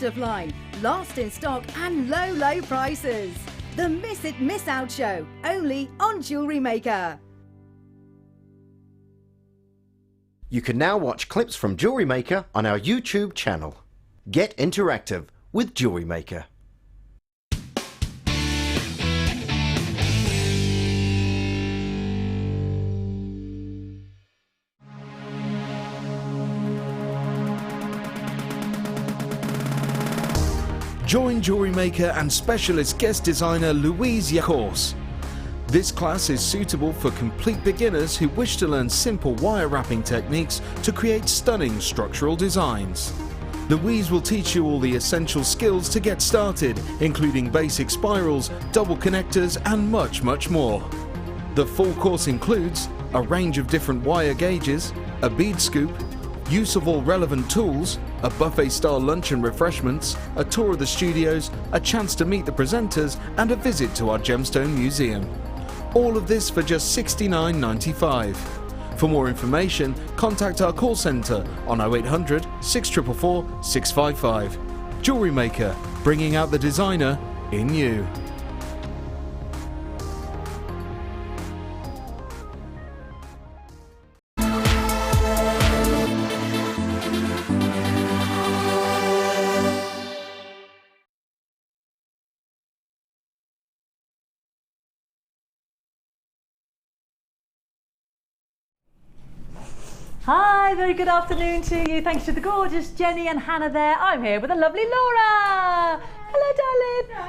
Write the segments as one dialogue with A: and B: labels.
A: of line, last in stock and low prices. The Miss It Miss Out show, only on Jewellery Maker.
B: You can now watch clips from Jewellery Maker on our YouTube channel. Get interactive with Jewellery Maker.
C: Join Jewellery Maker and specialist guest designer Louise course. This class is suitable for complete beginners who wish to learn simple wire wrapping techniques to create stunning structural designs. Louise will teach you all the essential skills to get started, including basic spirals, double connectors and much more. The full course includes a range of different wire gauges, a bead scoop, use of all relevant tools, a buffet-style lunch and refreshments, a tour of the studios, a chance to meet the presenters and a visit to our Gemstone museum. All of this for just $69.95. For more information, contact our call centre on 0800 644 655. Jewellery Maker, bringing out the designer in you.
D: Hi, very good afternoon to you. Thanks to the gorgeous Jenny and Hannah there. I'm here with the lovely Laura. Hello,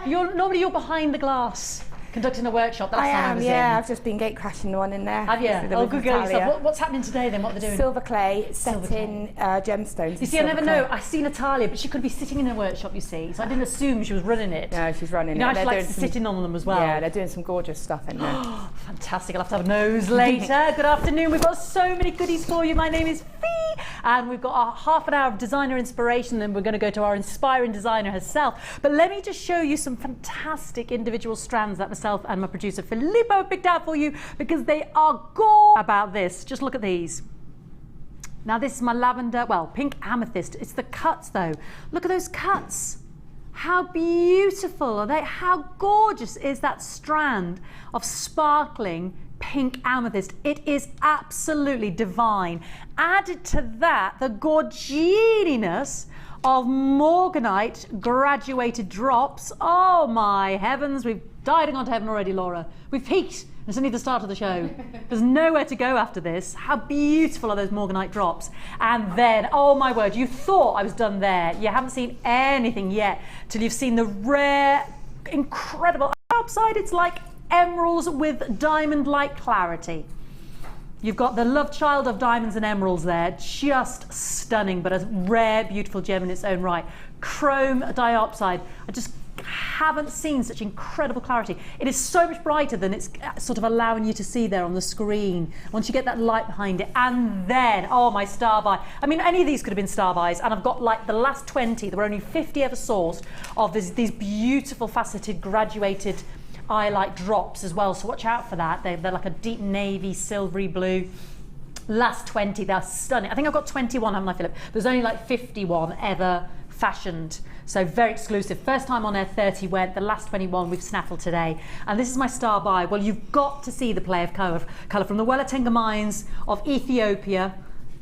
D: darling. Normally you're behind the glass, conducting a workshop. That's
E: I am,
D: yeah.
E: I've just been gate crashing the one in there.
D: Have you? Oh, good girl yourself. What's happening today then? What they're doing?
E: Silver clay, setting gemstones.
D: You see, I never know. I see Natalia, but she could be sitting in a workshop, you see. So I didn't assume she was running it.
E: No, she's running it.
D: You know, she likes sitting on them as well.
E: Yeah, they're doing some gorgeous stuff in there.
D: Fantastic. I'll have to have a nose later. Good afternoon. We've got so many goodies for you. My name is Fee, and we've got our half an hour of designer inspiration, and we're going to go to our inspiring designer herself. But let me just show you some fantastic individual strands that myself and my producer Filippo picked out for you, because they are gorgeous. About this, just look at these. Now this is my lavender, well, pink amethyst. It's the cuts though. Look at those cuts. How beautiful are they? How gorgeous is that strand of sparkling pink amethyst? It is absolutely divine. Added to that, the gorgeousness of morganite graduated drops. Oh my heavens, we've diving onto heaven already, Laura. We've peaked. It's only the start of the show. There's nowhere to go after this. How beautiful are those morganite drops? And then, oh my word, you thought I was done there. You haven't seen anything yet till you've seen the rare, incredible, outside it's like emeralds with diamond-like clarity. You've got the love child of diamonds and emeralds there, just stunning, but a rare, beautiful gem in its own right. Chrome diopside. I just haven't seen such incredible clarity. It is so much brighter than it's sort of allowing you to see there on the screen once you get that light behind it. And then, oh, my star buy. I mean, any of these could have been star buys, and I've got like the last 20. There were only 50 ever sourced of these beautiful faceted graduated eye-like drops as well, so watch out for that. They're like a deep navy silvery blue. Last 20, they're stunning. I think I've got 21, haven't I, Philip? There's only like 51 ever fashioned, so very exclusive. First time on air 30 went, the last 21 we've snaffled today, and this is my star buy. Well, you've got to see the play of colour from the Welletenga mines of Ethiopia.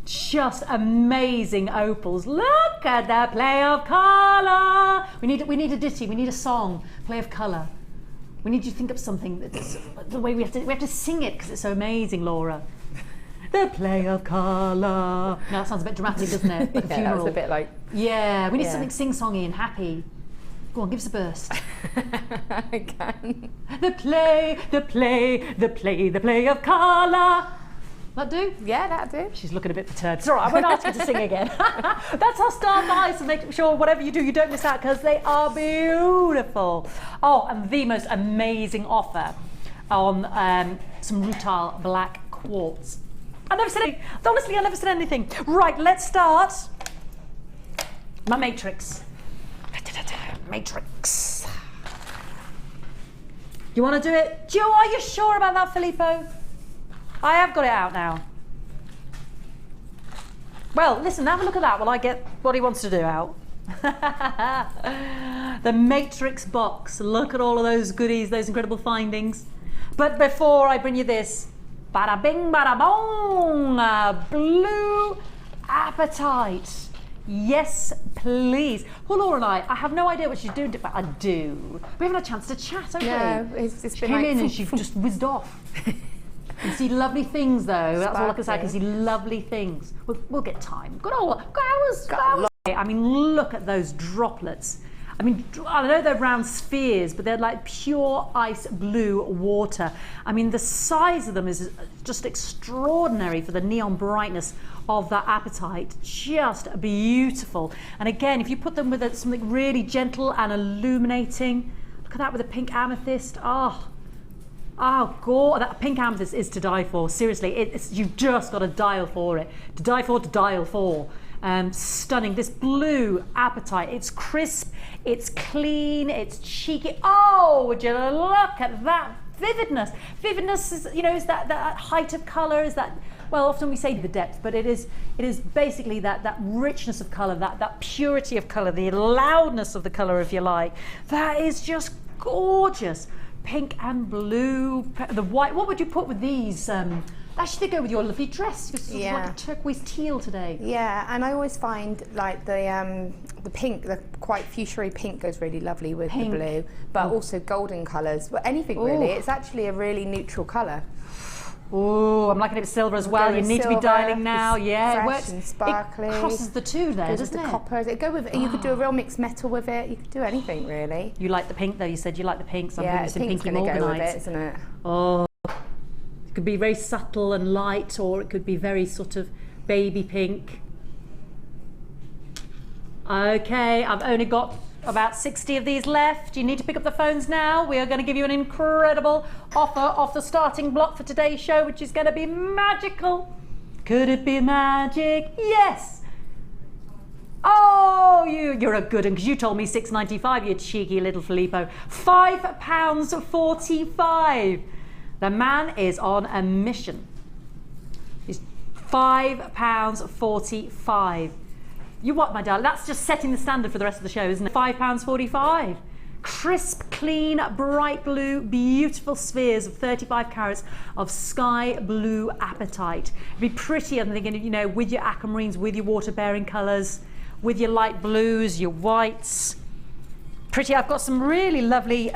D: Just amazing opals. Look at that play of colour. We need a ditty, we need a song, play of colour. We need you to think of something that's the way we have to sing it, because it's so amazing, Laura. The play of colour. Now that sounds a bit dramatic, doesn't it? Like a funeral.
E: That was a bit like...
D: Yeah, we need something sing-songy and happy. Go on, give us a burst.
E: I can.
D: The play of colour. That do?
E: Yeah, that'll do.
D: She's looking a bit perturbed. It's all right, I won't ask you to sing again. That's our star buys, so make sure whatever you do, you don't miss out, because they are beautiful. Oh, and the most amazing offer on some rutile black quartz. I never said anything. Honestly, I never said anything. Right, let's start my matrix. Matrix. You want to do it? Joe, are you sure about that, Filippo? I have got it out now. Well, listen, have a look at that while I get what he wants to do out. The Matrix box. Look at all of those goodies, those incredible findings. But before I bring you this, bada bing, bada bong, blue apatite. Yes, please. Well, Laura and I have no idea what she's doing, but I do. We haven't had a chance to chat, have we?
E: No, it's
D: She
E: been
D: came
E: like
D: in and she just whizzed off. You see lovely things, though. That's all I can say. I can see lovely things. We'll get time. Got hours. I mean, look at those droplets. I mean, I know they're round spheres, but they're like pure ice blue water. I mean, the size of them is just extraordinary for the neon brightness of that apatite. Just beautiful. And again, if you put them with something really gentle and illuminating, look at that with a pink amethyst. Oh, God, that pink amethyst is to die for. Seriously, you've just got to dial for it. To dial for. Stunning. This blue apatite. It's crisp, it's clean, it's cheeky. Oh, would you look at that vividness? Vividness is, is that height of colour, is that, well, often we say the depth, but it is basically that richness of colour, that purity of colour, the loudness of the colour, if you like. That is just gorgeous. Pink and blue, the white. What would you put with these? Actually, they go with your lovely dress. You're sort of like a turquoise teal today.
E: Yeah, and I always find like the pink, the quite fuchsia pink goes really lovely with the blue, but also golden colours. Well, anything really. It's actually a really neutral colour.
D: Oh, I'm liking it with silver as well. You need to be dialing now. Yeah,
E: fresh
D: it works.
E: And sparkly.
D: It crosses the two there, doesn't it?
E: The coppers. It go with. You could do a real mixed metal with it. You could do anything really.
D: You like the pink though. You said you like the pink. So
E: yeah,
D: I'm some
E: pink's
D: pinky
E: going to go with
D: morganite.
E: it, isn't it?
D: Oh, it could be very subtle and light, or it could be very sort of baby pink. Okay, I've only got about 60 of these left. You need to pick up the phones now. We are going to give you an incredible offer off the starting block for today's show, which is going to be magical. Could it be magic? Yes. Oh, you're a good one, because you told me $6.95, you cheeky little Filippo. £5.45. The man is on a mission. He's £5.45. You what, my darling? That's just setting the standard for the rest of the show, isn't it? £5.45. Crisp, clean, bright blue, beautiful spheres of 35 carats of sky blue apatite. It'd be pretty, I'm thinking, with your aquamarines, with your water-bearing colours, with your light blues, your whites. Pretty. I've got some really lovely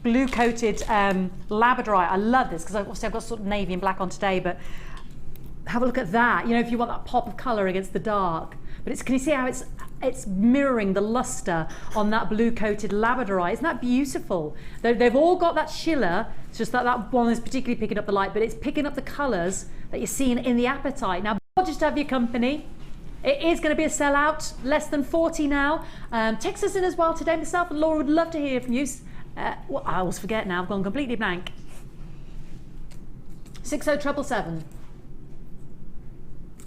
D: blue-coated labradorite. I love this, because obviously I've got sort of navy and black on today, but have a look at that. If you want that pop of colour against the dark. But can you see how it's mirroring the luster on that blue-coated labradorite? Isn't that beautiful? They've all got that shiller. It's just that one is particularly picking up the light, but it's picking up the colours that you're seeing in the apatite. Now, just to have your company. It is going to be a sellout. Less than 40 now. Text us in as well today. Myself and Laura would love to hear from you. I always forget now. I've gone completely blank. 60777.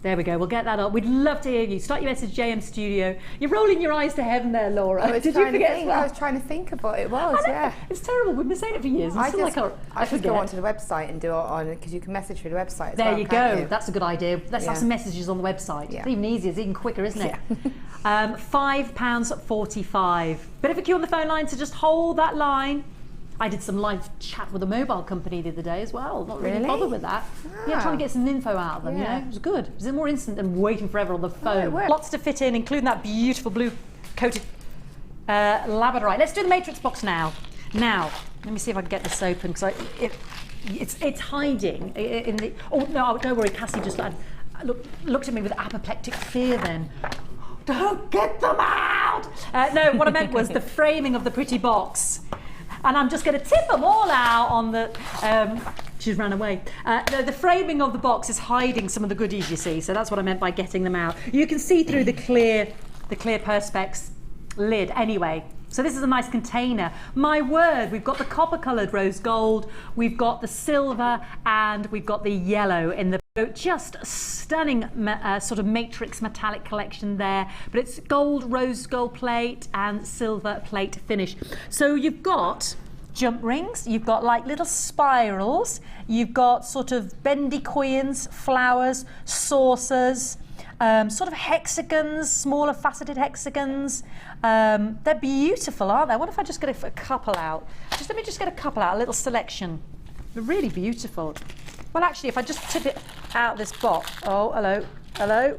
D: There we go, we'll get that up. We'd love to hear you. Start your message, JM Studio. You're rolling your eyes to heaven there, Laura.
E: Did you forget? I was trying to think of what it was, yeah.
D: It's terrible, we've been saying it for years.
E: I just go onto the website and do it on, because you can message through the website as well.
D: There you go, that's a good idea. Let's have some messages on the website.
E: Yeah.
D: It's even easier, it's even quicker, isn't it?
E: Yeah.
D: £5.45. Bit of a queue on the phone line, so just hold that line. I did some live chat with a mobile company the other day as well. Not really bothered with that. Yeah, trying to get some info out of them, It was good. It was more instant than waiting forever on the phone. Lots to fit in, including that beautiful blue coated labradorite. Let's do the matrix box now. Now, let me see if I can get this open, because it's hiding in the... Oh, no, don't worry, Cassie just looked at me with apoplectic fear then. Don't get them out! No, what I meant was the framing of the pretty box. And I'm just going to tip them all out on the... she's ran away. The framing of the box is hiding some of the goodies, you see. So that's what I meant by getting them out. You can see through the clear perspex lid anyway. So this is a nice container. My word, we've got the copper-coloured rose gold, we've got the silver, and we've got the yellow in the... Just stunning sort of matrix metallic collection there, but it's gold, rose gold plate and silver plate finish. So you've got jump rings, you've got like little spirals, you've got sort of bendy coins, flowers, saucers, sort of hexagons, smaller faceted hexagons. They're beautiful, aren't they? What if I just get a couple out? Let me just get a couple out, a little selection. They're really beautiful. Well, actually, if I just tip it out of this box. Oh, hello, hello.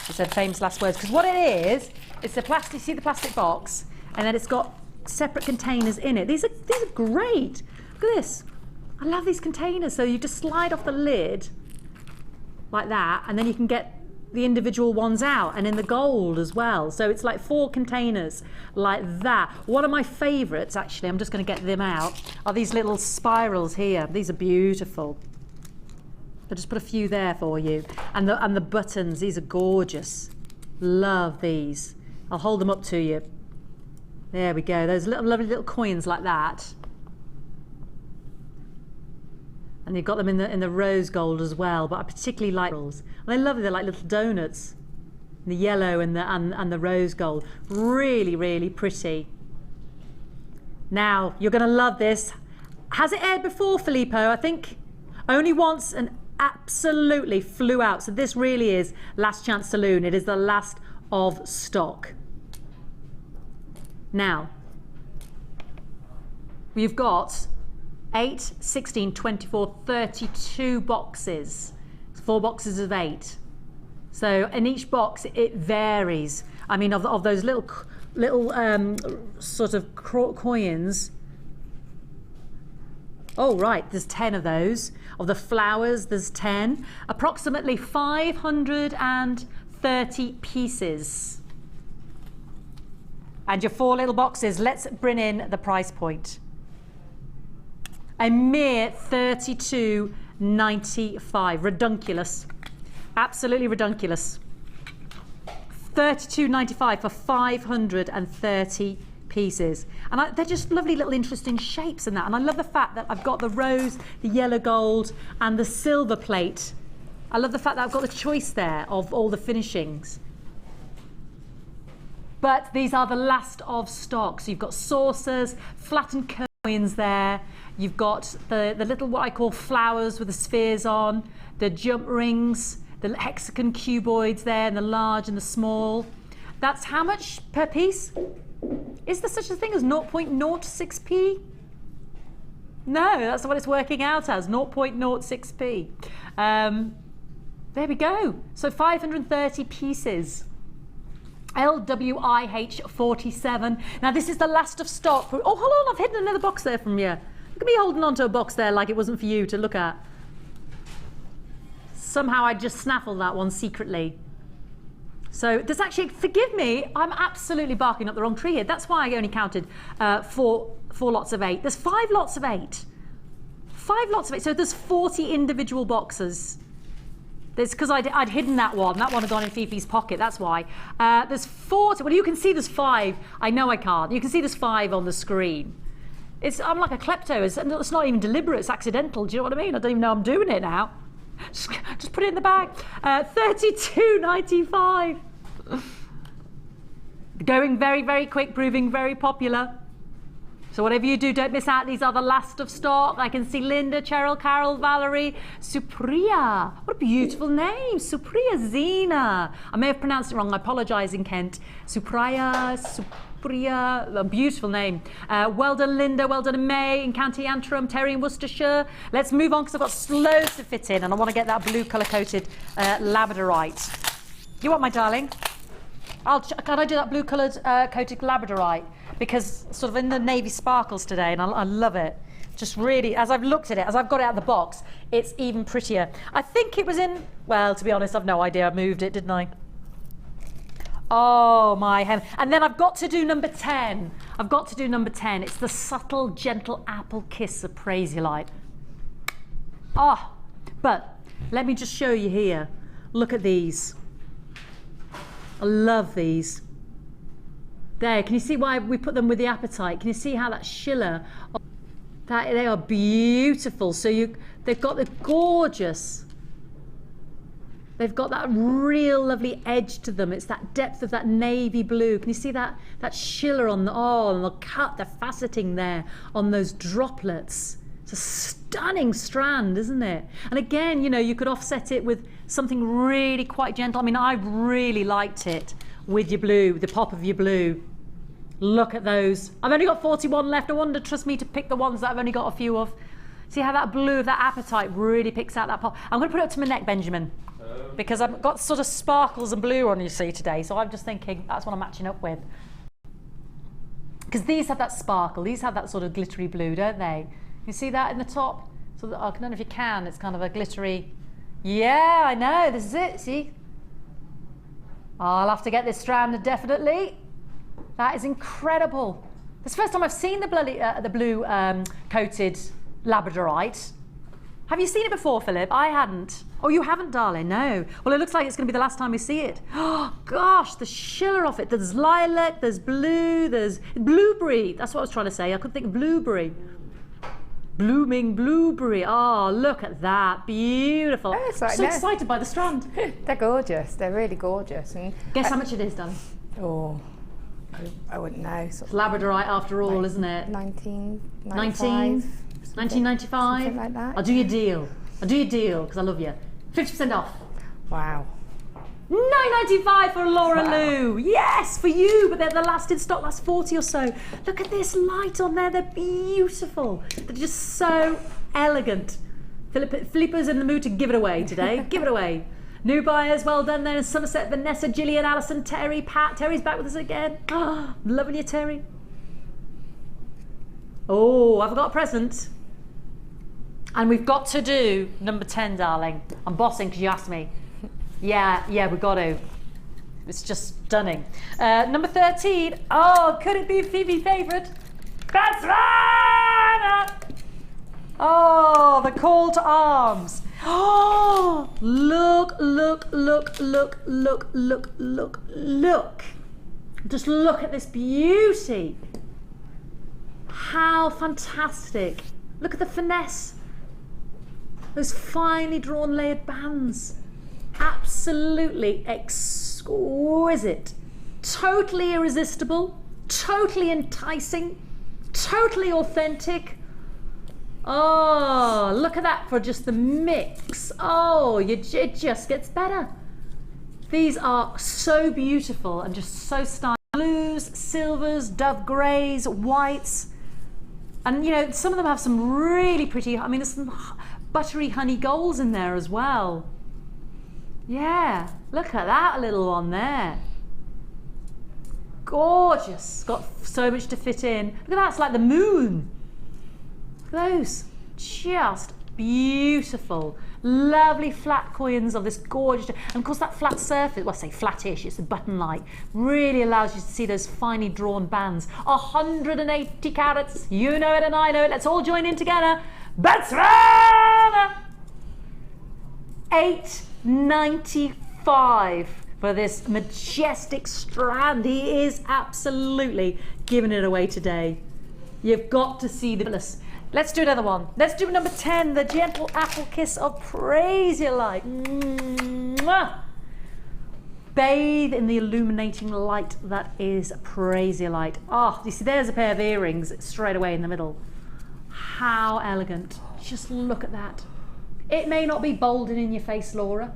D: She said famous last words. Because what it is, it's the plastic, see the plastic box? And then it's got separate containers in it. These are great. Look at this. I love these containers. So you just slide off the lid like that, and then you can get the individual ones out, and in the gold as well. So it's like 4 containers like that. One of my favourites, actually, I'm just going to get them out, are these little spirals here. These are beautiful. I'll just put a few there for you. And the buttons, these are gorgeous. Love these. I'll hold them up to you. There we go. Those little lovely little coins like that. And you've got them in the rose gold as well, but I particularly like those. They're lovely. They're like little donuts. The yellow and the rose gold. Really, really pretty. Now, you're going to love this. Has it aired before, Filippo? I think only once and absolutely flew out. So this really is Last Chance Saloon. It is the last of stock. Now, we've got 8, 16, 24, 32 boxes. 4 boxes of 8. So in each box it varies. I mean, of those little sort of coins. Oh right, there's 10 of those. Of the flowers, there's 10. Approximately 530 pieces. And your 4 little boxes. Let's bring in the price point. A mere $32.95. Redunculous. Absolutely redunculous. $32.95 for 530 pieces. And they're just lovely little interesting shapes in that. And I love the fact that I've got the rose, the yellow gold, and the silver plate. I love the fact that I've got the choice there of all the finishings. But these are the last of stock. So you've got saucers, flattened coins there. You've got the little, what I call flowers with the spheres on, the jump rings, the hexagon cuboids there, and the large and the small. That's how much per piece? Is there such a thing as 0.06p? No, that's what it's working out as, 0.06p. There we go. So 530 pieces. LWIH 47. Now this is the last of stock. Oh, hold on, I've hidden another box there from you. Look at me holding on to a box there like it wasn't for you to look at. Somehow I just snaffled that one secretly. So there's actually, forgive me, I'm absolutely barking up the wrong tree here. That's why I only counted 4 lots of 8. There's 5 lots of 8. 5 lots of 8. So there's 40 individual boxes. There's because I'd hidden that one. That one had gone in Fifi's pocket. That's why. There's 40. Well, you can see there's 5. I know I can't. You can see there's 5 on the screen. I'm like a klepto. It's not even deliberate. It's accidental. Do you know what I mean? I don't even know I'm doing it now. Just put it in the bag. $32.95. Going very, very quick, proving very popular. So whatever you do, don't miss out. These are the last of stock. I can see Linda, Cheryl, Carol, Valerie, Supriya. What a beautiful name. Supriya Zina. I may have pronounced it wrong. I apologise in Kent. Supriya, a beautiful name. Well done, Linda. Well done, May in County Antrim, Terry in Worcestershire. Let's move on because I've got loads to fit in and I want to get that blue colour-coated labradorite. You want my darling? Can I do that blue coloured coated labradorite? Because sort of in the navy sparkles today, and I love it. Just really, as I've looked at it, as I've got it out of the box, it's even prettier. I think it was in, well, to be honest, I've no idea. I moved it, didn't I? Oh, my heaven. And then I've got to do number 10. I've got to do number 10. It's the subtle, gentle apple kiss of Praisiolite. Ah, but let me just show you here. Look at these. I love these. There, can you see why we put them with the apatite? Can you see how that shiller? They are beautiful. So they've got the gorgeous. They've got that real lovely edge to them. It's that depth of that navy blue. Can you see that shiller on the cut, the faceting there on those droplets? It's a stunning strand, isn't it? And again, you know, you could offset it with something really quite gentle. I mean, I really liked it with your blue, the pop of your blue. Look at those. I've only got 41 left. I wonder, trust me, to pick the ones that I've only got a few of. See how that blue of that apatite really picks out that pop. I'm going to put it up to my neck, Benjamin, because I've got sort of sparkles and blue on, you see, today. So I'm just thinking that's what I'm matching up with. Because these have that sparkle. These have that sort of glittery blue, don't they? You see that in the top? So that, I don't know if you can. It's kind of a glittery. Yeah, I know. This is it. See? I'll have to get this strand definitely. That is incredible. It's the first time I've seen the blue coated labradorite. Have you seen it before, Philip? I hadn't. Oh, you haven't, darling? No. Well, it looks like it's going to be the last time we see it. Oh, gosh, the shiller off it. There's lilac, there's blue, there's blueberry. That's what I was trying to say. I couldn't think of blueberry. Blooming blueberry. Oh, look at that. Beautiful.
E: Oh,
D: I'm so excited by the strand.
E: They're gorgeous. They're really gorgeous. And
D: guess how much it is, darling?
E: Oh, I wouldn't know.
D: It's labradorite after all,
E: like
D: isn't it?
E: 1995.
D: 1995?
E: Something like that.
D: I'll do your deal. I'll do your deal because I love you. 50% off.
E: Wow.
D: $9.95 for Laura
E: Wow.
D: Lou. Yes, for you, but they're the last in stock, last 40 or so. Look at this light on there. They're beautiful. They're just so elegant. Filippa's in the mood to give it away today. Give it away. New buyers, well done there in Somerset. Vanessa, Gillian, Alison, Terry, Pat. Terry's back with us again. Oh, loving you, Terry. Oh, I've got a present. And we've got to do number 10, darling. I'm bossing because you asked me. Yeah, we've got to. It's just stunning. Number 13. Oh, could it be Phoebe's favourite? That's right! Oh, the call to arms. Oh, look. Just look at this beauty. How fantastic. Look at the finesse. Those finely drawn layered bands. Absolutely exquisite. Totally irresistible. Totally enticing. Totally authentic. Oh, look at that for just the mix. Oh, it just gets better. These are so beautiful and just so stylish. Blues, silvers, dove greys, whites. And you know, some of them have some really pretty, I mean, there's some buttery honey golds in there as well. Yeah, look at that little one there. Gorgeous. Got so much to fit in. Look at that, it's like the moon. Look at those. Just beautiful. Lovely flat coins of this gorgeous, and of course that flat surface, well I say flattish, it's a button light, really allows you to see those finely drawn bands. 180 carats, you know it and I know it, let's all join in together. Batsrana! $8.95 for this majestic strand. He is absolutely giving it away today. You've got to see the bliss. Let's do another one. Let's do number 10, the gentle apple kiss of praise you like. Mwah! Bathe in the illuminating light that is praise you light. Oh, you see, there's a pair of earrings straight away in the middle. How elegant. Just look at that. It may not be bold and in your face, Laura,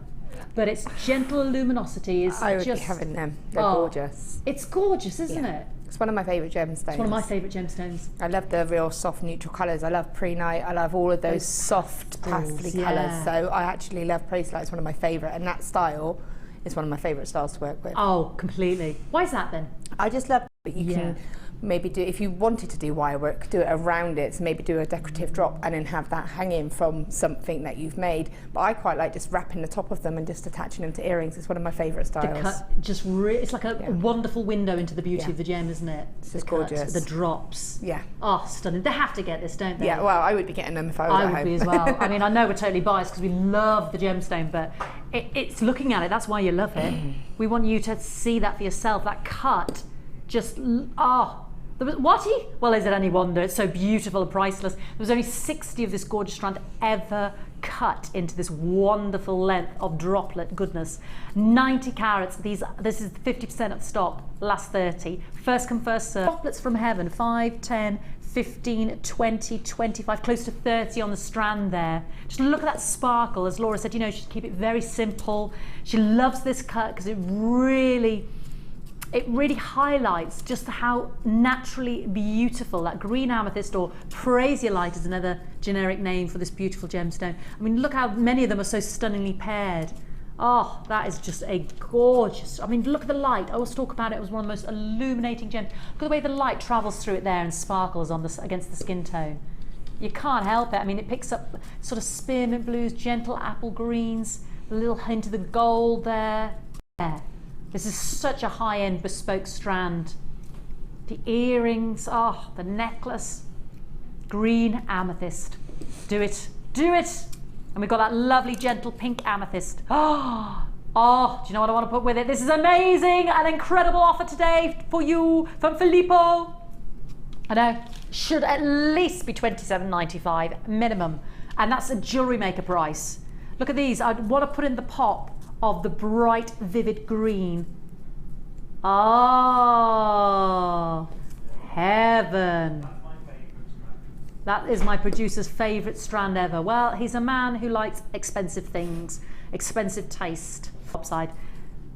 D: but its gentle luminosity is
E: I would
D: just...
E: be having them. They're gorgeous.
D: It's gorgeous, isn't
E: Yeah.
D: it?
E: It's one of my favourite gemstones.
D: It's one of my favourite gemstones.
E: I love the real soft neutral colours. I love pre-night. I love all of those soft pastely colours. So I actually love Bracelet. It's one of my favourite, and that style is one of my favourite styles to work with.
D: Oh, completely. Why is that then?
E: I just love that you can maybe do, if you wanted to do wire work, do it around it, so maybe do a decorative drop and then have that hanging from something that you've made. But I quite like just wrapping the top of them and just attaching them to earrings. It's one of my favourite styles.
D: The cut, just it's like a wonderful window into the beauty of the gem, isn't it?
E: It's gorgeous.
D: The drops.
E: Yeah.
D: Oh, stunning. They have to get this, don't they?
E: Yeah, well, I would be getting them if I was at home.
D: I would be as well. I mean, I know we're totally biased because we love the gemstone, but it's looking at it, that's why you love it. We want you to see that for yourself, that cut. Just, well, is it any wonder? It's so beautiful and priceless. There was only 60 of this gorgeous strand ever cut. cut into this wonderful length of droplet goodness. 90 carats. This is 50% of the stock, last 30. First come, first serve. Droplets from heaven, 5, 10, 15, 20, 25, close to 30 on the strand there. Just look at that sparkle. As Laura said, you know, she'd keep it very simple. She loves this cut because it really highlights just how naturally beautiful that green amethyst, or prasiolite is another generic name for this beautiful gemstone. I mean, look how many of them are so stunningly paired. Oh, that is just a gorgeous, I mean, look at the light. I always talk about it as one of the most illuminating gems. Look at the way the light travels through it there and sparkles on against the skin tone. You can't help it. I mean, it picks up sort of spearmint blues, gentle apple greens, a little hint of the gold there. Yeah. This is such a high-end bespoke strand. The earrings, oh, the necklace, green amethyst. Do it, do it. And we've got that lovely gentle pink amethyst. Oh, do you know what I want to put with it? This is amazing, an incredible offer today for you from Filippo. I know, should at least be $27.95 minimum. And that's a Jewellery Maker price. Look at these, I want to put in the pop of the bright, vivid green. Oh, heaven. That is my producer's favourite strand ever. Well, he's a man who likes expensive things, expensive taste. Upside,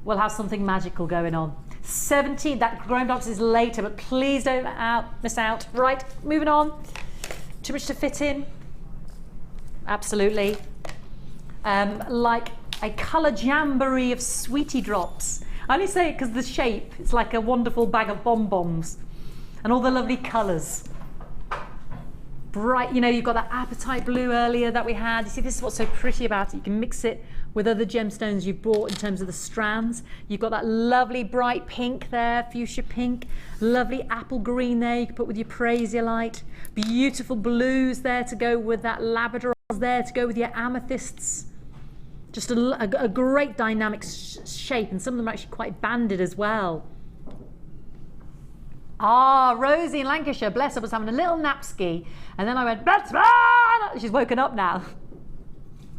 D: we'll have something magical going on. 17, that grown box is later, but please don't miss out. Right, moving on. Too much to fit in? Absolutely. Like a colour jamboree of sweetie drops. I only say it because the shape, it's like a wonderful bag of bonbons and all the lovely colours. Bright, you know, you've got that apatite blue earlier that we had. You see, this is what's so pretty about it. You can mix it with other gemstones you've bought in terms of the strands. You've got that lovely bright pink there, fuchsia pink, lovely apple green there you can put with your prasiolite. Beautiful blues there to go with that labrador there to go with your amethysts. Just a great dynamic shape, and some of them are actually quite banded as well. Ah, Rosie in Lancashire, bless her, was having a little napski, and then I went, she's woken up now.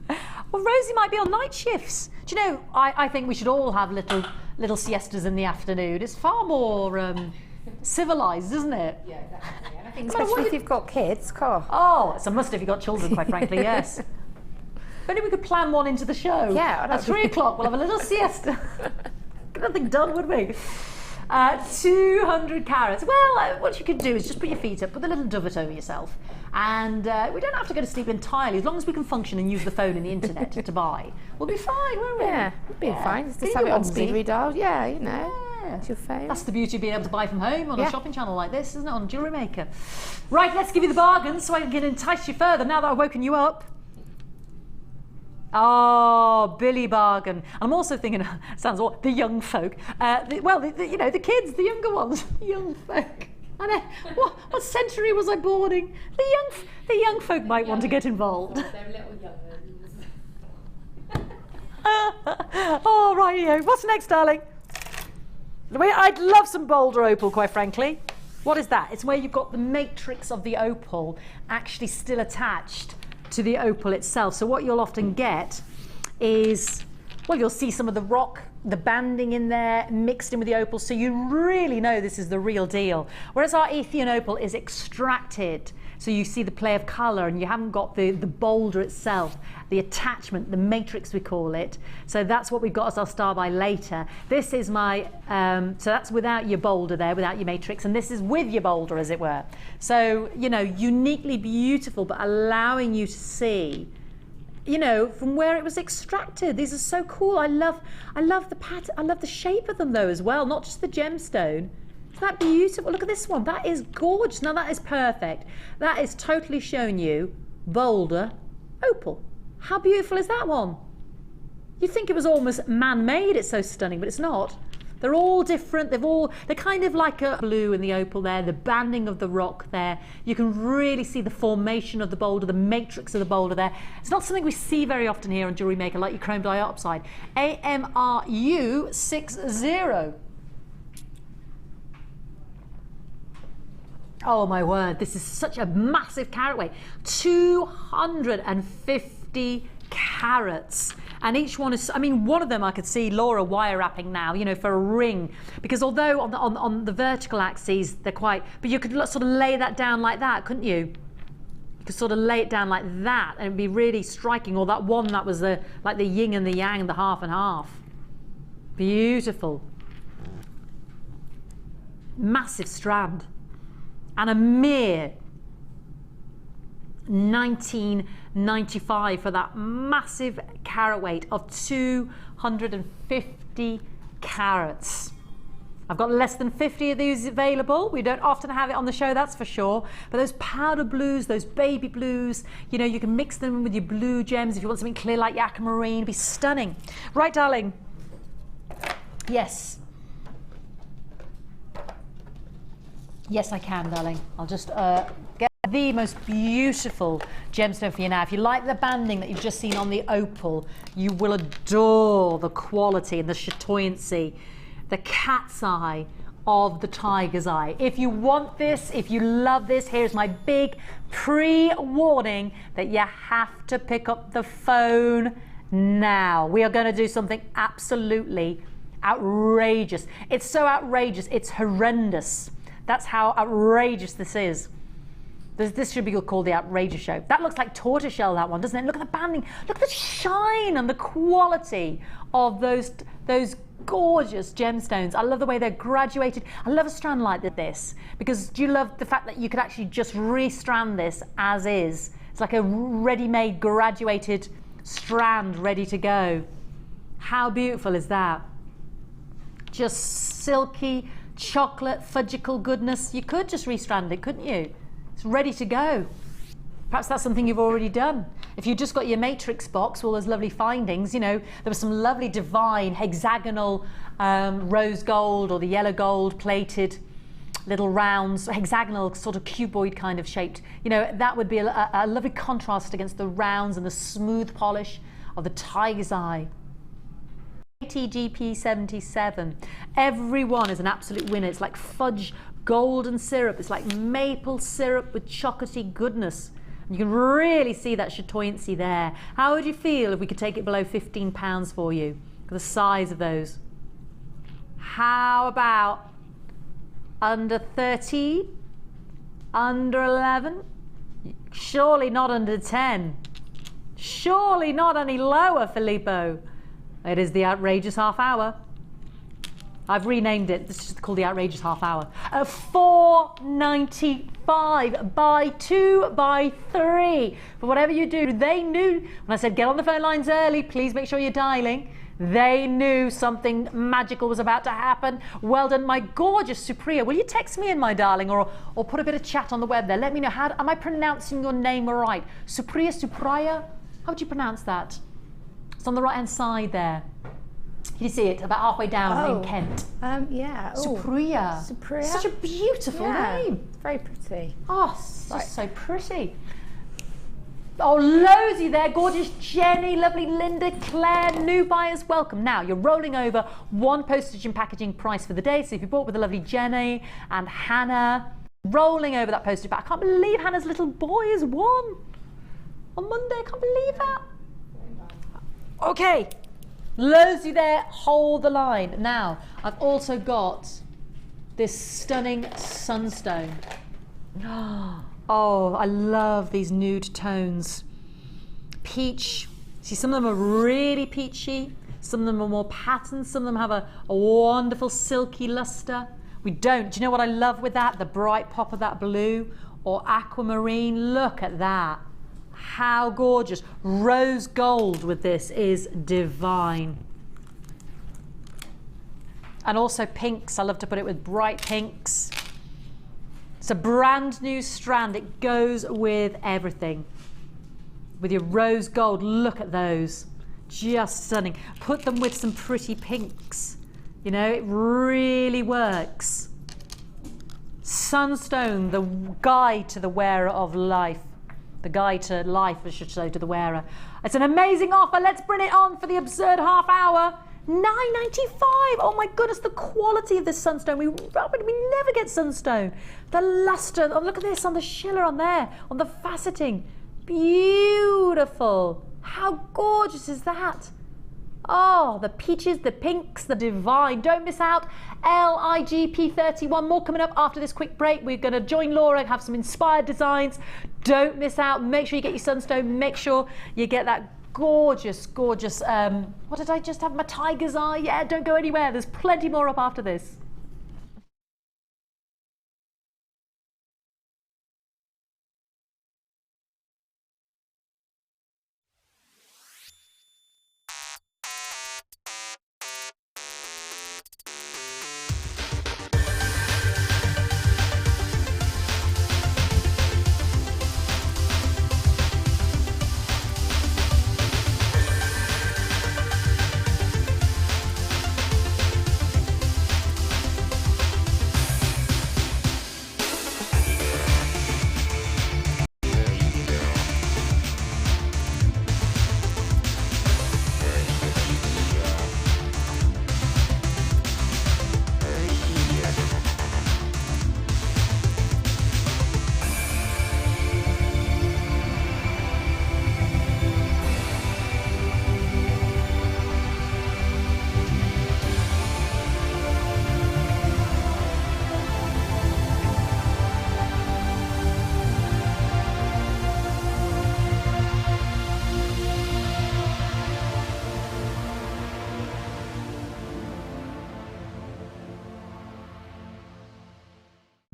D: Well, Rosie might be on night shifts. Do you know, I think we should all have little siestas in the afternoon. It's far more civilised, isn't it?
E: Yeah, definitely. And I think especially if you've got kids,
D: Oh, it's a must if you've got children, quite frankly, yes. If only we could plan one into the show.
E: Yeah.
D: At 3 o'clock, we'll have a little siesta. Get nothing done, would we? 200 carats. Well, what you could do is just put your feet up, put the little dovet over yourself, and we don't have to go to sleep entirely. As long as we can function and use the phone and the internet to buy, we'll be fine, won't we?
E: Yeah, we'll be fine. Just have it on speed redial. Yeah, you know. Yeah. It's your phone.
D: That's the beauty of being able to buy from home on a shopping channel like this, isn't it? On Jewellery Maker. Right, let's give you the bargains so I can entice you further now that I've woken you up. Oh, Billy bargain. I'm also thinking, sounds awful, the young folk. You know, the kids, the younger ones, the young folk. I know. What century was I born in? The young folk might want to get involved.
E: They're little youngers.
D: Oh, rightio. What's next, darling? I'd love some boulder opal, quite frankly. What is that? It's where you've got the matrix of the opal actually still attached to the opal itself. So what you'll often get is, well, you'll see some of the rock, the banding in there mixed in with the opal, so you really know this is the real deal. Whereas our Aethiopian opal is extracted, so you see the play of colour and you haven't got the boulder itself, the attachment, the matrix we call it. So that's what we've got as our star by later. This is my, so that's without your boulder there, without your matrix, and this is with your boulder, as it were. So, you know, uniquely beautiful, but allowing you to see, you know, from where it was extracted. These are so cool. I love the pattern. I love the shape of them though as well, not just the gemstone. Isn't that beautiful? Look at this one. That is gorgeous. Now that is perfect. That is totally showing you boulder opal. How beautiful is that one? You'd think it was almost man-made. It's so stunning, but it's not. They're all different. They're kind of like a blue in the opal there, the banding of the rock there. You can really see the formation of the boulder, the matrix of the boulder there. It's not something we see very often here on Jewellery Maker, like your chrome diopside. AMRU 60. Oh my word, this is such a massive carat weight. 250 50 carats. And each one is, I mean, one of them I could see Laura wire wrapping now, you know, for a ring. Because although on the vertical axes, they're quite, but you could sort of lay that down like that, couldn't you? You could sort of lay it down like that and it'd be really striking. Or that one that was like the yin and the yang, the half and half. Beautiful. Massive strand. And a mere 19.95 for that massive carat weight of 250 carats. I've got less than 50 of these available. We don't often have it on the show, that's for sure. But those powder blues, those baby blues, you know, you can mix them with your blue gems if you want something clear like your aquamarine. It'd be stunning. Right, darling? Yes. Yes, I can, darling. I'll just get the most beautiful gemstone for you now. If you like the banding that you've just seen on the opal, you will adore the quality and the chatoyancy, the cat's eye of the tiger's eye. If you want this, if you love this, here's my big pre-warning that you have to pick up the phone now. We are going to do something absolutely outrageous. It's so outrageous, it's horrendous. That's how outrageous this is. This should be called the outrageous show. That looks like tortoiseshell, that one, doesn't it? Look at the banding. Look at the shine and the quality of those gorgeous gemstones. I love the way they're graduated. I love a strand like this because do you love the fact that you could actually just restrand this as is? It's like a ready-made graduated strand ready to go. How beautiful is that? Just silky, chocolate, fudgical goodness. You could just restrand it, couldn't you? It's ready to go. Perhaps that's something you've already done. If you just got your matrix box, all those lovely findings, you know, there was some lovely divine hexagonal rose gold or the yellow gold plated little rounds, hexagonal sort of cuboid kind of shaped. You know, that would be a lovely contrast against the rounds and the smooth polish of the tiger's eye. ATGP 77. Everyone is an absolute winner. It's like fudge golden syrup. It's like maple syrup with chocolatey goodness. You can really see that chatoyancy there. How would you feel if we could take it below £15 for you? For the size of those. How about under 30? Under 11? Surely not under 10. Surely not any lower, Filippo. It is the outrageous half hour. I've renamed it. This is just called the outrageous half hour. $4.95 by 2 by 3. But whatever you do, they knew when I said get on the phone lines early, please make sure you're dialing. They knew something magical was about to happen. Well done, my gorgeous Supriya. Will you text me in, my darling, or put a bit of chat on the web there? Let me know, am I pronouncing your name right? Supriya? How would you pronounce that? It's on the right hand side there. Can you see it? About halfway down in Kent.
E: Yeah.
D: Supriya.
E: Supriya.
D: Such a beautiful name.
E: Very pretty.
D: Oh, just so pretty. Oh, loads of you there. Gorgeous Jenny, lovely Linda, Claire, new buyers, welcome. Now, you're rolling over one postage and packaging price for the day. So if you bought with the lovely Jenny and Hannah, rolling over that postage, but I can't believe Hannah's little boy has won on Monday. I can't believe that. Okay, loads of you there, hold the line. Now, I've also got this stunning sunstone. Oh, I love these nude tones. Peach, see, some of them are really peachy, some of them are more patterned, some of them have a wonderful silky luster. Do you know what I love with that? The bright pop of that blue or aquamarine, look at that. How gorgeous. Rose gold with this is divine. And also pinks. I love to put it with bright pinks. It's a brand new strand. It goes with everything. With your rose gold, look at those. Just stunning. Put them with some pretty pinks. You know, it really works. Sunstone, the guide to the wearer of life. The guide to life, I should say, to the wearer. It's an amazing offer. Let's bring it on for the absurd half hour. $9.95. Oh my goodness, the quality of this sunstone. We never get sunstone. The luster. Oh, look at this on the schiller on there, on the faceting. Beautiful. How gorgeous is that? Oh, the peaches, the pinks, the divine. Don't miss out. LIGP31. More coming up after this quick break. We're going to join Laura, have some inspired designs. Don't miss out. Make sure you get your sunstone. Make sure you get that gorgeous, gorgeous, what did I just have? My tiger's eye. Yeah, don't go anywhere. There's plenty more up after this.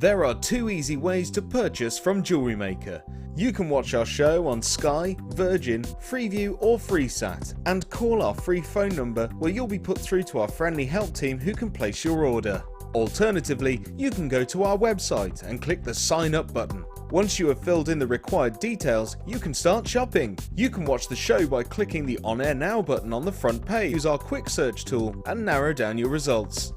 C: There are 2 easy ways to purchase from Jewellery Maker. You can watch our show on Sky, Virgin, Freeview or FreeSat and call our free phone number where you'll be put through to our friendly help team who can place your order. Alternatively, you can go to our website and click the sign up button. Once you have filled in the required details, you can start shopping. You can watch the show by clicking the On Air Now button on the front page. Use our quick search tool and narrow down your results.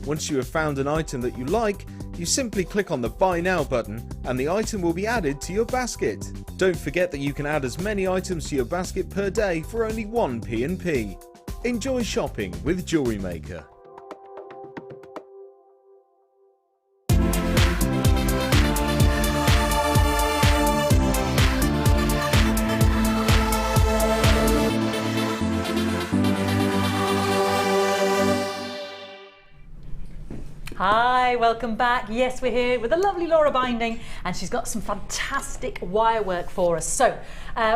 C: Once you have found an item that you like, you simply click on the Buy Now button and the item will be added to your basket. Don't forget that you can add as many items to your basket per day for only 1 P&P. Enjoy shopping with Jewellery Maker.
D: Hi, welcome back. Yes, we're here with the lovely Laura Binding and she's got some fantastic wire work for us. So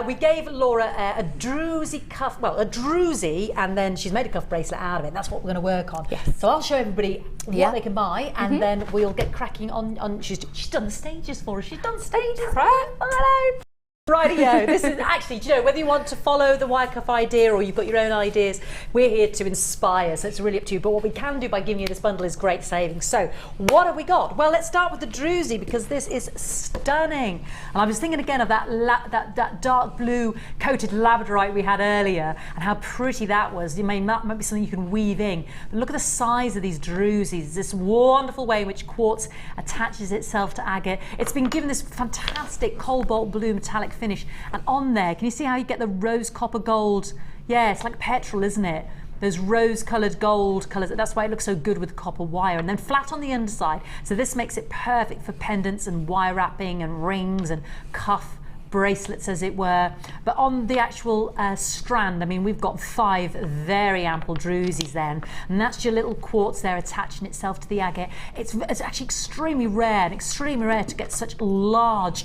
D: we gave Laura a druzy cuff, well, a druzy, and then she's made a cuff bracelet out of it. That's what we're going to work on. Yes. So I'll show everybody what they can buy and then we'll get cracking on she's done the stages for us. She's done stages. Right. Hello. Rightio, this is actually, do you know, whether you want to follow the wire cuff idea or you've got your own ideas, we're here to inspire, so it's really up to you. But what we can do by giving you this bundle is great savings. So what have we got? Well, let's start with the druzy because this is stunning. And I was thinking again of that dark blue coated labradorite we had earlier and how pretty that was. That might be something you can weave in. But look at the size of these druzys, this wonderful way in which quartz attaches itself to agate. It's been given this fantastic cobalt blue metallic finish, and on there, can you see how you get the rose copper gold? Yeah, it's like petrol, isn't it? Those rose coloured gold colours. That's why it looks so good with copper wire, and then flat on the underside. So this makes it perfect for pendants and wire wrapping and rings and cuff bracelets, as it were. But on the actual strand, I mean, we've got 5 very ample druzys then, and that's your little quartz there attaching itself to the agate. It's actually extremely rare to get such large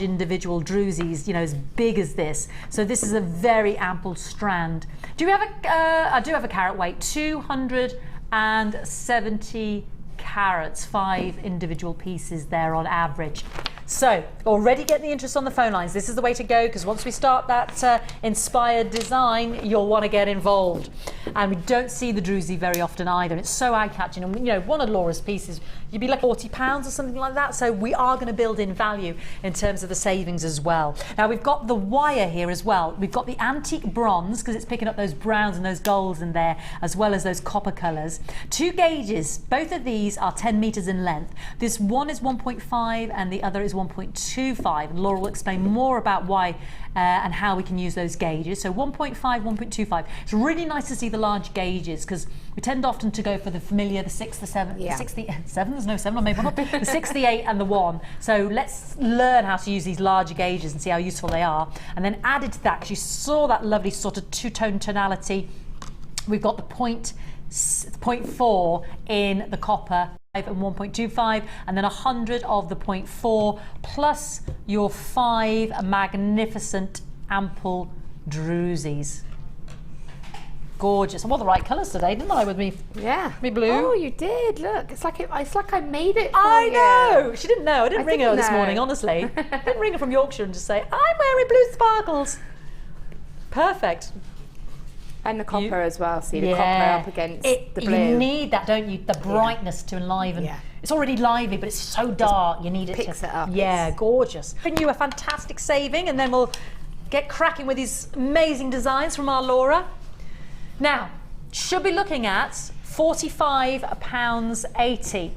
D: individual druzys, you know, as big as this. So this is a very ample strand. Do you have I do have a carat weight, 270 carats, 5 individual pieces there on average. So already getting the interest on the phone lines. This is the way to go, because once we start that inspired design, you'll want to get involved. And we don't see the druzy very often either. It's so eye-catching. And you know, one of Laura's pieces, you'd be like £40 or something like that. So we are going to build in value in terms of the savings as well. Now we've got the wire here as well. We've got the antique bronze, because it's picking up those browns and those golds in there, as well as those copper colours. 2 gauges. Both of these are 10 metres in length. This one is 1.5 and the other is 1.25, and Laura will explain more about why and how we can use those gauges. So 1.5, 1.25. It's really nice to see the large gauges because we tend often to go for the familiar, the 6, the 7, the 6, the 7, there's no 7, or maybe not, the 6, the 8 and the 1. So let's learn how to use these larger gauges and see how useful they are. And then added to that, because you saw that lovely sort of two-tone tonality, we've got the 0.4 in the copper and 1.25, and then 100 of the 0.4 plus your 5 magnificent ample druzys. Gorgeous. I wore the right colours today, didn't I, with me?
E: Yeah.
D: Me blue.
E: Oh, you did. Look, it's like I made it for
D: I
E: you.
D: know. She didn't know. I didn't ring her this
E: know.
D: morning, honestly. I didn't ring her from Yorkshire and just say, I'm wearing blue sparkles. Perfect.
E: And the copper as well. See the copper up against the blue.
D: You need that, don't you? The brightness to enliven.
E: Yeah.
D: It's already lively, but it's so dark. You need it
E: picks
D: to.
E: it up.
D: Yeah, gorgeous. Bring you a fantastic saving, and then we'll get cracking with these amazing designs from our Laura. Now, should be looking at £45.80.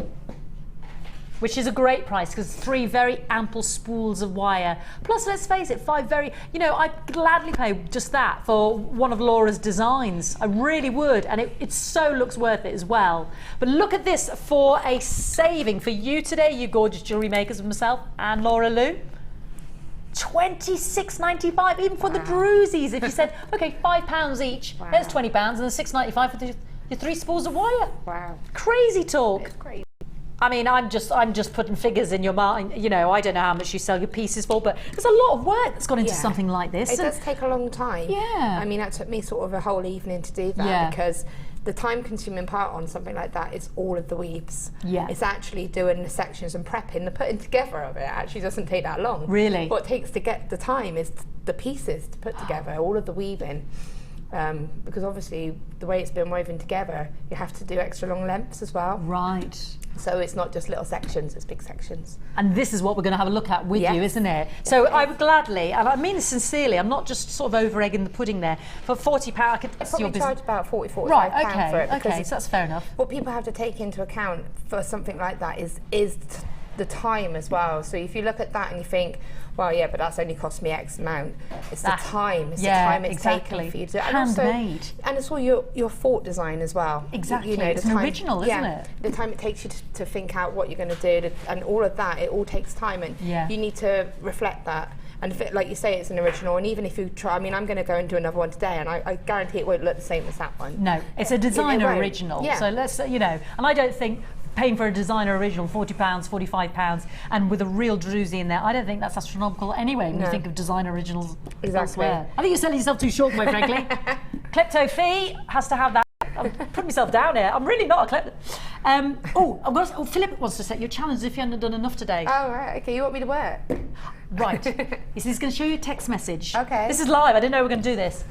D: Which is a great price because 3 very ample spools of wire. Plus, let's face it, 5 very, you know, I'd gladly pay just that for one of Laura's designs. I really would, and it so looks worth it as well. But look at this for a saving for you today, you gorgeous jewellery makers, of myself and Laura Lou. £26.95, even for the druzys. If you said, okay, £5 each, there's £20, and then £6.95 for your 3 spools of wire.
E: Wow.
D: Crazy talk.
E: It's crazy.
D: I mean, I'm just putting figures in your mind. You know, I don't know how much you sell your pieces for, but there's a lot of work that's gone into something like this.
E: It does take a long time.
D: Yeah.
E: I mean, that took me sort of a whole evening to do that because the time-consuming part on something like that is all of the weaves.
D: Yeah.
E: It's actually doing the sections and prepping. The putting together of it actually doesn't take that long.
D: Really?
E: What takes to get the time is the pieces to put together, all of the weaving. Because obviously the way it's been woven together, you have to do extra long lengths as well.
D: Right.
E: So it's not just little sections, it's big sections.
D: And this is what we're going to have a look at with
E: Yes.
D: you, isn't it? So I would gladly, and I mean this sincerely, I'm not just sort of over-egging the pudding there, for £40 I could...
E: I probably charge about £40, £45
D: right,
E: for it.
D: okay, so that's fair enough.
E: What people have to take into account for something like that is the time as well. So if you look at that and you think, well, yeah, but that's only cost me X amount. It's the time. It's the time it's taken for you to do it.
D: Handmade.
E: And it's all your thought design as well.
D: Exactly.
E: You know,
D: It's an original, isn't it?
E: The time it takes you to think out what you're going to do, and all of that, it all takes time, and you need to reflect that. And if it, like you say, it's an original, and even if you try, I mean, I'm going to go and do another one today, and I guarantee it won't look the same as that one.
D: No, it's a designer original.
E: Yeah.
D: So let's, you know, and I don't think paying for a designer original £40, £45, and with a real druzy in there, I don't think that's astronomical anyway when you think of designer originals elsewhere. I think you're selling yourself too short, quite frankly. Klepto fee has to have that. I'm putting myself down here. I'm really not a klepto. Philip wants to set you a challenge as if you hadn't done enough today.
E: Oh, right. Okay, you want me to work?
D: Right. This is going to show you a text message.
E: Okay.
D: This is live. I didn't know we were going to do this.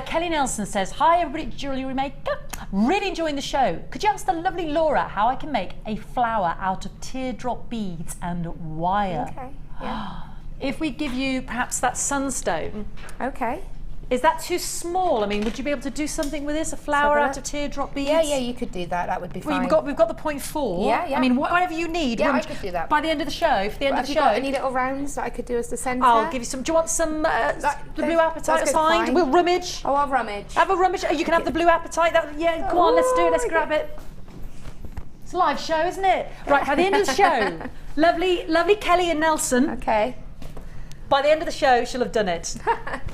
D: Kelly Nelson says, hi everybody at Jewellery Maker. Really enjoying the show. Could you ask the lovely Laura how I can make a flower out of teardrop beads and wire?
E: Okay, yeah.
D: If we give you perhaps that sunstone,
E: Okay.
D: is that too small? I mean, would you be able to do something with this? A flower out of teardrop beads?
E: Yeah, you could do that. That would be fine.
D: Well, we've got the 0.4.
E: Yeah.
D: I mean, whatever you need.
E: Yeah, I could do that.
D: By the end of the show, for the end of the show.
E: Have you got any little rounds that I could do as the centre?
D: I'll give you some. Do you want some the blue apatite
E: that's
D: assigned?
E: fine.
D: We'll rummage.
E: Oh, I'll rummage.
D: Have a rummage. You can have the blue apatite. Yeah, come on, let's do it. Let's grab it. It's a live show, isn't it? Right, by the end of the show, lovely Kelly and Nelson.
E: Okay.
D: By the end of the show, she'll have done it.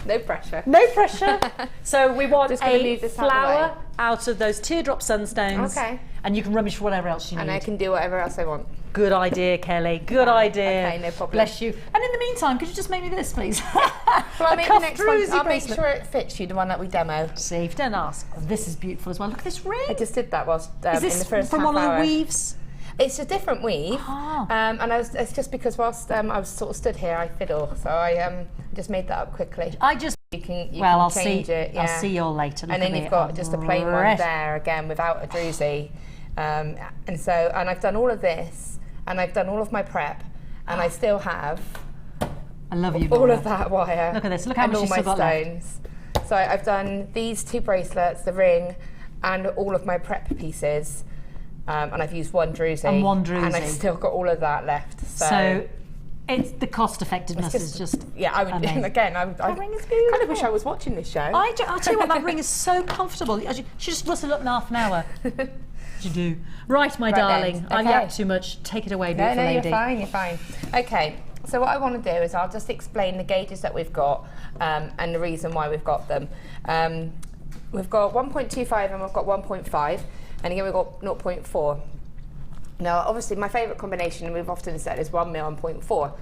E: No pressure.
D: No pressure. So we want
E: Just gonna
D: a
E: move this out of the
D: flower
E: way.
D: out of those teardrop sunstones.
E: Okay.
D: And you can rummage for whatever else you need.
E: And I can do whatever else I want.
D: Good idea, Kelly. Good idea.
E: Okay, no problem.
D: Bless you. And in the meantime, could you just make me this, please?
E: Well, I'll make the next one. I'll make
D: bracelet.
E: sure it fits you, the one that we demo.
D: See, if you don't ask. Oh, this is beautiful as well. Look at this ring.
E: I just did that whilst
D: Is this
E: in the first
D: from
E: half
D: one
E: hour.
D: of the weaves?
E: It's a different weave,
D: Ah.
E: and it's just because whilst I was sort of stood here, I fiddle, so I just made that up quickly.
D: You
E: can
D: I'll
E: change it. Yeah.
D: I'll see you all later. Look
E: And then
D: at
E: you've
D: me.
E: got just a plain one
D: Fresh.
E: there again without a druzy, and I've done all of this, and I've done all of my prep, and I still have
D: I love you,
E: all
D: Laura.
E: of that wire.
D: Look at this. Look how
E: and
D: much
E: all
D: you've
E: my
D: still got left.
E: stones. So I've done these 2 bracelets, the ring, and all of my prep pieces. And I've used one druzy.
D: And one druzy.
E: And I've still got all of that left. So
D: It's the cost effectiveness is just
E: I would
D: amazing.
E: again. I
D: ring is
E: kind of wish I was watching this show.
D: I'll tell you what, that ring is so comfortable. She just rustled up in half an hour. You do. Right, my darling.
E: Then.
D: I've
E: Okay.
D: yapped too much. Take it away, beautiful lady.
E: You're fine. You're fine. Okay. So what I want to do is I'll just explain the gauges that we've got and the reason why we've got them. We've got 1.25 and we've got 1.5, and again we've got 0.4. Now, obviously, my favourite combination, and we've often said, is 1 mil and 0.4.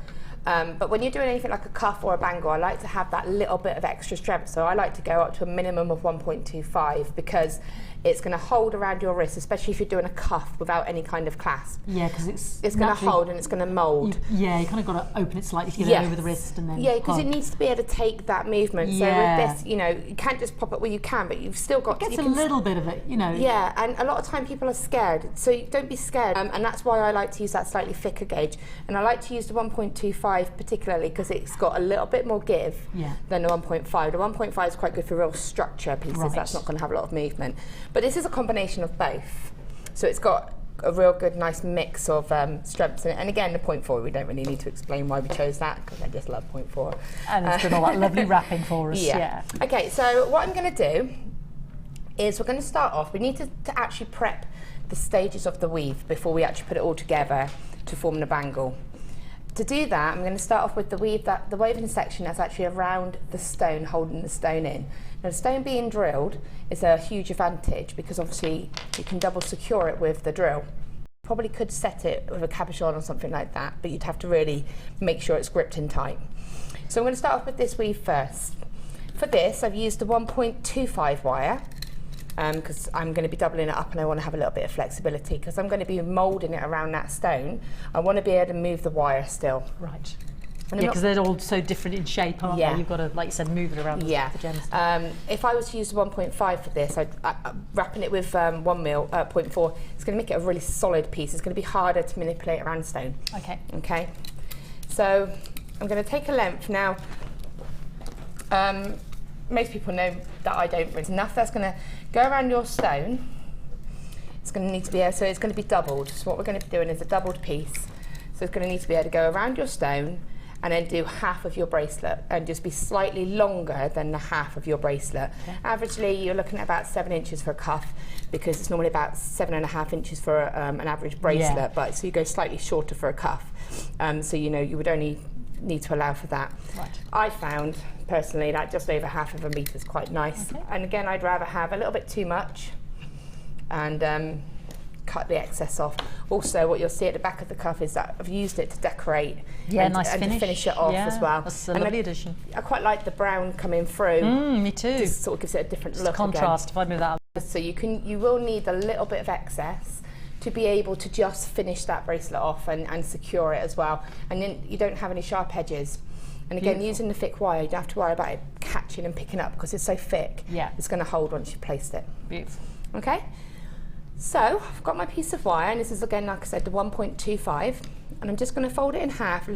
E: But when you're doing anything like a cuff or a bangle, I like to have that little bit of extra strength. So I like to go up to a minimum of 1.25 because it's going to hold around your wrist, especially if you're doing a cuff without any kind of clasp.
D: Yeah, because
E: it's going to hold and it's going to mould.
D: You kind of got to open it slightly to get it over the wrist and then.
E: Yeah, because it needs to be able to take that movement. So with this, you can't just pop it. Well, you can, but you've still got.
D: It gets a little bit of it,
E: Yeah, and a lot of time people are scared, so don't be scared. And that's why I like to use that slightly thicker gauge, and I like to use the 1.25 particularly because it's got a little bit more give than the 1.5. The 1.5 is quite good for real structure pieces. Right. That's not going to have a lot of movement. But this is a combination of both, so it's got a real good, nice mix of strengths in it. And again, the 0.4, we don't really need to explain why we chose that because I just love 0.4.
D: And it's been all that lovely wrapping for us. Yeah.
E: Okay, so what I'm going to do is we're going to start off. We need to actually prep the stages of the weave before we actually put it all together to form the bangle. To do that, I'm going to start off with the weave the woven section that's actually around the stone, holding the stone in. Now, the stone being drilled is a huge advantage because obviously you can double secure it with the drill. Probably could set it with a cabochon or something like that, but you'd have to really make sure it's gripped in tight. So I'm going to start off with this weave first. For this, I've used the 1.25 wire because I'm going to be doubling it up and I want to have a little bit of flexibility because I'm going to be moulding it around that stone. I want to be able to move the wire still.
D: Right. Because they're all so different in shape, aren't they? You've got to, like you said, move it around the gemstone. If I was to use the 1.5 for this, wrapping it with 1 mil, 0.4, it's going to make it a really solid piece. It's going to be harder to manipulate around stone. Okay.
E: Okay. So I'm going to take a length now. Most people know that I don't rinse enough. That's going to go around your stone. It's going to need to be able, so it's going to be doubled. So what we're going to be doing is a doubled piece. So it's going to need to be able to go around your stone and then do half of your bracelet and just be slightly longer than the half of your bracelet. Okay. Averagely, you're looking at about 7 inches for a cuff because it's normally about 7.5 inches for an average bracelet, but so you go slightly shorter for a cuff. So you would only need to allow for that. Right. I found personally that just over half of a metre is quite nice. Okay. And again, I'd rather have a little bit too much and cut the excess off. Also, what you'll see at the back of the cuff is that I've used it to decorate and
D: to finish
E: it off as well.
D: That's a lovely addition.
E: I quite like the brown coming through.
D: Me too.
E: It sort of gives it a different look.
D: Contrast, if I move that.
E: So you will need a little bit of excess to be able to just finish that bracelet off and secure it as well. And then you don't have any sharp edges. And again, using the thick wire, you don't have to worry about it catching and picking up because it's so thick. Yeah. It's going to hold once you've placed it.
D: Beautiful.
E: Okay. So I've got my piece of wire, and this is again, like I said, the 1.25, and I'm just going to fold it in half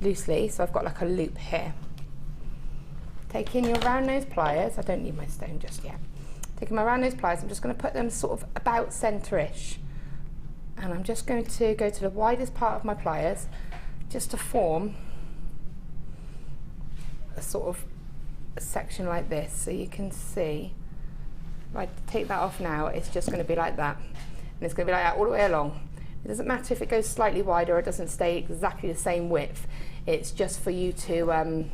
E: loosely, so I've got like a loop here. Taking your round nose pliers, I don't need my stone just yet. Taking my round nose pliers, I'm just going to put them sort of about centre-ish, and I'm just going to go to the widest part of my pliers, just to form a sort of a section like this, so you can see. If I take that off now, it's just going to be like that. And it's going to be like that all the way along. It doesn't matter if it goes slightly wider or it doesn't stay exactly the same width. It's just for you to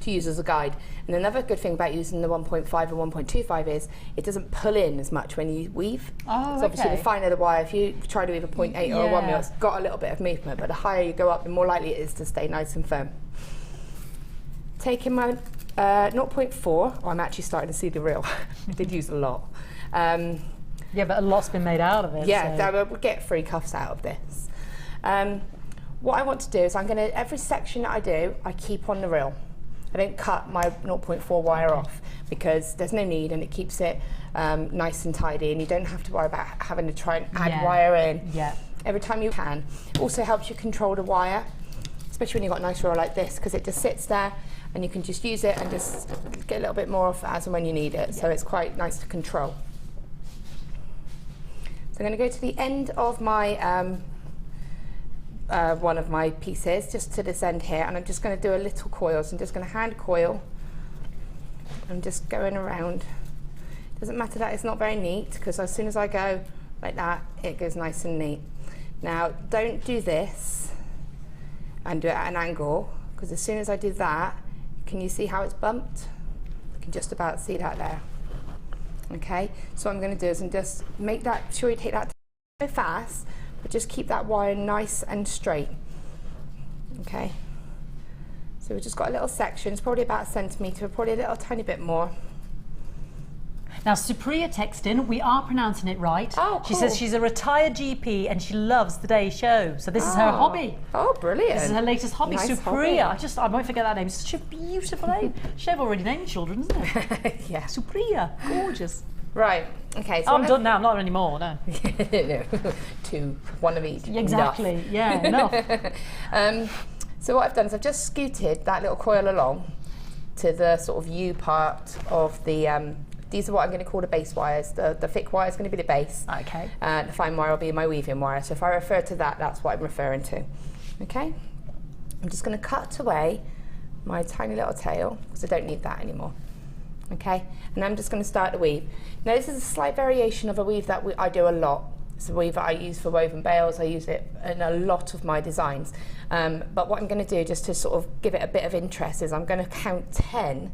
E: use as a guide. And another good thing about using the 1.5 and 1.25 is it doesn't pull in as much when you weave.
D: Oh,
E: so obviously the finer the wire, if you try to weave a 0.8 or a 1 mil, it's got a little bit of movement, but the higher you go up, the more likely it is to stay nice and firm. Taking my 0.4, I'm actually starting to see the reel. I did use a lot.
D: Yeah, but a lot's been made out of it.
E: Yeah,
D: so.
E: we'll get 3 cuffs out of this. What I want to do is every section that I do, I keep on the reel. I don't cut my 0.4 wire off because there's no need, and it keeps it nice and tidy, and you don't have to worry about having to try and add wire in every time you can. It also helps you control the wire, especially when you've got a nice reel like this, because it just sits there and you can just use it and just get a little bit more off as and when you need it. So it's quite nice to control. So I'm going to go to the end of my one of my pieces just to this end here, and I'm just going to do a little coil. So I'm just going to hand coil. I'm just going around. Doesn't matter that it's not very neat, because as soon as I go like that, it goes nice and neat. Now, don't do this and do it at an angle, because as soon as I do that, can you see how it's bumped? You can just about see that there. Okay, so what I'm going to do is just make that, sure you take that so fast, but just keep that wire nice and straight. Okay, so we've just got a little section, it's probably about 1 centimetre, probably a little tiny bit more.
D: Now, Supriya texted in, we are pronouncing it right.
E: Oh,
D: She
E: cool.
D: says she's a retired GP and she loves the Day Show. So this is her hobby.
E: Oh, brilliant.
D: This is her latest hobby,
E: Nice
D: Supriya.
E: hobby.
D: I won't forget that name. It's such a beautiful name. They've already named children, isn't it?
E: Yeah.
D: Supriya, gorgeous.
E: Right, okay. So
D: I'm done now, not anymore, no.
E: No, 2, 1 of each.
D: Exactly,
E: Enough.
D: yeah, enough.
E: So what I've done is I've just scooted that little coil along to the sort of U part of the, these are what I'm going to call the base wires. The thick wire is going to be the base.
D: Okay.
E: The fine wire will be my weaving wire. So if I refer to that, that's what I'm referring to. Okay? I'm just going to cut away my tiny little tail, because I don't need that anymore. Okay? And I'm just going to start the weave. Now this is a slight variation of a weave that I do a lot. It's a weave that I use for woven bales. I use it in a lot of my designs. But what I'm going to do, just to sort of give it a bit of interest, is I'm going to count 10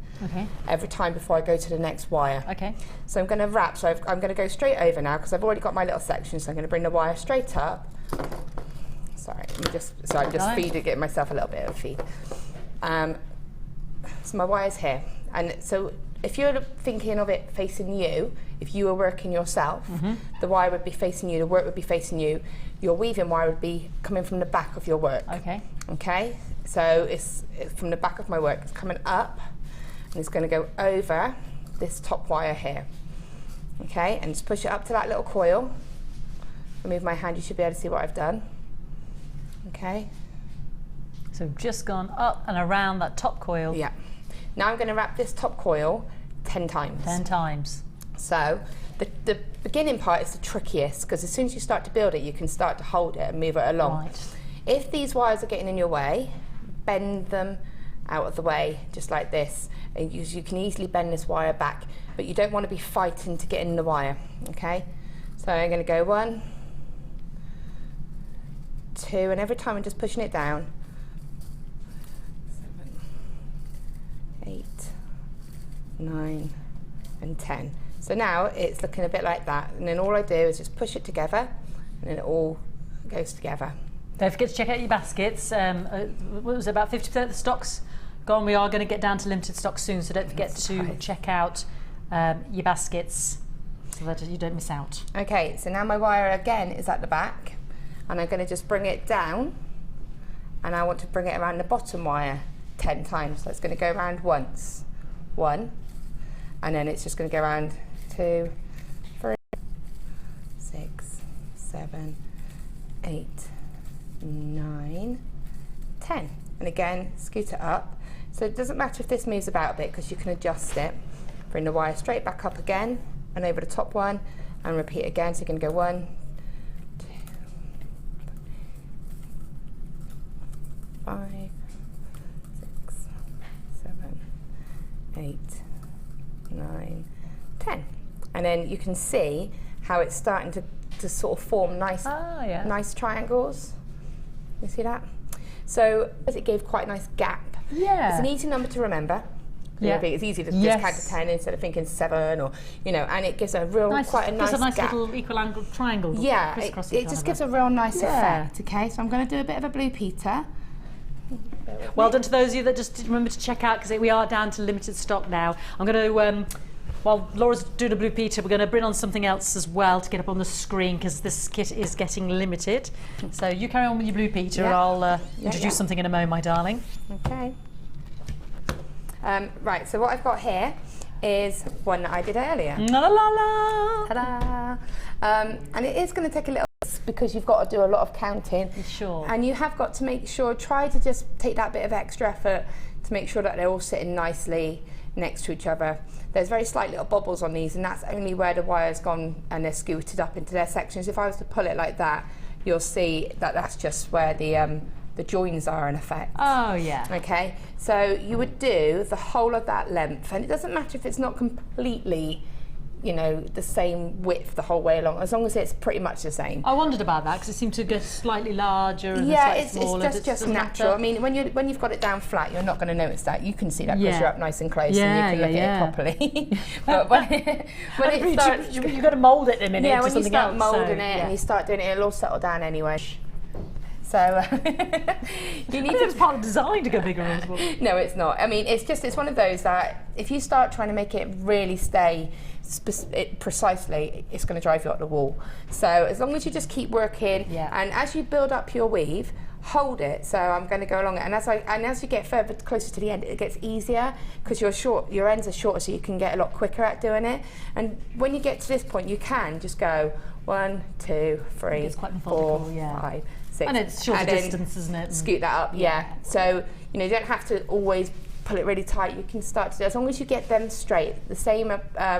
E: every time before I go to the next wire.
D: Okay.
E: So I'm going to wrap. So I'm going to go straight over now, because I've already got my little section. So I'm going to bring the wire straight up. Sorry, I'm just getting myself a little bit of a feed. So my wire's here, and so if you're thinking of it facing you, if you were working yourself, the wire would be facing you, the work would be facing you, your weaving wire would be coming from the back of your work.
D: Okay.
E: Okay, so it's from the back of my work, it's coming up, and it's going to go over this top wire here. Okay, and just push it up to that little coil. Remove my hand, you should be able to see what I've done. Okay.
D: So just gone up and around that top coil.
E: Yeah. Now I'm going to wrap this top coil 10 times.
D: 10 times.
E: So the beginning part is the trickiest, because as soon as you start to build it, you can start to hold it and move it along.
D: Right.
E: If these wires are getting in your way, bend them out of the way, just like this. And you can easily bend this wire back, but you don't want to be fighting to get in the wire, okay? So I'm going to go 1, 2, and every time I'm just pushing it down. 7, 8, 9, and 10. So now it's looking a bit like that, and then all I do is just push it together, and then it all goes together.
D: Don't forget to check out your baskets. What was it, about 50% of the stock's gone? We are going to get down to limited stock soon, so don't forget to check out your baskets so that you don't miss out.
E: Okay, so now my wire again is at the back, and I'm going to just bring it down, and I want to bring it around the bottom wire 10 times. So it's going to go around once, 1, and then it's just going to go around 2, 3, 6, 7, 8, 9, 10. And again, scoot it up. So it doesn't matter if this moves about a bit, because you can adjust it. Bring the wire straight back up again and over the top one, and repeat again. So you're going to go 1, 2, 5, 6, 7, 8, 9, 10. And then you can see how it's starting to sort of form nice, nice triangles. You see that? So as it gave quite a nice gap.
D: Yeah.
E: It's an easy number to remember.
D: Yeah.
E: It's easy to just count to 10 instead of thinking 7, or and it gives a real quite a nice gap.
D: Little equal angle triangle.
E: Yeah, it just gives a real nice effect. Okay, so I'm going to do a bit of a blue Peter.
D: Well done to those of you that just remember to check out, because we are down to limited stock now. I'm going to, while Laura's doing a blue Peter, we're going to bring on something else as well to get up on the screen, because this kit is getting limited. So you carry on with your blue Peter.
E: Yeah.
D: I'll introduce something in a moment, my darling.
E: Okay. Right, so what I've got here is one that I did earlier.
D: La la la la.
E: Ta-da! And it is going to take a little, because you've got to do a lot of counting.
D: Sure.
E: And you have got to make sure, try to just take that bit of extra effort to make sure that they're all sitting nicely next to each other. There's very slight little bobbles on these, and that's only where the wire's gone and they're scooted up into their sections. If I was to pull it like that, you'll see that that's just where the joins are in effect.
D: Oh yeah.
E: Okay, so you would do the whole of that length, and it doesn't matter if it's not completely, you know, the same width the whole way along, as long as it's pretty much the same.
D: I wondered about that because it seemed to get slightly larger and
E: Yeah,
D: slightly smaller.
E: it's just natural. I mean, when you've got it down flat, you're not going to notice that. You can see that because you're up nice and close and you can look at it properly. But when it starts,
D: you've got to mould it in a minute.
E: yeah,
D: to
E: when you
D: something
E: start
D: else,
E: moulding it and you start doing it, it'll all settle down anyway. So you need
D: it's part of design to go bigger as well.
E: No, it's not. I mean, it's one of those that if you start trying to make it really stay precisely, it's going to drive you up the wall. So as long as you just keep working, and as you build up your weave, hold it. So I'm going to go along it, and as you get further closer to the end, it gets easier because your ends are shorter, so you can get a lot quicker at doing it. And when you get to this point, you can just go 1, 2, 3, 4, 5, 6,
D: and it's shorter distance, isn't it?
E: Scoot that up, So you know, you don't have to always pull it really tight. You can start to do, as long as you get them straight, the same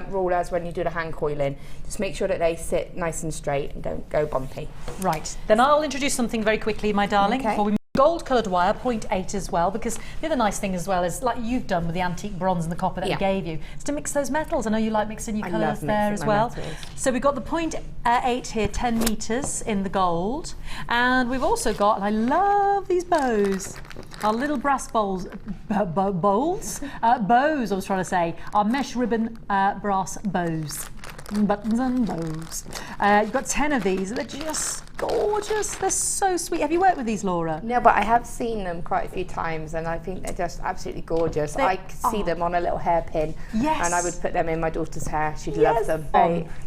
E: rule as when you do the hand coiling. Just make sure that they sit nice and straight and don't go bumpy.
D: Right, then I'll introduce something very quickly, my darling, before we gold coloured wire, 0.8 as well, because the other nice thing as well is, like you've done with the antique bronze and the copper that I gave you, is to mix those metals. I know you like mixing your colours there as well. So we've got the 0.8 here, 10 metres in the gold, and we've also got, and I love these bows, our little brass bows, bows I was trying to say, our mesh ribbon brass bows. Buttons and bows. You've got 10 of these. They're just gorgeous. They're so sweet. Have you worked with these, Laura?
E: No, but I have seen them quite a few times, and I think they're just absolutely gorgeous. I see them on a little hairpin, and I would put them in my daughter's hair. She'd love them.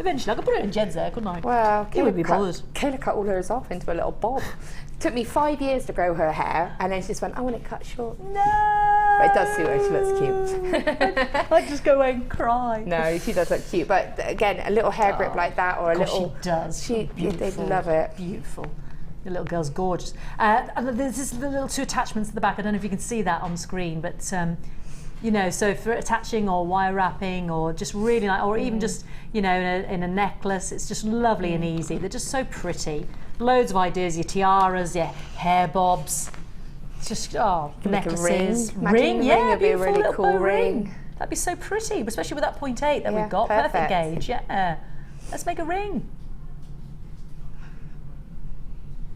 D: Eventually, I could put it in Jed's hair, couldn't I?
E: Well,
D: Kayla
E: cut all hers off into a little bob. Took me 5 years to grow her hair, and then she just went, I want it cut short.
D: No!
E: But it does suit her, she looks cute.
D: I'd just go away and cry.
E: No, she does look cute, but again, a little hair grip like that, or a little...
D: She does.
E: They'd love it.
D: Beautiful. The little girl's gorgeous. And there's this little 2 attachments at the back. I don't know if you can see that on screen, but you know, so for attaching or wire wrapping, or just really like, or even just, you know, in a necklace, it's just lovely and easy. They're just so pretty. Loads of ideas, your tiaras, your hair bobs. It's just, necklaces.
E: Ring, would be a really cool ring.
D: That'd be so pretty, especially with that 0.8 that we've got. Perfect gauge, Let's make a ring.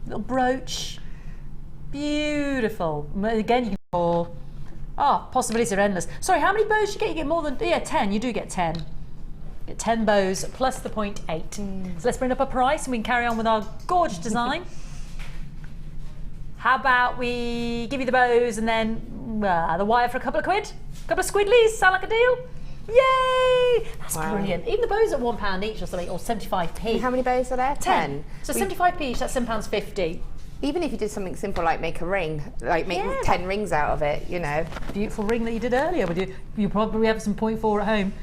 D: Little brooch. Beautiful. Again, you can possibilities are endless. Sorry, how many bows do you get? You get more than 10. You do get 10. You get 10 bows plus the 0.8. So let's bring up a price and we can carry on with our gorgeous design. How about we give you the bows and then the wire for a couple of quid? A couple of squidlies? Sound like a deal? Yay! That's brilliant. Even the bows at £1 each or something, or 75p.
E: And how many bows are there? 10.
D: So 75p each, that's £7.50.
E: Even if you did something simple like make a ring, like make 10 rings out of it, you know.
D: Beautiful ring that you did earlier. You probably have some 0.4 at home.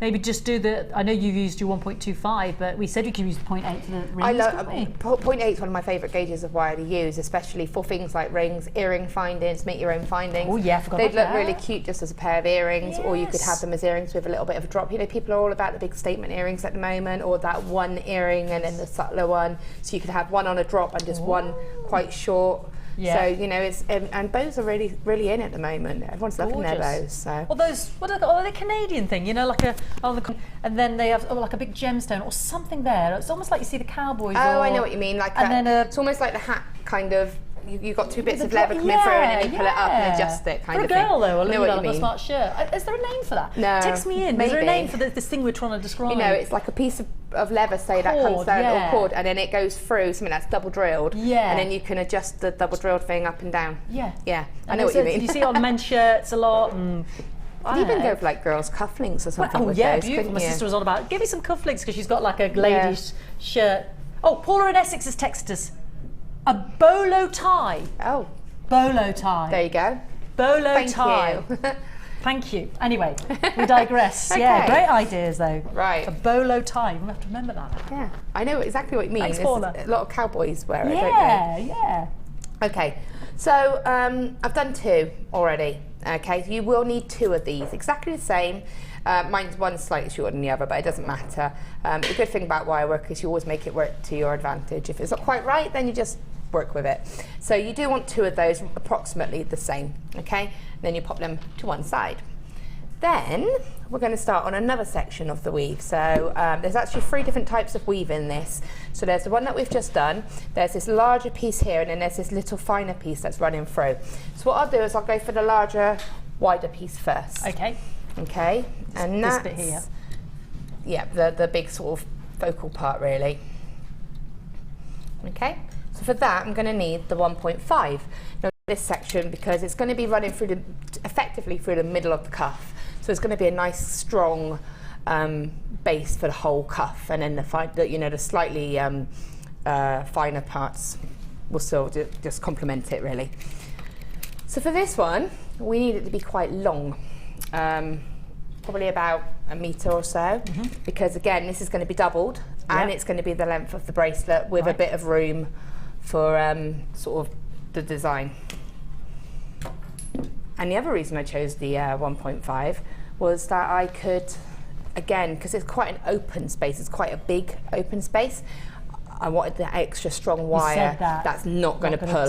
D: Maybe just do I know you used your 1.25, but we said you could use the 0.8 for the rings,
E: I love 0.8 is one of my favourite gauges of wire to use, especially for things like rings, earring findings, make your own findings.
D: Oh yeah, I forgot
E: They'd
D: about
E: look really cute just as a pair of earrings, or you could have them as earrings with a little bit of a drop. You know, people are all about the big statement earrings at the moment, or that one earring and then the subtler one. So you could have one on a drop and just one quite short.
D: Yeah.
E: So you know, it's and bows are really in at the moment. Everyone's loving their bows. So.
D: Well, those what are the Canadian thing? You know, like and then they have like a big gemstone or something there. It's almost like you see the cowboys.
E: Oh, I know what you mean. Like it's almost like the hat kind of. You've got 2 bits of leather coming through and then you pull it up and adjust it kind of thing.
D: For a girl though,
E: know what you mean.
D: A smart shirt. Is there a name for that?
E: No.
D: Text me in. Maybe. Is there a name for this thing we're trying to describe?
E: You know, it's like a piece of leather, say that comes down, or cord, and then it goes through something that's double drilled.
D: Yeah.
E: And then you can adjust the double drilled thing up and down.
D: Yeah.
E: Yeah. I know what you mean.
D: You see it on men's shirts a lot. And
E: you even go for like girls' cufflinks or something with those,
D: beautiful. My sister was all about, give me some cufflinks, because she's got like a lady's shirt. Oh, Paula in Essex has texted us. A bolo tie.
E: Oh.
D: Bolo tie.
E: There you go.
D: Bolo tie. Thank you. Anyway, we digress.
E: Okay.
D: Yeah, great ideas though.
E: Right.
D: A bolo tie. We have to remember that.
E: Yeah, I know exactly what you mean.
D: Thanks, Paula.
E: A lot of cowboys wear it, don't they?
D: Yeah.
E: Okay, so I've done 2 already. Okay, you will need 2 of these, exactly the same. One's slightly shorter than the other, but it doesn't matter. The good thing about wire work is you always make it work to your advantage. If it's not quite right, then you just work with it. So you do want 2 of those approximately the same, okay? Then you pop them to one side. Then we're going to start on another section of the weave. So there's actually 3 different types of weave in this. So there's the one that we've just done, there's this larger piece here, and then there's this little finer piece that's running through. So what I'll do is I'll go for the larger, wider piece first.
D: Okay.
E: Okay, and
D: this
E: that's,
D: bit here.
E: Yeah, the big sort of focal part really. Okay, so for that I'm going to need the 1.5. Now this section, because it's going to be running through effectively through the middle of the cuff. So it's going to be a nice strong base for the whole cuff, and then the slightly finer parts will still just complement it really. So for this one, we need it to be quite long, probably about 1 metre or so, because again this is going to be doubled, and it's going to be the length of the bracelet with a bit of room for sort of the design. And the other reason I chose the 1.5 was that I could, again, because it's quite an open space, it's quite a big open space, I wanted the extra strong wire that's not going to pull.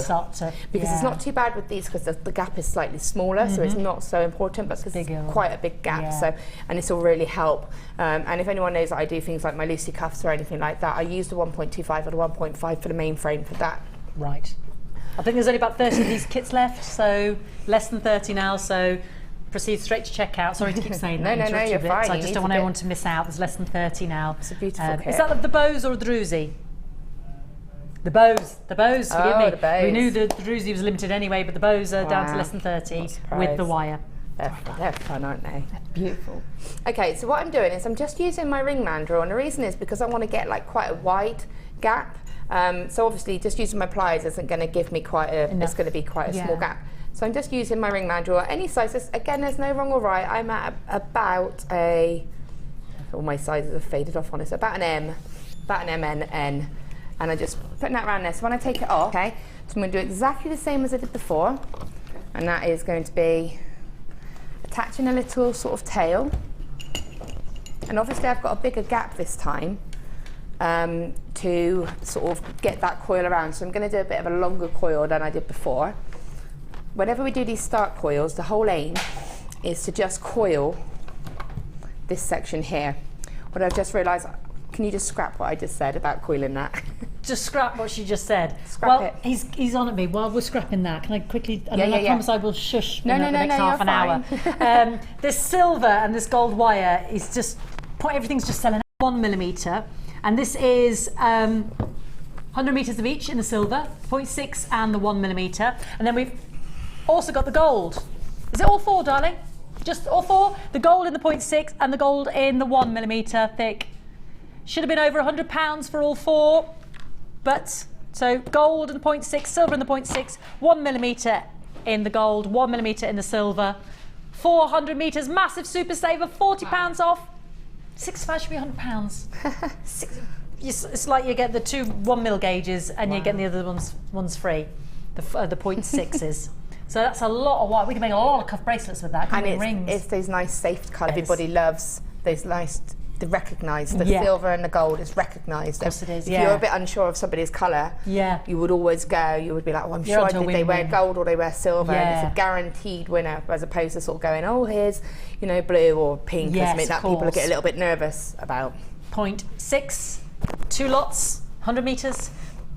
E: Because it's not too bad with these because the gap is slightly smaller, so it's not so important, but it's quite a big gap. So, and this will really help. And if anyone knows that I do things like my Lucy cuffs or anything like that, I use the 1.25 or the 1.5 for the main frame for that.
D: Right. I think there's only about 30 of these kits left, so less than 30 now, so proceed straight to checkout. Sorry to keep saying that.
E: No, you're fine.
D: I just don't want anyone to miss out. There's less than 30 now.
E: It's a beautiful kit.
D: Is that the bows or the druzy? The bows, forgive me.
E: The bows.
D: We knew the druzy was limited anyway, but the bows are down to less than 30 with the wire.
E: They're fun, aren't they?
D: They're beautiful.
E: Okay, so what I'm doing is I'm just using my ring mandrel, and the reason is because I want to get like quite a wide gap. So obviously just using my pliers isn't going to give me quite a, it's going to be quite a small gap. So I'm just using my ring mandrel. Any sizes, again, there's no wrong or right. I'm at about all my sizes have faded off on it, so about an M, N. And I'm just putting that around there. So when I take it off, okay, so I'm going to do exactly the same as I did before, and that is going to be attaching a little sort of tail. And obviously I've got a bigger gap this time to sort of get that coil around. So I'm going to do a bit of a longer coil than I did before. Whenever we do these start coils, the whole aim is to just coil this section here. But I've just realised, can you just scrap what I just said about coiling that?
D: Just scrap what she just said.
E: Scrap it.
D: He's on at me while we're scrapping that. Can I quickly? I promise I will shush
E: the
D: next half an hour. This silver and this gold wire is just everything's just selling 1 millimetre, and this is 100 metres of each in the silver, 0.6 and the 1 millimetre, and then we've also got the gold. Is it all 4, darling? Just all 4? The gold in the 0.6 and the gold in the 1 millimetre thick. Should have been over £100 for all 4, but so gold in the 0.6, silver in the 0.6, 1 millimetre in the gold, 1 millimetre in the silver, 400 metres, massive super saver, £40 off. 65 should be £100. It's like you get the 2 1mm gauges and you're getting the other ones free, the 0.6s. So that's a lot of wire. We can make a lot of cuff bracelets with that.
E: And
D: rings.
E: It's those nice safe colour. Everybody loves those nice. They recognise the silver and the gold is recognised.
D: Of course it is.
E: If you're a bit unsure of somebody's colour, you would always go. You would be like, "Oh, I'm sure did they wear gold or they wear silver?" And it's a guaranteed winner, as opposed to sort of going, "Oh, here's blue or pink," or something that people get a little bit nervous about.
D: 0.6, 2 lots, 100 metres,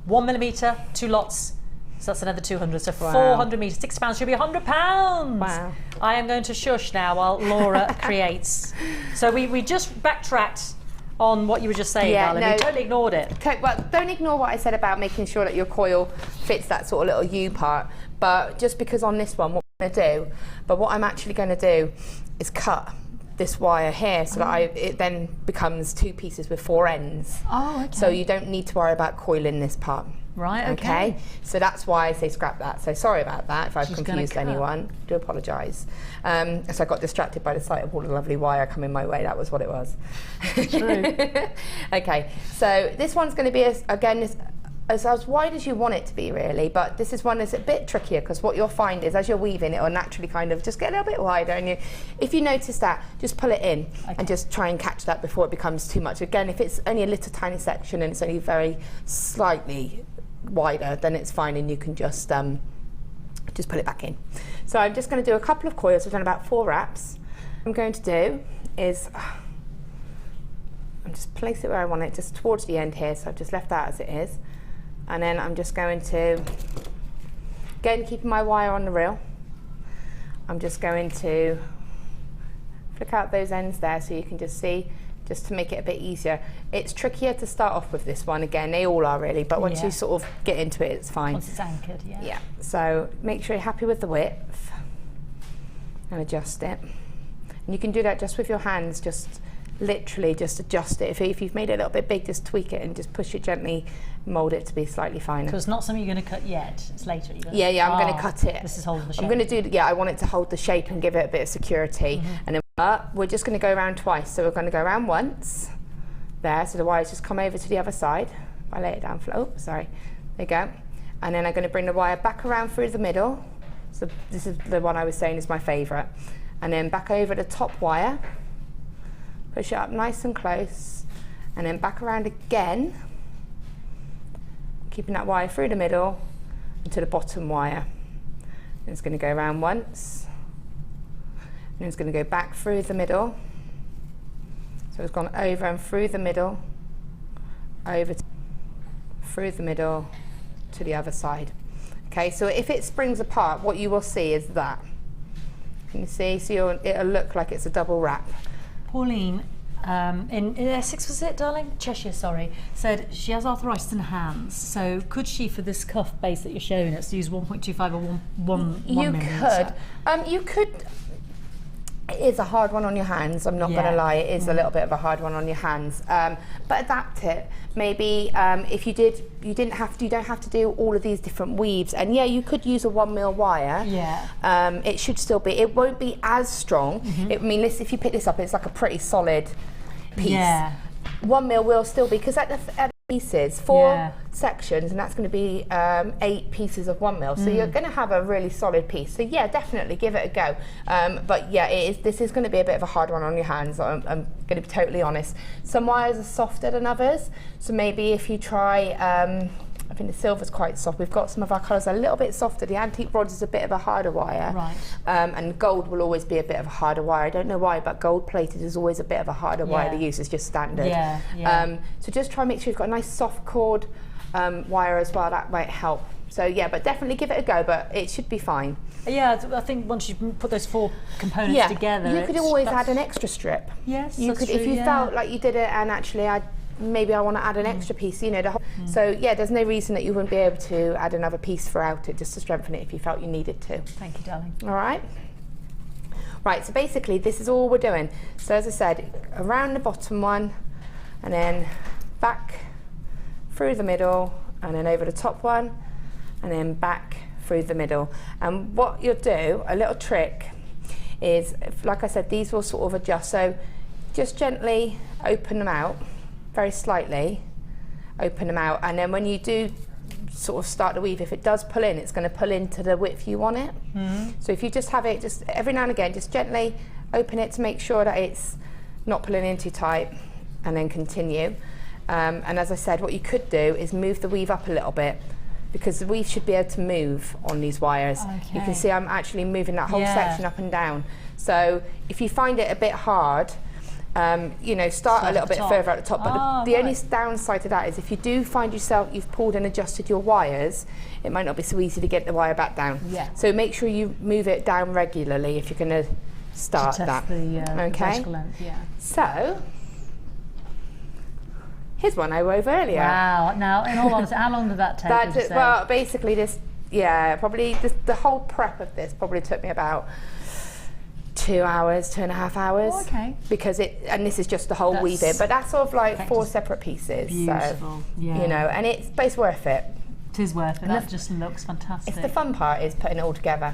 D: 1 millimetre, 2 lots. So that's another 200. So 400 metres, £60 should be £100.
E: Wow.
D: I am going to shush now while Laura creates. So we just backtracked on what you were just saying, darling. We totally ignored it.
E: Well, don't ignore what I said about making sure that your coil fits that sort of little U part. But just because on this one, what I'm actually going to do is cut this wire here so that it then becomes 2 pieces with 4 ends.
D: Oh, okay.
E: So you don't need to worry about coiling this part.
D: Right, okay.
E: So that's why I say scrap that. So sorry about that if I've confused anyone. Do apologise. So I got distracted by the sight of all the lovely wire coming my way. That was what it was.
D: True.
E: Okay, so this one's going to be, again, as wide as you want it to be really, but this is one that's a bit trickier because what you'll find is as you're weaving it will naturally kind of just get a little bit wider, and if you notice that, just pull it in and just try and catch that before it becomes too much. Again, if it's only a little tiny section and it's only very slightly wider, then it's fine and you can just put it back in. So I'm just going to do a couple of coils. I've done about 4 wraps. What I'm going to do is just place it where I want it, just towards the end here, so I've just left that as it is. And then I'm just going to, again keeping my wire on the reel, I'm just going to flick out those ends there so you can just see, just to make it a bit easier. It's trickier to start off with this one, again, they all are really, but once you sort of get into it, it's fine.
D: Once it's anchored, yeah.
E: So make sure you're happy with the width and adjust it. And you can do that just with your hands, just literally just adjust it. If you've made it a little bit big, just tweak it and just push it gently, mould it to be slightly finer.
D: So it's not something you're going to cut yet, it's later.
E: Yeah, I'm going to cut it.
D: This is holding the shape.
E: I'm going to do, I want it to hold the shape and give it a bit of security. And then we're just going to go around twice. So we're going to go around once, there, so the wires just come over to the other side. I lay it down flat, oh, sorry, there you go. And then I'm going to bring the wire back around through the middle. So this is the one I was saying is my favourite. And then back over the top wire, push it up nice and close, and then back around again, keeping that wire through the middle into the bottom wire. And it's going to go around once, and it's going to go back through the middle. So it's gone over and through the middle, through the middle to the other side. Okay, so if it springs apart, what you will see is that. Can you see? So it'll look like it's a double wrap.
D: Pauline, in Essex, was it, darling? Cheshire, sorry, said she has arthritis in her hands. So could she, for this cuff base that you're showing us, use 1.25 or 1 millimetre?
E: You could. It is a hard one on your hands, I'm not going to lie, it is a little bit of a hard one on your hands, but adapt it. Maybe if you don't have to do all of these different weaves, and you could use a 1 mil wire. It should still be, it won't be as strong. I mean, if you pick this up, it's like a pretty solid piece. 1 mil will still be, because at the pieces, 4 sections, and that's going to be 8 pieces of 1 mil. So you're going to have a really solid piece. So definitely give it a go. But this is going to be a bit of a hard one on your hands. I'm going to be totally honest. Some wires are softer than others. So maybe if you try, I think the silver's quite soft. We've got some of our colours a little bit softer. The antique bronze is a bit of a harder wire.
D: Right.
E: And gold will always be a bit of a harder wire. I don't know why, but gold plated is always a bit of a harder wire to use. It's just standard. So just try and make sure you've got a nice soft cord wire as well. That might help. So but definitely give it a go, but it should be fine.
D: I think once you put those 4 components together,
E: you could always add an extra strip.
D: Yes,
E: you could, if you felt like you did it, and actually maybe I want to add an extra piece, the whole, so there's no reason that you wouldn't be able to add another piece throughout it, just to strengthen it if you felt you needed to.
D: Thank you, darling.
E: All right. Right, so basically this is all we're doing. So as I said, around the bottom one, and then back through the middle, and then over the top one, and then back through the middle. And what you'll do, a little trick, is, like I said, these will sort of adjust. So just gently open them out, very slightly, open them out, and then when you do sort of start the weave, if it does pull in, it's going to pull into the width you want it. So if you just have it, just every now and again, just gently open it to make sure that it's not pulling in too tight, and then continue. And as I said, what you could do is move the weave up a little bit, because the weave should be able to move on these wires. You can see I'm actually moving that whole section up and down. So if you find it a bit hard, start a little bit further at the top, but the only downside to that is if you do find yourself, you've pulled and adjusted your wires, it might not be so easy to get the wire back down. So make sure you move it down regularly if you're going to start that.
D: The vertical length,
E: So, here's one I wove earlier.
D: Wow, now in all honesty, how long did that take?
E: Well, basically this, probably the whole prep of this probably took me about 2 hours, 2.5 hours.
D: Oh, okay.
E: Because and this is just the whole weaving, but that's sort of like 4 separate pieces.
D: Beautiful.
E: So, and it's worth it.
D: It is worth it. That just looks fantastic.
E: It's the fun part is putting it all together.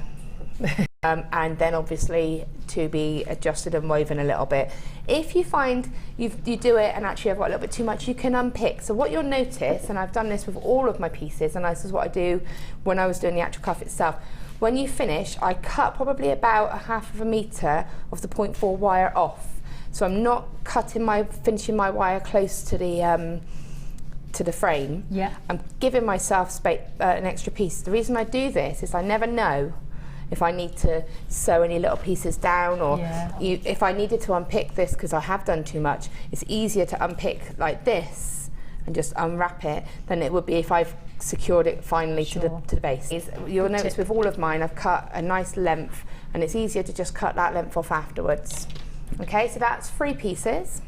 E: and then obviously to be adjusted and woven a little bit. If you find you do it and actually I've got a little bit too much, you can unpick. So what you'll notice, and I've done this with all of my pieces, and this is what I do when I was doing the actual cuff itself, when you finish, I cut probably about 1/2 meter of the 0.4 wire off. So I'm not finishing my wire close to the frame. Yeah. I'm giving myself space, an extra piece. The reason I do this is I never know if I need to sew any little pieces down, or if I needed to unpick this, because I have done too much, it's easier to unpick like this and just unwrap it than it would be if I've secured it finally to the base. You'll notice with all of mine I've cut a nice length, and it's easier to just cut that length off afterwards. Okay, so that's 3 pieces.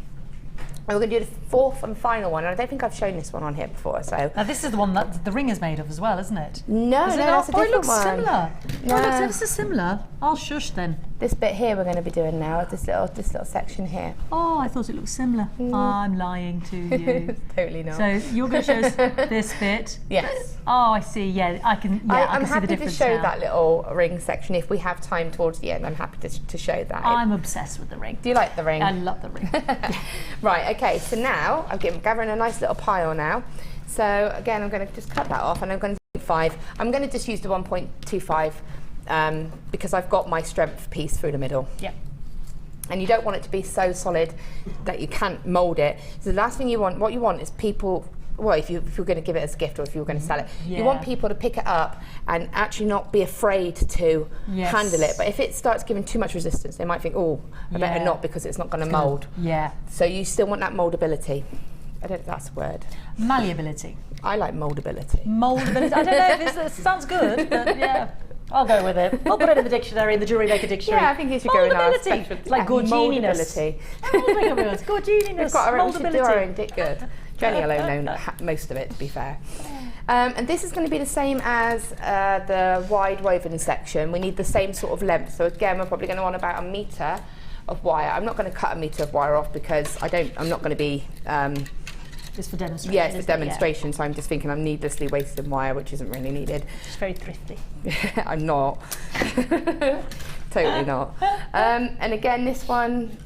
E: And we're going to do the 4th and final one, and I don't think I've shown this one on here before. So
D: now this is the one that the ring is made of as well, isn't it?
E: No, that's a different one.
D: It looks similar. No. Oh, it looks ever so similar. I'll shush then.
E: This bit here we're going to be doing now, this little section here.
D: Oh, I thought it looked similar. I'm lying to you.
E: Totally not.
D: So you're going to show us this bit?
E: Yes.
D: Oh, I see. Yeah, I can. Yeah,
E: I'm
D: see the
E: happy to show
D: now.
E: that little ring section if we have time towards the end. I'm happy to show that.
D: I'm obsessed with the ring.
E: Do you like the ring?
D: I love the ring.
E: Right. Okay. So now I'm gathering a nice little pile now. So again, I'm going to just cut that off, and I'm going to do 5. I'm going to just use the 1.25. Because I've got my strength piece through the middle. Yeah. And you don't want it to be so solid that you can't mould it. So the last thing what you want is people, well, if you're going to give it as a gift or if you're going to sell it, you want people to pick it up and actually not be afraid to handle it. But if it starts giving too much resistance, they might think, oh, I better not, because it's not going to mould. Yeah. So you still want that mouldability. I don't know if that's a word.
D: Malleability.
E: I like mouldability.
D: Mouldability. I don't know if this sounds good, but yeah. I'll go with it. I'll put it in the dictionary, in the Jewellery Maker dictionary.
E: Yeah, I think you should go in our
D: section. Like gorgininess. Gorgininess.
E: We've got we should do our own good. Jenny alone knows most of it, to be fair. And this is going to be the same as the wide woven section. We need the same sort of length. So again, we're probably going to want about 1 meter of wire. I'm not going to cut 1 meter of wire off because I'm not going to be.
D: Just for demonstration.
E: Yeah, it's for demonstration, so I'm just thinking I'm needlessly wasting wire, which isn't really needed.
D: Just very thrifty.
E: I'm not. Totally not. And again, this one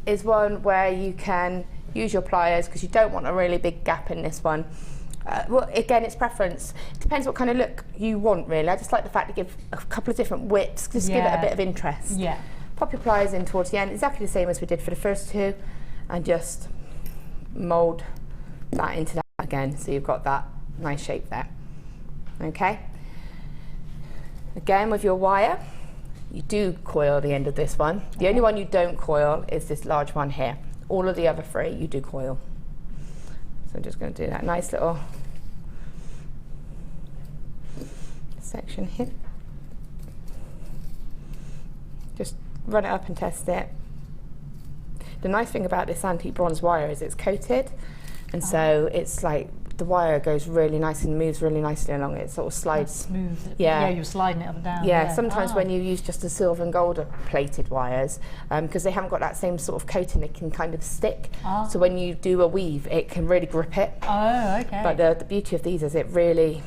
E: is one where you can use your pliers because you don't want a really big gap in this one. Well, again, it's preference. It depends what kind of look you want, really. I just like the fact to give a couple of different widths, just give it a bit of interest. Yeah. Pop your pliers in towards the end, exactly the same as we did for the first 2, and just mould that into that again, so you've got that nice shape there. Okay. Again, with your wire, you do coil the end of this one. The only one you don't coil is this large one here. All of the other 3 you do coil. So I'm just going to do that nice little section here. Just run it up and test it. The nice thing about this antique bronze wire is it's coated, and so it's like the wire goes really nice and moves really nicely along. It sort of slides.
D: That's smooth.
E: Yeah,
D: you're sliding it up and down.
E: Yeah, sometimes when you use just the silver and gold plated wires, because they haven't got that same sort of coating, it can kind of stick. So when you do a weave, it can really grip it.
D: Oh, okay.
E: But the beauty of these is it really.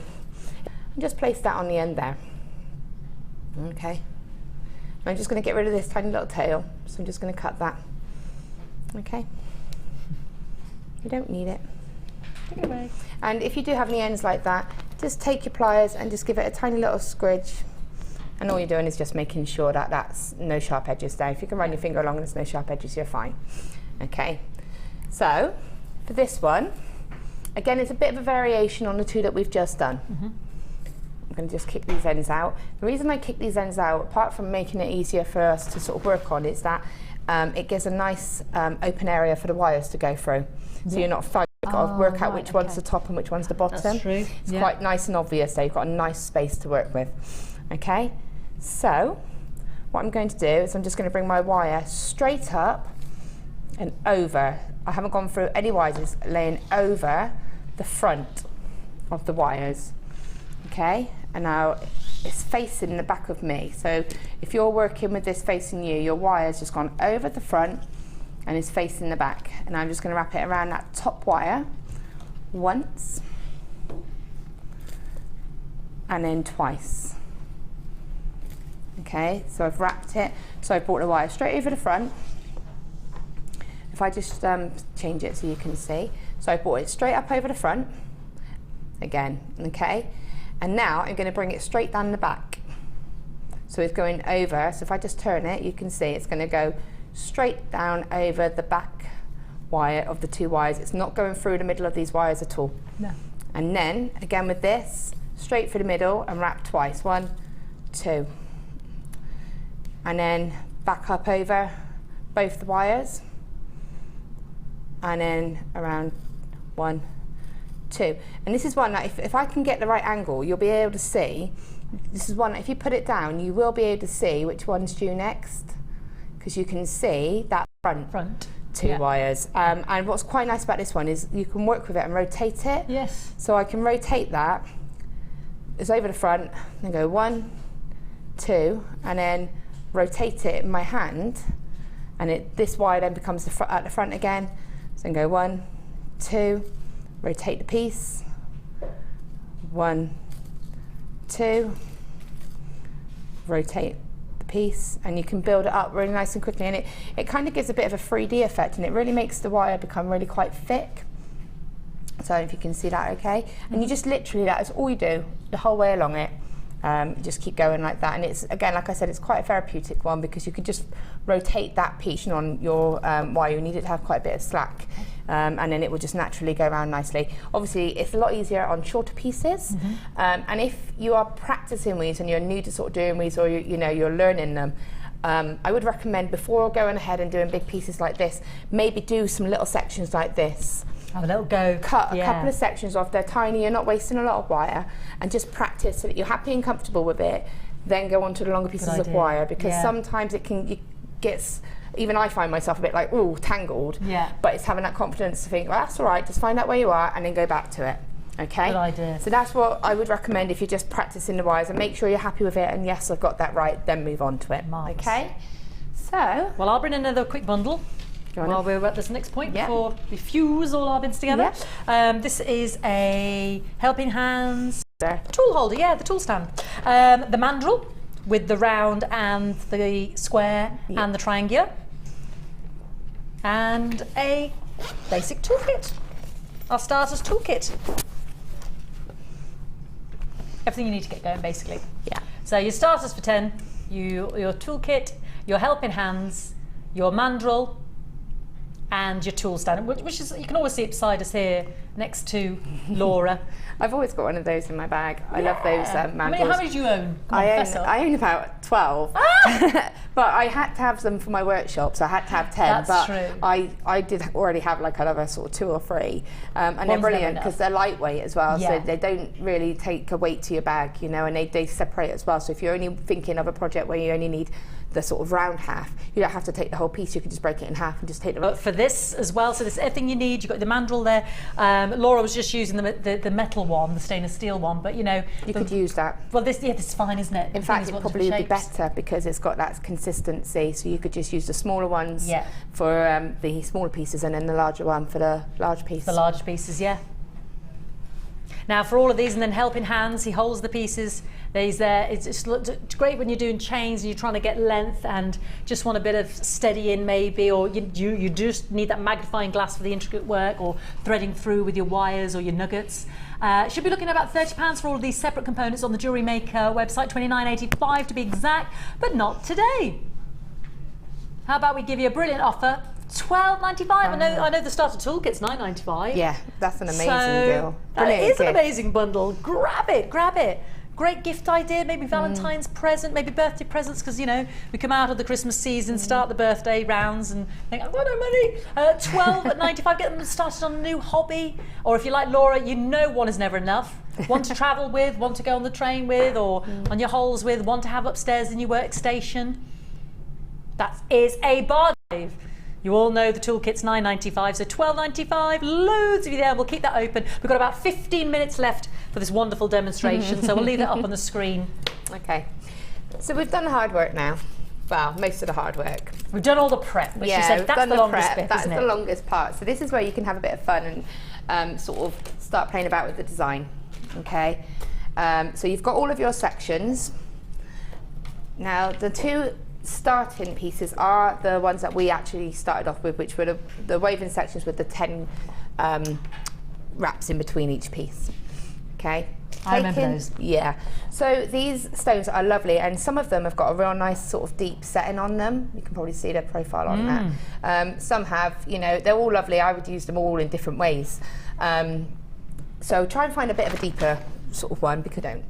E: And just place that on the end there. Okay. I'm just going to get rid of this tiny little tail, so I'm just going to cut that. Okay. You don't need it.
D: Anyway.
E: And if you do have any ends like that, just take your pliers and just give it a tiny little squidge. And all you're doing is just making sure that that's no sharp edges there. If you can run your finger along and there's no sharp edges, you're fine. Okay. So for this one, again, it's a bit of a variation on the 2 that we've just done. I'm going to just kick these ends out. The reason I kick these ends out, apart from making it easier for us to sort of work on, is that it gives a nice open area for the wires to go through. So you're not you've got to work out which one's the top and which one's the bottom.
D: That's true.
E: It's quite nice and obvious there. You've got a nice space to work with. Okay, so what I'm going to do is I'm just going to bring my wire straight up and over. I haven't gone through any wires, it's laying over the front of the wires. Okay, and now it's facing the back of me. So if you're working with this facing you, your wire's just gone over the front and is facing the back. And I'm just going to wrap it around that top wire once and then twice. Okay, so I've wrapped it. So I've brought the wire straight over the front. If I just change it so you can see. So I brought it straight up over the front, again, okay? And now I'm going to bring it straight down the back. So it's going over, so if I just turn it, you can see it's going to go straight down over the back wire of the two wires. It's not going through the middle of these wires at all.
D: No.
E: And then, again with this, straight through the middle and wrap twice. 1, 2. And then back up over both the wires. And then around 1, 2. And this is one that if I can get the right angle, you'll be able to see. This is one that if you put it down, you will be able to see which one's due next, because you can see that front two wires. And what's quite nice about this one is you can work with it and rotate it.
D: Yes.
E: So I can rotate that. It's over the front, and go 1, 2, and then rotate it in my hand, and this wire then becomes at the front again. So I can go 1, 2, rotate the piece, 1, 2, rotate the piece, and you can build it up really nice and quickly, and it kind of gives a bit of a 3D effect, and it really makes the wire become really quite thick. So if you can see that okay, and you just literally, that is all you do the whole way along it. Just keep going like that, and it's, again, like I said, it's quite a therapeutic one because you could just rotate that piece on your wire. You need it to have quite a bit of slack, and then it will just naturally go around nicely. Obviously, it's a lot easier on shorter pieces, and if you are practicing these and you're new to sort of doing these, or you're learning them, I would recommend before going ahead and doing big pieces like this, maybe do some little sections like this.
D: Have a little go.
E: Cut a couple of sections off. They're tiny, you're not wasting a lot of wire, and just practice so that you're happy and comfortable with it. Then go on to the longer pieces of wire, because sometimes it gets, even I find myself a bit like, ooh, tangled. Yeah. But it's having that confidence to think, well, that's all right, just find out where you are and then go back to it. Okay?
D: Good idea.
E: So that's what I would recommend if you're just practicing the wires, and make sure you're happy with it, and yes, I've got that right, then move on to it.
D: Marvellous.
E: Okay? So.
D: Well, I'll bring another quick bundle while we're at this next point before we fuse all our bits together. This is a helping hands tool holder, the tool stand. The mandrel with the round and the square and the triangular, and a basic toolkit, our starters toolkit. Everything you need to get going, basically. Yeah. So your starters for 10, your toolkit, your helping hands, your mandrel, and your tool stand, which is, you can always see it beside us here next to Laura.
E: I've always got one of those in my bag. I love those mandrels.
D: How many do you own?
E: I own about 12. But I had to have them for my workshop, so I had to have 10.
D: That's true.
E: I did already have like another sort of 2 or 3. And they're brilliant because they're lightweight as well, so they don't really take a weight to your bag, and they separate as well. So if you're only thinking of a project where you only need the sort of round half, you don't have to take the whole piece, you can just break it in half and just take the rest.
D: For this as well, so this is everything you need. You've got the mandrel there. Laura was just using the metal one, the stainless steel one, but you
E: could use that.
D: Well, this is fine, isn't it?
E: In fact, it probably would be better because it's got that consistency, so you could just use the smaller ones for the smaller pieces, and then the larger one for the large piece.
D: The large pieces, Now for all of these, and then helping hands, he holds the pieces. It's great when you're doing chains and you're trying to get length and just want a bit of steadying maybe, or you just need that magnifying glass for the intricate work, or threading through with your wires or your nuggets. Should be looking at about £30 for all of these separate components on the Jewellery Maker website, £29.85 to be exact, but not today. How about we give you a brilliant offer? £12.95. I know the starter toolkit's £9.95.
E: Yeah, that's an amazing deal.
D: That is an amazing bundle. Grab it. Great gift idea, maybe Valentine's present, maybe birthday presents, because we come out of the Christmas season, start the birthday rounds, and think, I've got no money. £12.95, get them started on a new hobby. Or if you're like Laura, one is never enough. One to travel with, one to go on the train with, or on your holes with, one to have upstairs in your workstation. That is a bargain. You all know the toolkit's £9.95, so £12.95, loads of you there. We'll keep that open. We've got about 15 minutes left for this wonderful demonstration, so we'll leave it up on the screen.
E: Okay, so we've done the hard work now. Well, most of the hard work.
D: We've done all the prep, which you said that's the longest bit,
E: That's
D: isn't
E: the
D: it?
E: longest part. So this is where you can have a bit of fun and sort of start playing about with the design. Okay, so you've got all of your sections. Now the two starting pieces are the ones that we actually started off with, which were the woven sections with the 10 wraps in between each piece. Okay.
D: I remember those.
E: Yeah. So these stones are lovely, and some of them have got a real nice sort of deep setting on them. You can probably see their profile on that. Some have, you know, they're all lovely. I would use them all in different ways. So try and find a bit of a deeper sort of one, because I don't.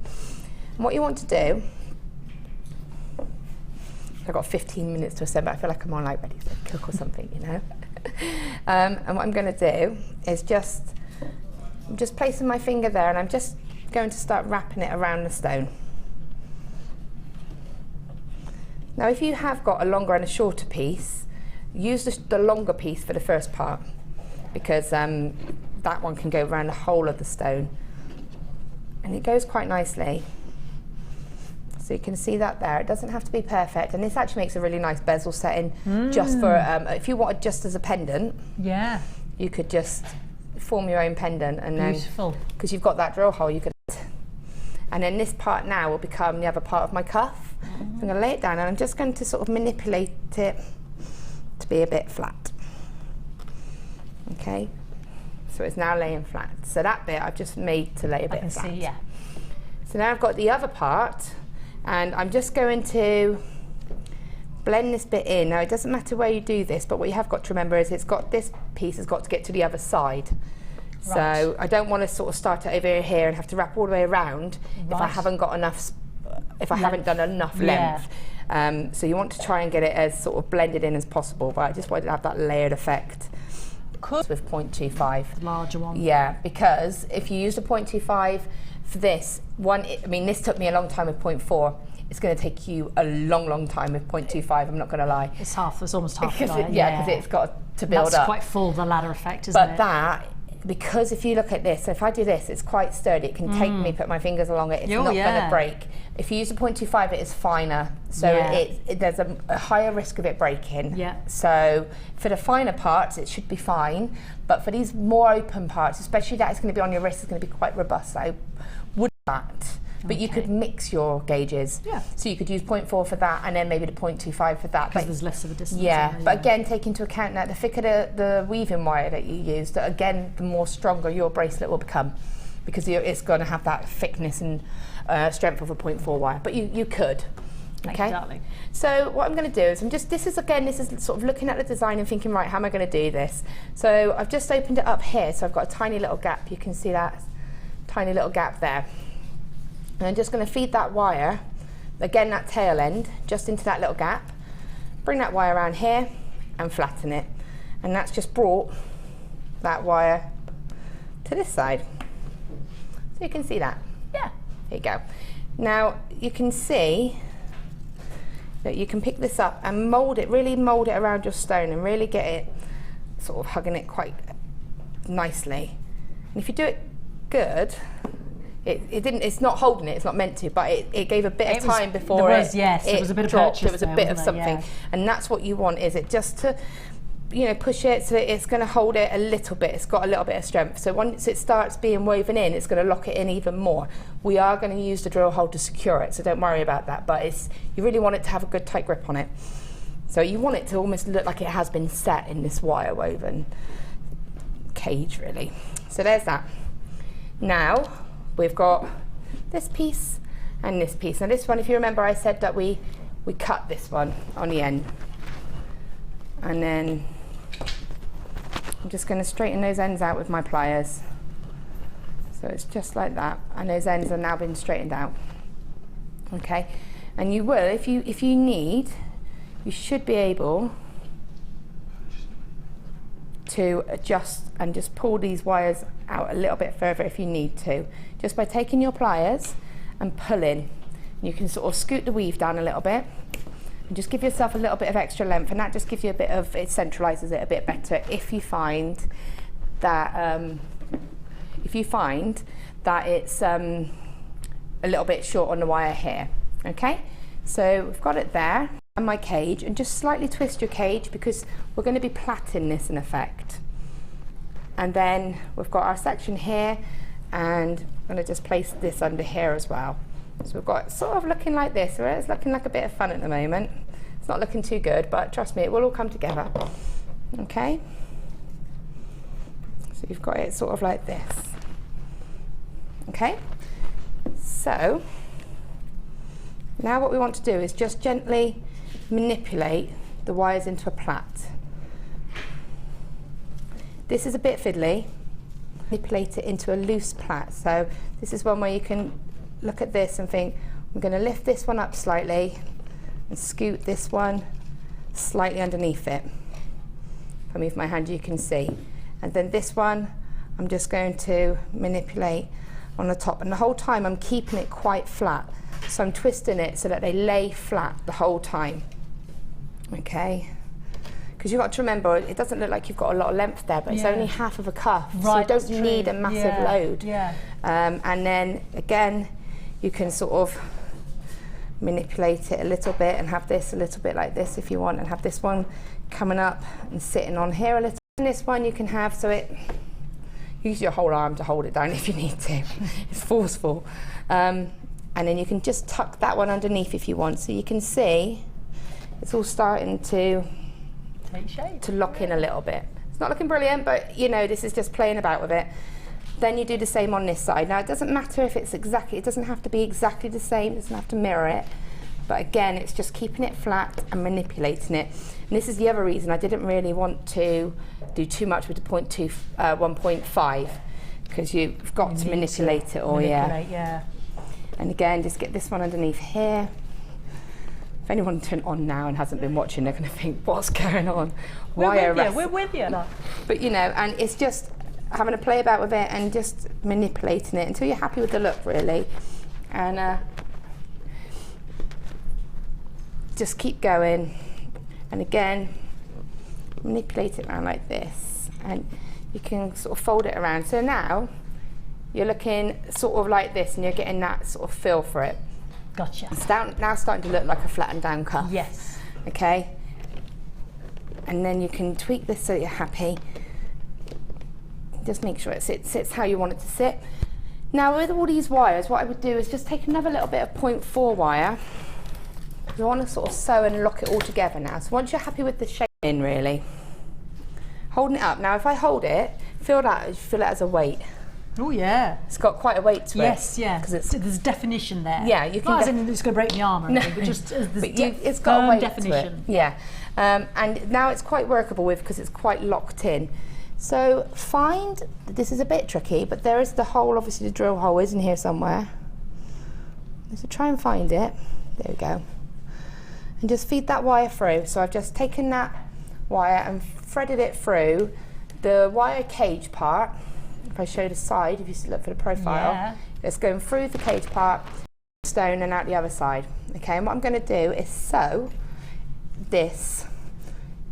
E: And what you want to do, I've got 15 minutes to assemble. I feel like I'm on like ready to cook or something, you know. And what I'm going to do is I'm just placing my finger there, and I'm just going to start wrapping it around the stone. Now if you have got a longer and a shorter piece, use the longer piece for the first part, because that one can go around the whole of the stone, and it goes quite nicely. So you can see that there. It doesn't have to be perfect, and this actually makes a really nice bezel setting just for if you wanted just as a pendant. Yeah, you could just form your own pendant, and then because you've got that drill hole, you could. And then this part now will become the other part of my cuff. So I'm going to lay it down, and I'm just going to sort of manipulate it to be a bit flat. Okay, so it's now laying flat. So that bit I've just made to lay a bit flat. See, yeah. So now I've got the other part, and I'm just going to blend this bit in. Now it doesn't matter where you do this, but what you have got to remember is this piece has got to get to the other side. Right. So I don't want to sort of start it over here and have to wrap all the way around if I haven't got enough, if I haven't done enough length. So you want to try and get it as sort of blended in as possible, but I just wanted to have that layered effect. With 0.25.
D: The larger one.
E: Yeah, because if you use the 0.25 for this one, I mean, this took me a long time with 0.4. It's going to take you a long time with 0.25, I'm not going to lie.
D: It's almost half.
E: Yeah, because it's got to build up.
D: That's quite full, the ladder effect, isn't it?
E: But that, because if you look at this, so if I do this, it's quite sturdy. It can take me, put my fingers along it, it's not going to break. If you use a 0.25, it is finer, so there's a higher risk of it breaking. Yeah. So for the finer parts, it should be fine, but for these more open parts, especially that is going to be on your wrist, it's going to be quite robust. So I would that. But you could mix your gauges. Yeah. So you could use 0.4 for that, and then maybe the 0.25 for that.
D: Because there's less of a distance.
E: Yeah, but again, take into account that the thicker the weaving wire that you use, that again, the more stronger your bracelet will become, because it's going to have that thickness and strength of a 0.4 wire. But you could. Okay.
D: Exactly.
E: So what I'm going to do is this is sort of looking at the design and thinking, right, how am I going to do this? So I've just opened it up here, so I've got a tiny little gap. You can see that tiny little gap there. And I'm just going to feed that wire, again that tail end, just into that little gap. Bring that wire around here and flatten it. And that's just brought that wire to this side. So you can see that. Yeah. There you go. Now you can see that you can pick this up and mould it, really mould it around your stone and really get it sort of hugging it quite nicely. And if you do it good, it's not holding it, it's not meant to, but it gave a bit of time before it was a bit dropped. It was a bit of something, and that's what you want, is it just to, you know, push it so that it's going to hold it a little bit. It's got a little bit of strength, so once it starts being woven in, it's going to lock it in even more. We are going to use the drill hole to secure it, so don't worry about that, but you really want it to have a good tight grip on it. So you want it to almost look like it has been set in this wire woven cage, really. So there's that. Now we've got this piece and this piece. Now this one, if you remember, I said that we cut this one on the end. And then I'm just going to straighten those ends out with my pliers. So it's just like that, and those ends are now been straightened out. Okay, and you will, if you need, you should be able to adjust and just pull these wires out a little bit further if you need to, just by taking your pliers and pulling. You can sort of scoot the weave down a little bit and just give yourself a little bit of extra length, and that just gives you a bit of, it centralizes it a bit better if you find that it's a little bit short on the wire here. Okay, so we've got it there, and my cage, and just slightly twist your cage because we're going to be plaiting this in effect. And then we've got our section here, and I'm going to just place this under here as well. So we've got sort of looking like this, so it's looking like a bit of fun at the moment. It's not looking too good, but trust me, it will all come together. Okay? So you've got it sort of like this. Okay? So, now what we want to do is just gently manipulate the wires into a plait. This is a bit fiddly. Manipulate it into a loose plait. So this is one where you can look at this and think, I'm going to lift this one up slightly and scoot this one slightly underneath it. If I move my hand, you can see. And then this one, I'm just going to manipulate on the top. And the whole time I'm keeping it quite flat. So I'm twisting it so that they lay flat the whole time. Okay? Because you've got to remember, it doesn't look like you've got a lot of length there, but it's only half of a cuff,
D: right,
E: so you don't need a massive load.
D: Yeah.
E: And then again, you can sort of manipulate it a little bit and have this a little bit like this if you want, and have this one coming up and sitting on here a little. And this one you can have so it, use your whole arm to hold it down if you need to. It's forceful. And then you can just tuck that one underneath if you want, so you can see it's all starting to
D: take shape,
E: to lock in a little bit. It's not looking brilliant, but you know, this is just playing about with it. Then you do the same on this side. Now it doesn't matter if it's exactly, it doesn't have to be exactly the same, it doesn't have to mirror it, but again, it's just keeping it flat and manipulating it. And this is the other reason I didn't really want to do too much with the 1.5, because you've got to manipulate it all.
D: Yeah.
E: And again, just get this one underneath here. If anyone turned on now and hasn't been watching, they're going to think, what's going on?
D: We're with you.
E: But you know, and it's just having a play about with it and just manipulating it until you're happy with the look, really. And just keep going. And again, manipulate it around like this. And you can sort of fold it around. So now you're looking sort of like this and you're getting that sort of feel for it.
D: Gotcha.
E: It's now starting to look like a flattened down cuff.
D: Yes.
E: Okay. And then you can tweak this so you're happy. Just make sure it sits how you want it to sit. Now with all these wires, what I would do is just take another little bit of 0.4 wire. You want to sort of sew and lock it all together now. So once you're happy with the shape in, really, holding it up. Now if I hold it, feel it as a weight.
D: Oh yeah.
E: It's got quite a weight to it.
D: Yes, yeah. Because there's definition there.
E: Yeah, you can.
D: Not as in it's going to break my arm or anything, but just
E: it's got a weight
D: definition.
E: to it. Yeah. And now it's quite workable with because it's quite locked in. So this is a bit tricky, but there is the hole, obviously the drill hole is in here somewhere. So try and find it. There we go. And just feed that wire through. So I've just taken that wire and threaded it through the wire cage part. If I show the side, if you look for the profile, it's going through the cage part, stone, and out the other side. Okay, and what I'm going to do is sew this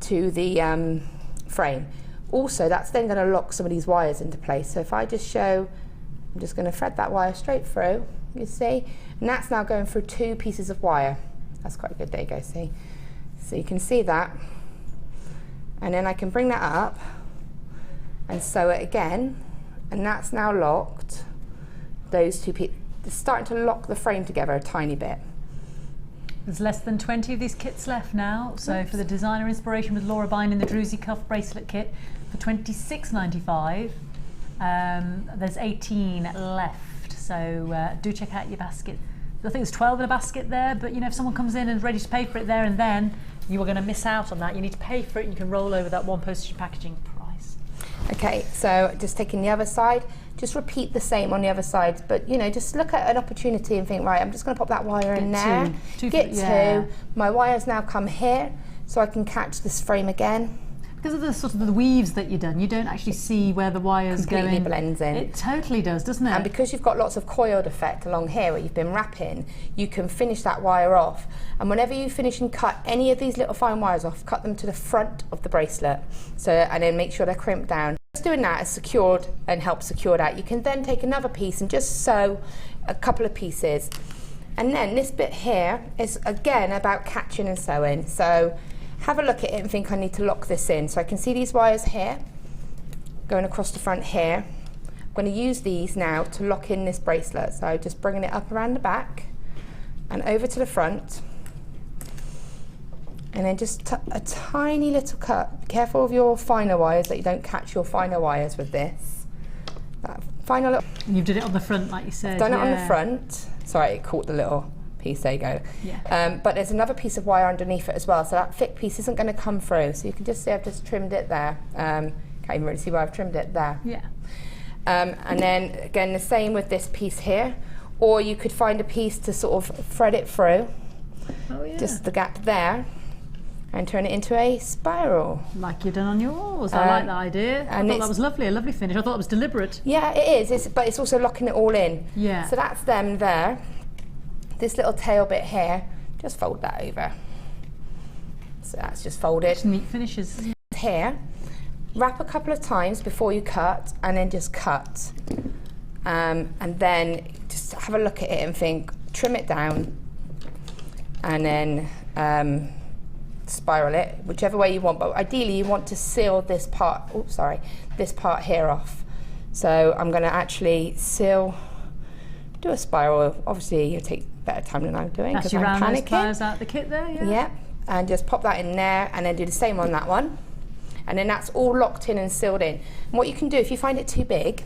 E: to the frame. Also, that's then going to lock some of these wires into place. So if I just show, I'm just going to thread that wire straight through, you see, and that's now going through 2 pieces of wire. That's quite good, there you go, see. So you can see that, and then I can bring that up and sew it again, and that's now locked. Those 2 pieces, it's starting to lock the frame together a tiny bit.
D: There's less than 20 of these kits left now. So for the designer inspiration with Laura binding the Druzy cuff bracelet kit for $26.95, there's 18 left. So do check out your basket. I think there's 12 in a basket there, but you know, if someone comes in and is ready to pay for it there and then, you are going to miss out on that. You need to pay for it and you can roll over that one postage packaging price. Okay, so just taking the other side, just repeat the same on the other side, but you know, just look at an opportunity and think, right, I'm just going to pop that wire in there, get my wires now come here, so I can catch this frame again. Because of the sort of the weaves that you've done, you don't actually see where the wire's going. Completely blends in. It totally does, doesn't it? And because you've got lots of coiled effect along here where you've been wrapping, you can finish that wire off. And whenever you finish and cut any of these little fine wires off, cut them to the front of the bracelet. So, and then make sure they're crimped down. Just doing that is secured and helps secure that. You can then take another piece and just sew a couple of pieces. And then this bit here is again about catching and sewing. So have a look at it and think I need to lock this in. So I can see these wires here, going across the front here. I'm going to use these now to lock in this bracelet. So just bringing it up around the back
E: and over to the front, and then just a tiny little cut. Be careful of your finer wires, that you don't catch your finer wires with this. That final little.
D: And you've done it on the front, like you said.
E: Done it on the front. Sorry, it caught the little piece. There you go.
D: Yeah.
E: But there's another piece of wire underneath it as well, so that thick piece isn't going to come through. So you can just see I've just trimmed it there. Can't even really see where I've trimmed it there.
D: Yeah.
E: And then again the same with this piece here, or you could find a piece to sort of thread it through.
D: Oh yeah.
E: Just the gap there, and turn it into a spiral.
D: Like you've done on yours. I like that idea. I thought that was lovely, a lovely finish. I thought it was deliberate.
E: Yeah, it is, but it's also locking it all in.
D: Yeah.
E: So that's them there. This little tail bit here, just fold that over. So that's just folded.
D: Just neat finishes.
E: Here, wrap a couple of times before you cut, and then just cut. And then just have a look at it and think, trim it down, and then spiral it, whichever way you want, but ideally you want to seal this part, this part here off. So I'm going to actually do a spiral. Obviously you take better time than I'm doing because I'm panicking.
D: That's your round pliers out the kit there, yeah?
E: Yeah, and just pop that in there, and then do the same on that one. And then that's all locked in and sealed in. And what you can do, if you find it too big,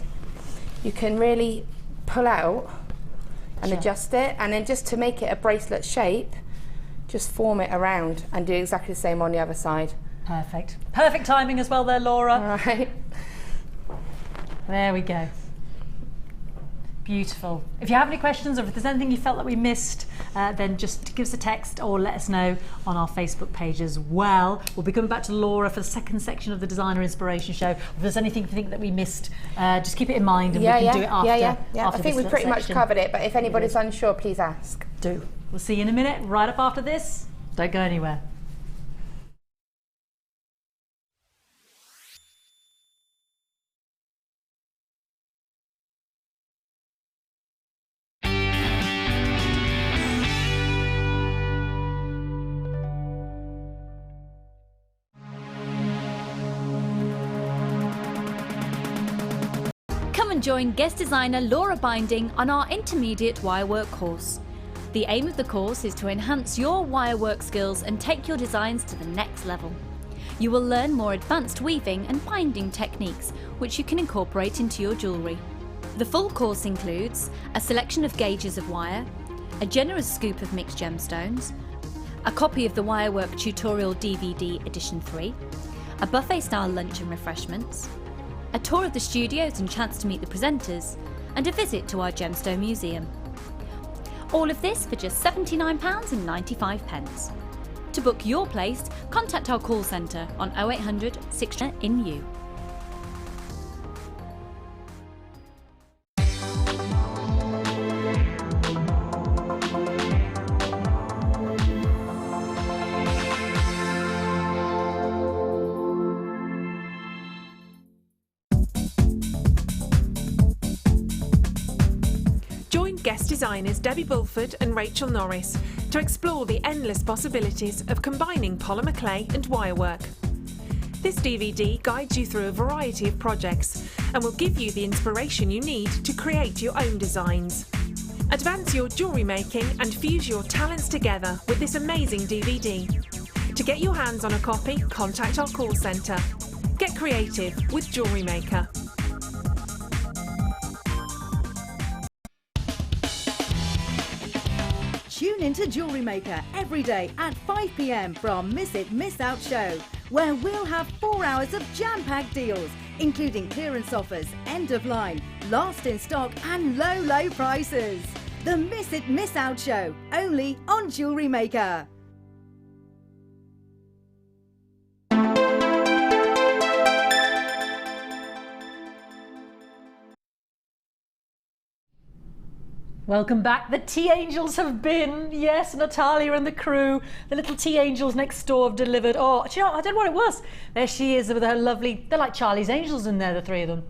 E: you can really pull out and adjust it, and then just to make it a bracelet shape, just form it around and do exactly the same on the other side.
D: Perfect. Perfect timing as well there, Laura.
E: All right.
D: There we go. Beautiful. If you have any questions, or if there's anything you felt that we missed, then just give us a text or let us know on our Facebook page as well. We'll be coming back to Laura for the second section of the Designer Inspiration Show. If there's anything you think that we missed, just keep it in mind, and we can do it after.
E: Yeah. I think we pretty much covered it, but if anybody's unsure, please ask.
D: Do. We'll see you in a minute, right up after this. Don't go anywhere.
F: Come and join guest designer Laura Binding on our intermediate wirework course. The aim of the course is to enhance your wirework skills and take your designs to the next level. You will learn more advanced weaving and binding techniques, which you can incorporate into your jewellery. The full course includes a selection of gauges of wire, a generous scoop of mixed gemstones, a copy of the Wirework Tutorial DVD Edition 3, a buffet-style lunch and refreshments, a tour of the studios and chance to meet the presenters, and a visit to our Gemstone Museum. All of this for just £79.95. To book your place, contact our call centre on 0800 6 in you.
G: Guest designers Debbie Bulford and Rachel Norris to explore the endless possibilities of combining polymer clay and wirework. This DVD guides you through a variety of projects and will give you the inspiration you need to create your own designs. Advance your jewellery making and fuse your talents together with this amazing DVD. To get your hands on a copy, contact our call centre. Get creative with Jewellery Maker.
A: Tune into Jewellery Maker every day at 5 p.m. for our Miss It, Miss Out show, where we'll have 4 hours of jam-packed deals, including clearance offers, end of line, last in stock and low, low prices. The Miss It, Miss Out show, only on Jewellery Maker.
D: Welcome back. The tea angels have been. Yes, Natalia and the crew. The little tea angels next door have delivered. Oh, do you know, I don't know what it was. There she is with her lovely, they're like Charlie's Angels in there, the three of them.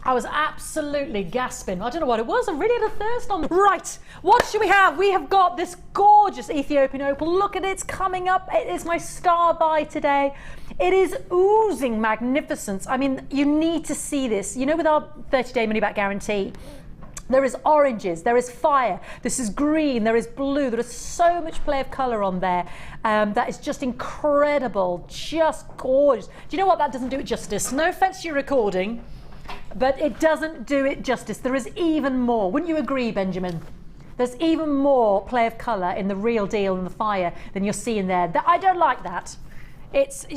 D: I was absolutely gasping. I don't know what it was. I really had a thirst on them. Right, what should we have? We have got this gorgeous Ethiopian opal. Look at it, it's coming up. It is my star buy today. It is oozing magnificence. I mean, you need to see this. You know, with our 30-day money-back guarantee, There is oranges, there is fire, this is green, there is blue, there is so much play of colour on there. That is just incredible, just gorgeous. Do you know what, that doesn't do it justice? No offence to your recording, but it doesn't do it justice. There is even more. Wouldn't you agree, Benjamin? There's even more play of colour in the real deal and the fire than you're seeing there. I don't like that.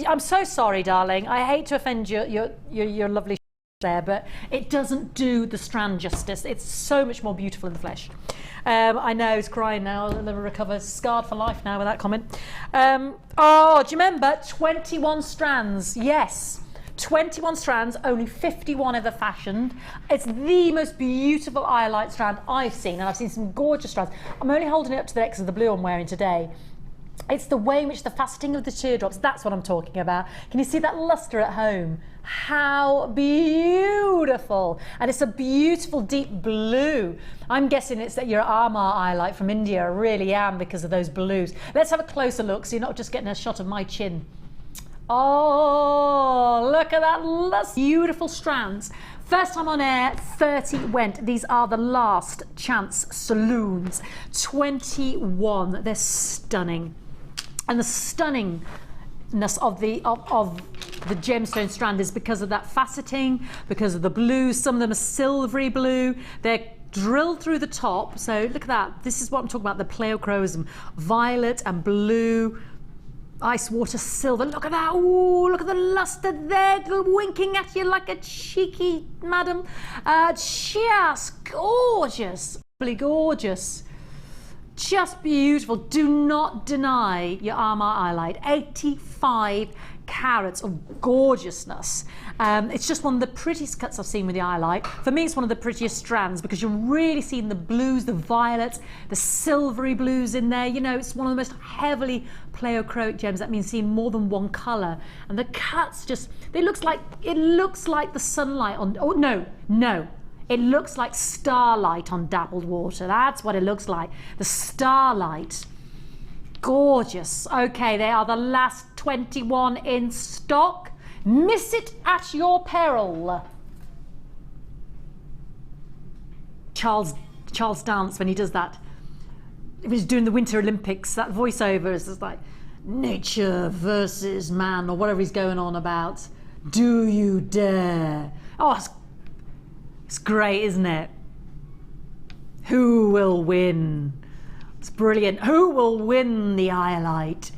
D: I'm so sorry, darling. I hate to offend your lovely there, but it doesn't do the strand justice. It's so much more beautiful in the flesh. I know he's crying now. I'll never recover. Scarred for life now with that comment. Oh, do you remember 21 strands? Yes, 21 strands, only 51 ever fashioned. It's the most beautiful iolite strand I've seen, and I've seen some gorgeous strands. I'm only holding it up to the X of the blue I'm wearing today. It's the way in which the faceting of the teardrops, that's what I'm talking about. Can you see that lustre at home? How beautiful. And it's a beautiful deep blue. I'm guessing it's that your Armar iolite from India. I really am, because of those blues. Let's have a closer look so you're not just getting a shot of my chin. Oh, look at that beautiful strands. First time on air, 30 went. These are the last chance saloons. 21. They're stunning. And the stunningness of the gemstone strand is because of that faceting, because of the blues. Some of them are silvery blue. They're drilled through the top. So look at that. This is what I'm talking about, the pleochroism. Violet and blue. Ice water silver. Look at that. Ooh, look at the luster there, winking at you like a cheeky madam. Just gorgeous. Really gorgeous. Just beautiful. Do not deny your Armar iolite. 85 carats of gorgeousness. It's just one of the prettiest cuts I've seen with the iolite. For me, it's one of the prettiest strands because you're really seeing the blues, the violets, the silvery blues in there. You know, it's one of the most heavily pleochroic gems. That means seeing more than one colour. And the cuts just, it looks like the sunlight on, oh no. It looks like starlight on dappled water. That's what it looks like. The starlight. Gorgeous. Okay, they are the last 21 in stock. Miss it at your peril. Charles Dance, when he does that, he was doing the Winter Olympics, that voiceover is just like, nature versus man, or whatever he's going on about. Do you dare? Oh, it's great, isn't it? Who will win? It's brilliant. Who will win the iolite?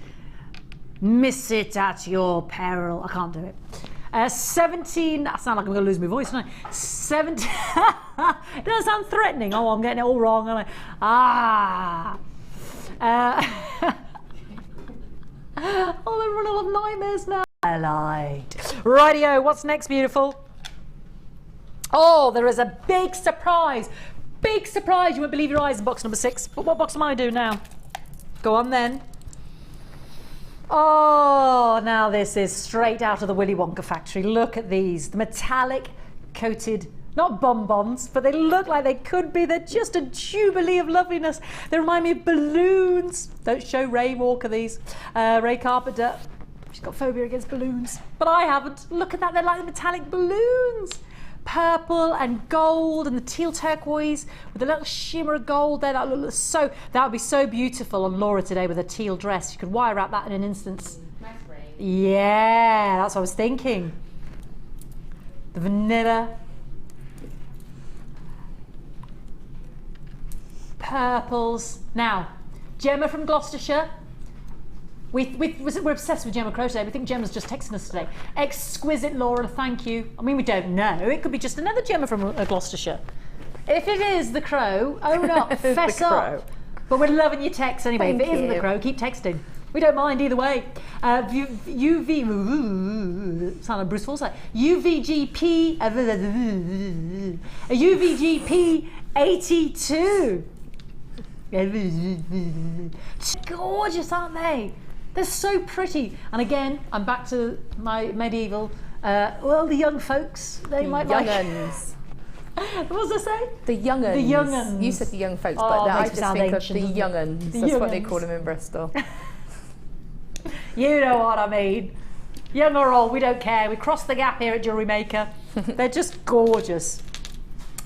D: Miss it at your peril. I can't do it. 17. I sound like I'm going to lose my voice, don't I? 17. It doesn't sound threatening. Oh, I'm getting it all wrong. I'm like, oh, they're running out of nightmares now. Iolite. Rightio. What's next, beautiful? Oh, there is a big surprise. Big surprise. You won't believe your eyes in box number 6. But what box am I doing now? Go on then. Oh, now this is straight out of the Willy Wonka factory. Look at these. The metallic coated, not bonbons, but they look like they could be. They're just a jubilee of loveliness. They remind me of balloons. Don't show Ray Walker these. Ray Carpenter. She's got phobia against balloons. But I haven't. Look at that. They're like the metallic balloons. Purple and gold and the teal turquoise with a little shimmer of gold there. That would be so beautiful on Laura today with a teal dress. You could wire wrap that in an instant.
E: Nice ring.
D: Yeah, that's what I was thinking. The vanilla, purples. Now, Gemma from Gloucestershire. We're obsessed with Gemma Crochet. We think Gemma's just texting us today. Exquisite, Laura, thank you. I mean, we don't know. It could be just another Gemma from Gloucestershire. If it is the crow, own up, fess up. But we're loving your text anyway. If it isn't the crow, keep texting. We don't mind either way. Sound like Bruce Forsyth. UVGP 82. Gorgeous, aren't they? They're so pretty. And again, I'm back to my medieval, well, the young folks, they might like it. What was I say?
E: The young'uns.
D: The young'uns.
E: You said the young folks, but I just think of the young'uns. That's what they call them in Bristol.
D: You know what I mean. Young or old, we don't care. We cross the gap here at Jewellery Maker. They're just gorgeous.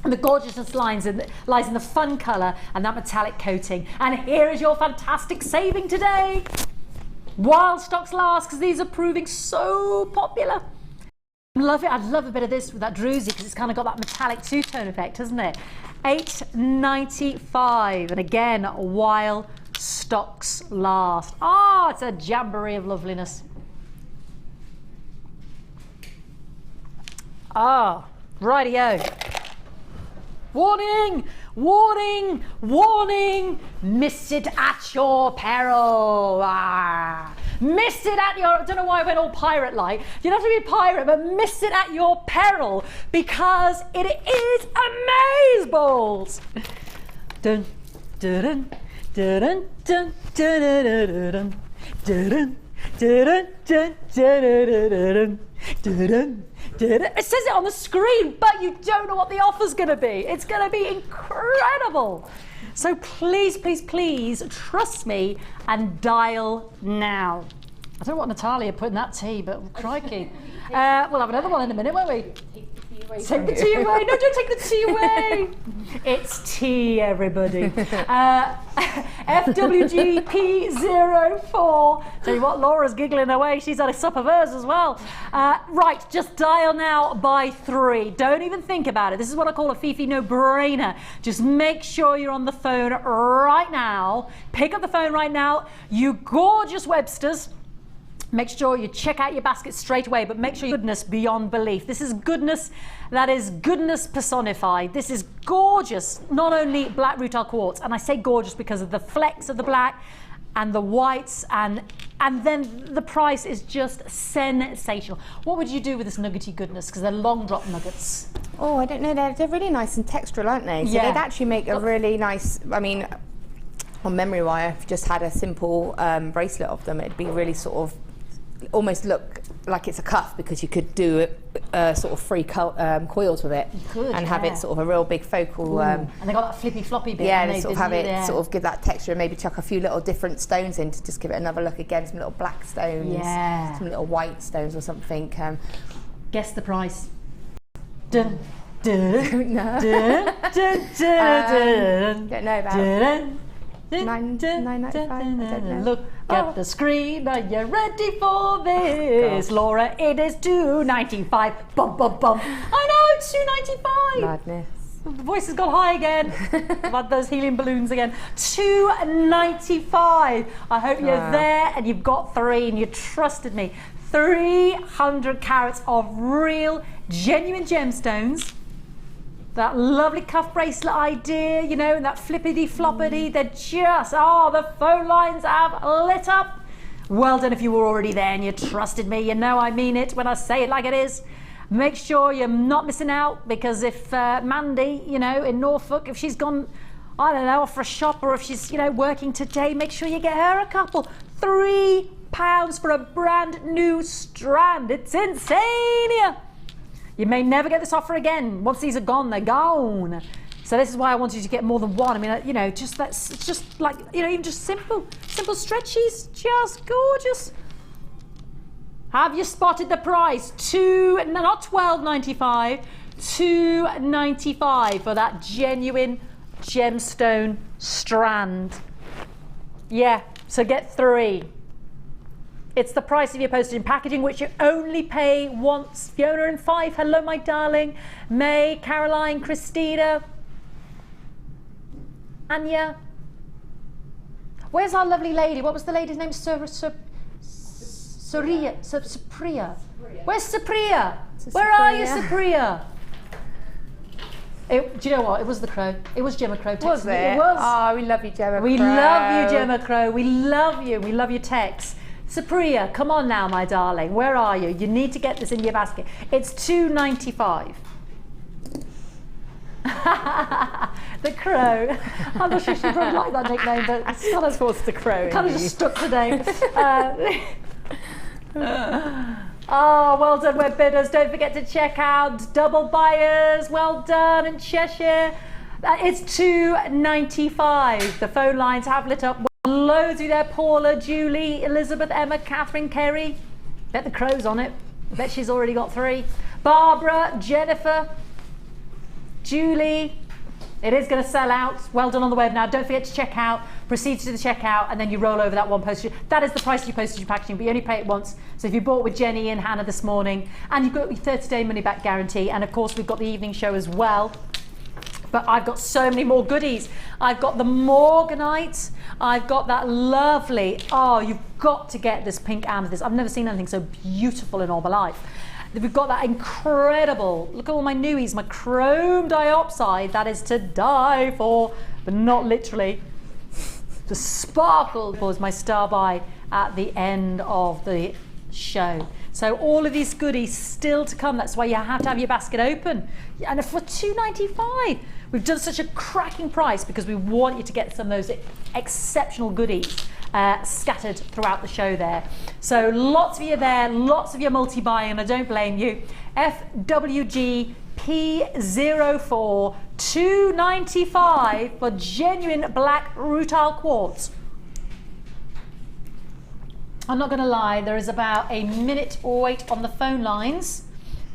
D: And the gorgeousness lies in the fun colour and that metallic coating. And here is your fantastic saving today. While stocks last, because these are proving so popular. Love it. I'd love a bit of this with that druzy because it's kind of got that metallic two-tone effect, hasn't it? £8.95, and again, while stocks last. Ah, it's a jamboree of loveliness. Ah, rightio. Warning! Warning! Warning! Miss it at your peril! Ah. Miss it at your... I don't know why I went all pirate-like. You don't have to be a pirate, but miss it at your peril because it is amazeballs! Dun, dun, dun, dun, dun, dun, dun, dun, dun, dun. It says it on the screen, but you don't know what the offer's going to be. It's going to be incredible. So please, please, please trust me and dial now. I don't know what Natalia put in that tea, but crikey. We'll have another one in a minute, won't we? Take the tea away. No, don't take the tea away. It's tea, everybody. FWGP04. Tell you what, Laura's giggling away. She's had a sup of hers as well. Right, just dial now by 3. Don't even think about it. This is what I call a Fifi no-brainer. Just make sure you're on the phone right now. Pick up the phone right now. You gorgeous Websters. Make sure you check out your basket straight away, but make sure you're goodness beyond belief. This is goodness that is goodness personified. This is gorgeous, not only black rutile quartz, and I say gorgeous because of the flecks of the black and the whites, and then the price is just sensational. What would you do with this nuggety goodness? Because they're long drop nuggets.
E: Oh, I don't know. They're really nice and textural, aren't they? So they'd actually make a really nice, I mean, on memory wire, if you just had a simple bracelet of them, it'd be really sort of almost look like it's a cuff because you could do sort of free coils with it and have it sort of a real big focal.
D: And they got that flippy floppy bit.
E: Yeah, they sort of have it sort of give that texture and maybe chuck a few little different stones in to just give it another look again. Some little black stones, some little white stones or something.
D: Guess the price. Dun, dun,
E: no.
D: dun, dun, dun,
E: don't know about
D: dun,
E: £9.95. I don't know.
D: Look at the screen. Are you ready for this, Laura? It is £2.95. Bum bum bum. I know, it's £2.95.
E: Madness.
D: The voice has gone high again. I've had those helium balloons again. £2.95. I hope you're there and you've got 3 and you trusted me. 300 carats of real, genuine gemstones. That lovely cuff bracelet idea, you know, and that flippity-floppity, they're just, the phone lines have lit up. Well done if you were already there and you trusted me. You know I mean it when I say it like it is. Make sure you're not missing out, because if Mandy, you know, in Norfolk, if she's gone, I don't know, off for a shop, or if she's, you know, working today, make sure you get her a couple. £3 for a brand new strand. It's insane here. You may never get this offer again. Once these are gone, they're gone. So this is why I wanted you to get more than one. I mean, you know, just that's just like, you know, even just simple stretchies, just gorgeous. Have you spotted the price? Not £12.95, £2.95 for that genuine gemstone strand. Yeah, so get 3. It's the price of your postage and packaging, which you only pay once. Fiona and Fife, hello my darling. May, Caroline, Christina, Anya. Where's our lovely lady? What was the lady's name? Supriya. Where's Supriya? Where are you, Supriya? Do you know what? It was the Crow. It was Gemma Crow.
E: Was it?
D: It was.
E: Oh, we love you, Gemma Crow.
D: We love you, Gemma Crow. We love you. We love your texts. Supriya, come on now, my darling. Where are you? You need to get this in your basket. It's £2.95. The Crow. I'm not sure she probably like that nickname, but it's kind of
E: towards the Crow.
D: Kind of just stuck today. Oh, well done, web bidders. Don't forget to check out Double Buyers. Well done in Cheshire. It's £2.95. The phone lines have lit up. Loads of you there. Paula, Julie, Elizabeth, Emma, Catherine, Kerry. Bet the Crow's on it. Bet she's already got 3. Barbara, Jennifer, Julie, it is going to sell out. Well done on the web now. Don't forget to check out. Proceed to the checkout, and then you roll over that one postage. That is the price of your postage and packaging, but you only pay it once. So if you bought with Jenny and Hannah this morning, and you've got your 30-day money-back guarantee, and of course we've got the evening show as well. But I've got so many more goodies. I've got the Morganite. I've got that lovely, oh, you've got to get this pink amethyst. I've never seen anything so beautiful in all my life. We've got that incredible, look at all my newies, my chrome diopside, that is to die for, but not literally. The sparkle was my star buy at the end of the show. So all of these goodies still to come. That's why you have to have your basket open. And for $2.95, we've done such a cracking price because we want you to get some of those exceptional goodies scattered throughout the show there. So lots of you there, lots of you multi-buying, and I don't blame you. FWG P04 $2.95 for genuine black rutile quartz. I'm not going to lie, there is about a minute wait on the phone lines,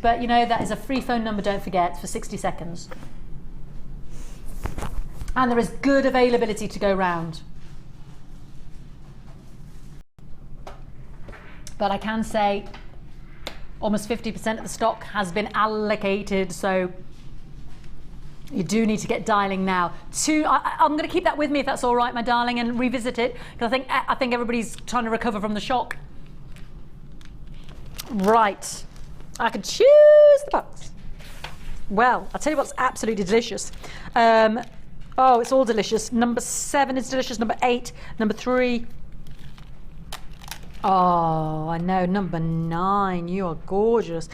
D: but you know that is a free phone number, don't forget, for 60 seconds. And there is good availability to go round. But I can say almost 50% of the stock has been allocated, so you do need to get dialing now. I'm going to keep that with me if that's all right, my darling, and revisit it because I think everybody's trying to recover from the shock. Right, I can choose the box. Well, I'll tell you what's absolutely delicious. Oh, it's all delicious. Number 7 is delicious. Number 8, number 3. Oh, I know. Number 9. You are gorgeous.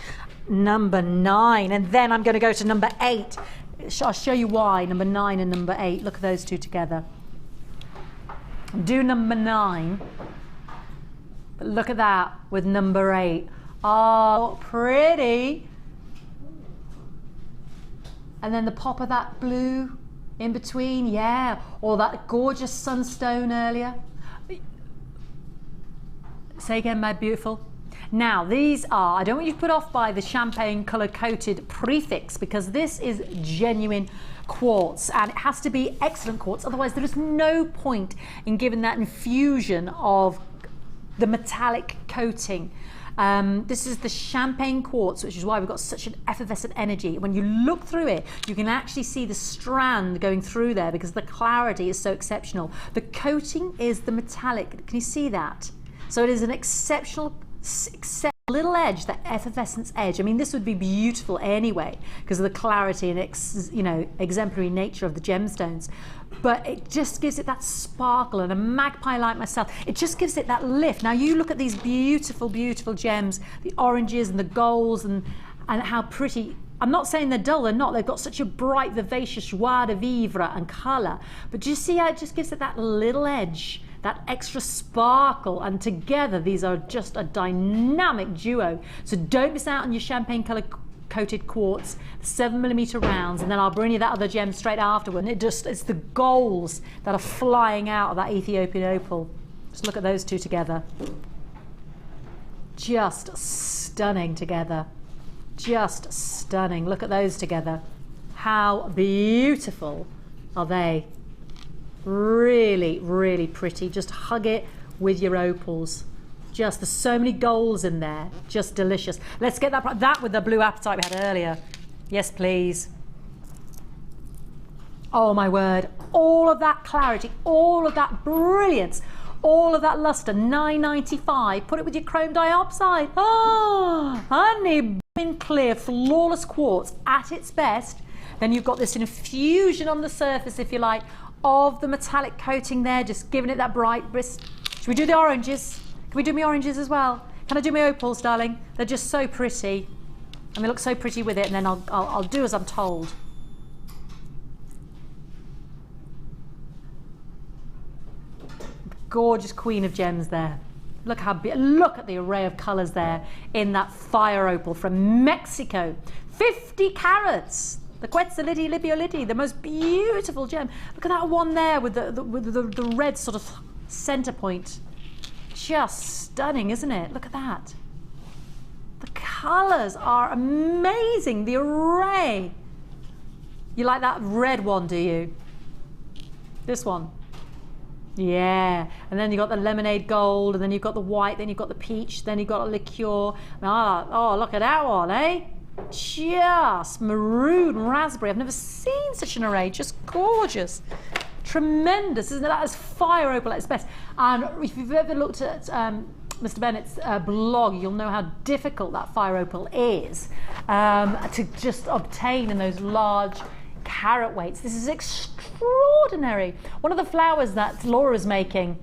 D: Number 9, and then I'm going to go to number 8. I'll show you why. Number 9 and number 8. Look at those two together. Do number 9, but look at that with number 8. Oh, pretty. And then the pop of that blue in between, yeah. Or that gorgeous sunstone earlier. Say again, my beautiful. Now, these are, I don't want you to put off by the champagne color coated prefix because this is genuine quartz and it has to be excellent quartz, otherwise there is no point in giving that infusion of the metallic coating. This is the champagne quartz, which is why we've got such an effervescent energy. When you look through it, you can actually see the strand going through there because the clarity is so exceptional. The coating is the metallic, can you see that? So it is an exceptional little edge, that effervescence edge. I mean, this would be beautiful anyway because of the clarity and exemplary nature of the gemstones, but it just gives it that sparkle, and a magpie like myself, it just gives it that lift. Now you look at these beautiful, beautiful gems, the oranges and the golds, and how pretty. I'm not saying they're dull, they're not. They've got such a bright, vivacious joie de vivre and colour, but do you see how it just gives it that little edge, that extra sparkle, and together these are just a dynamic duo. So don't miss out on your champagne color coated quartz, 7mm rounds, and then I'll bring you that other gem straight afterward. And it's the golds that are flying out of that Ethiopian opal. Just look at those two together. Just stunning together. Just stunning. Look at those together. How beautiful are they? Really, really pretty. Just hug it with your opals. Just, there's so many golds in there. Just delicious. Let's get that with the blue apatite we had earlier. Yes, please. Oh my word. All of that clarity, all of that brilliance, all of that luster. $9.95. Put it with your chrome diopside. Oh, honey, clear, flawless quartz at its best. Then you've got this infusion on the surface, if you like, of the metallic coating there, just giving it that bright brisk. Should we do the oranges? Can we do my oranges as well? Can I do my opals, darling? They're just so pretty, and they look so pretty with it. And then I'll do as I'm told. Gorgeous queen of gems there. Look at the array of colours there in that fire opal from Mexico. 50 carats. The Quetzalidi Libiolidi, the most beautiful gem. Look at that one there with the red sort of center point. Just stunning, isn't it? Look at that. The colours are amazing. The array. You like that red one, do you? This one? Yeah. And then you've got the lemonade gold, and then you've got the white, then you've got the peach, then you've got a liqueur. Oh, look at that one, eh? Just maroon raspberry. I've never seen such an array. Just gorgeous. Tremendous. Isn't that as fire opal at its best? And if you've ever looked at Mr. Bennett's blog, you'll know how difficult that fire opal is to just obtain in those large carat weights. This is extraordinary. One of the flowers that Laura's making,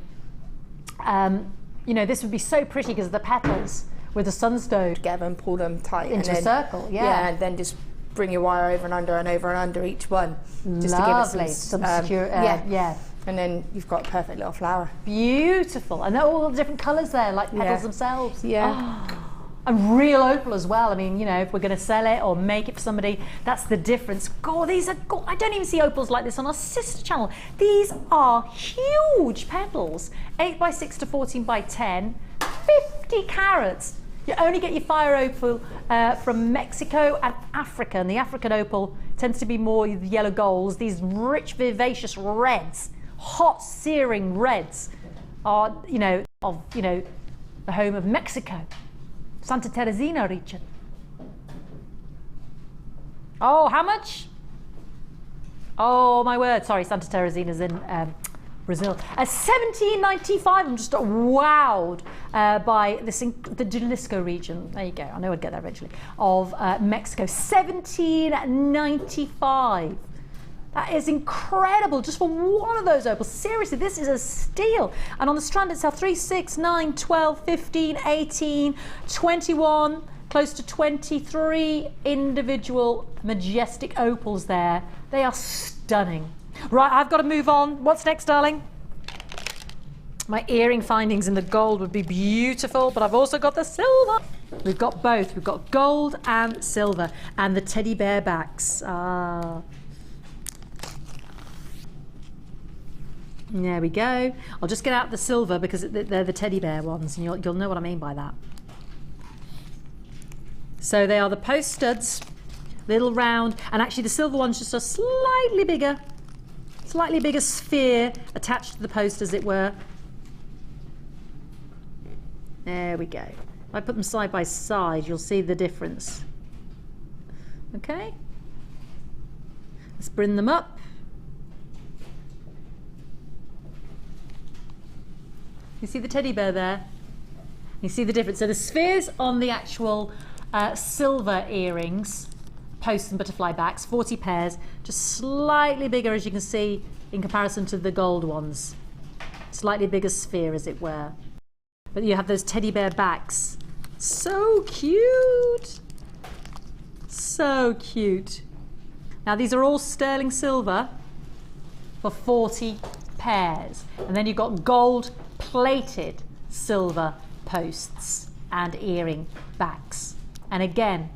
D: you know, this would be so pretty because of the petals with the sunstone.
E: Together and pull them tight
D: into a circle, yeah.
E: Yeah, and then just bring your wire over and under and over and under each one. Just
D: Lovely.
E: to give it
D: some secure, yeah.
E: And then you've got a perfect little flower.
D: Beautiful. And they're all the different colours there, like petals themselves.
E: Yeah.
D: Oh. And real opal as well. I mean, you know, if we're going to sell it or make it for somebody, that's the difference. God, these are, I don't even see opals like this on our sister channel. These are huge petals. 8x6 to 14x10, 50 carats. You only get your fire opal from Mexico and Africa, and the African opal tends to be more the yellow golds. These rich, vivacious reds, hot, searing reds, are the home of Mexico, Santa Teresina region. Oh, how much? Oh my word! Sorry, Santa Teresina's in Brazil. 1795. I'm just wowed by this the Jalisco region. There you go. I know I'd get there eventually. Of Mexico. 1795. That is incredible, just for one of those opals. Seriously, this is a steal. And on the strand itself, 3, 6, 9, 12, 15, 18, 21, close to 23 individual majestic opals there. They are stunning. Right, I've got to move on. What's next, darling? My earring findings in the gold would be beautiful, but I've also got the silver. We've got both. We've got gold and silver, and the teddy bear backs. There we go. I'll just get out the silver because they're the teddy bear ones, and you'll know what I mean by that. So they are the post studs, little round, and actually the silver one's just a slightly bigger sphere attached to the post, as it were. There we go. If I put them side by side, you'll see the difference. Okay. Let's bring them up. You see the teddy bear there? You see the difference. So the spheres on the actual silver earrings, post and butterfly backs, 40 pairs, just slightly bigger, as you can see, in comparison to the gold ones. Slightly bigger sphere, as it were. But you have those teddy bear backs. So cute. So cute. Now these are all sterling silver for 40 pairs. And then you've got gold plated silver posts and earring backs. And again,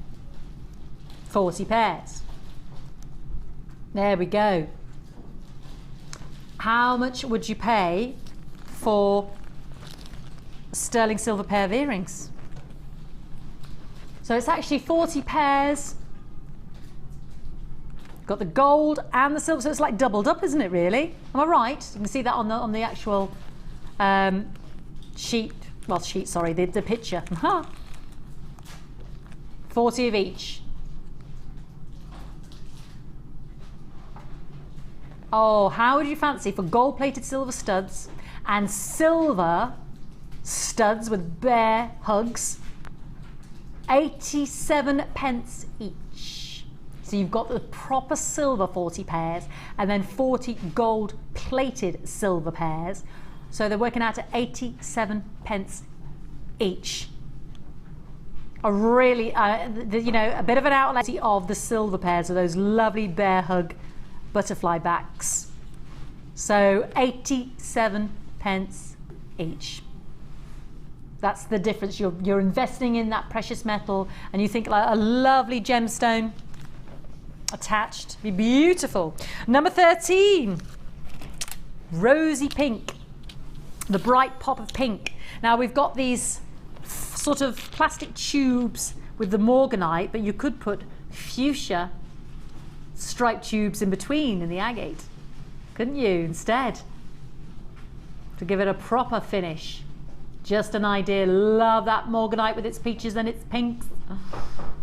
D: 40 pairs. There we go. How much would you pay for a sterling silver pair of earrings? So it's actually 40 pairs. Got the gold and the silver, so it's like doubled up, isn't it, really? Am I right? You can see that on the actual sheet, sorry, the picture. 40 of each. Oh, how would you fancy for gold-plated silver studs and silver studs with bear hugs? 87 pence each. So you've got the proper silver 40 pairs and then 40 gold-plated silver pairs. So they're working out at 87 pence each. A really, a bit of an outlet of the silver pairs of those lovely bear hug butterfly backs. So 87 pence each. That's the difference. You're investing in that precious metal, and you think like a lovely gemstone attached. Be beautiful. Number 13, rosy pink. The bright pop of pink. Now we've got these sort of plastic tubes with the morganite, but you could put fuchsia striped tubes in between in the agate, couldn't you, instead? To give it a proper finish. Just an idea. Love that morganite with its peaches and its pinks.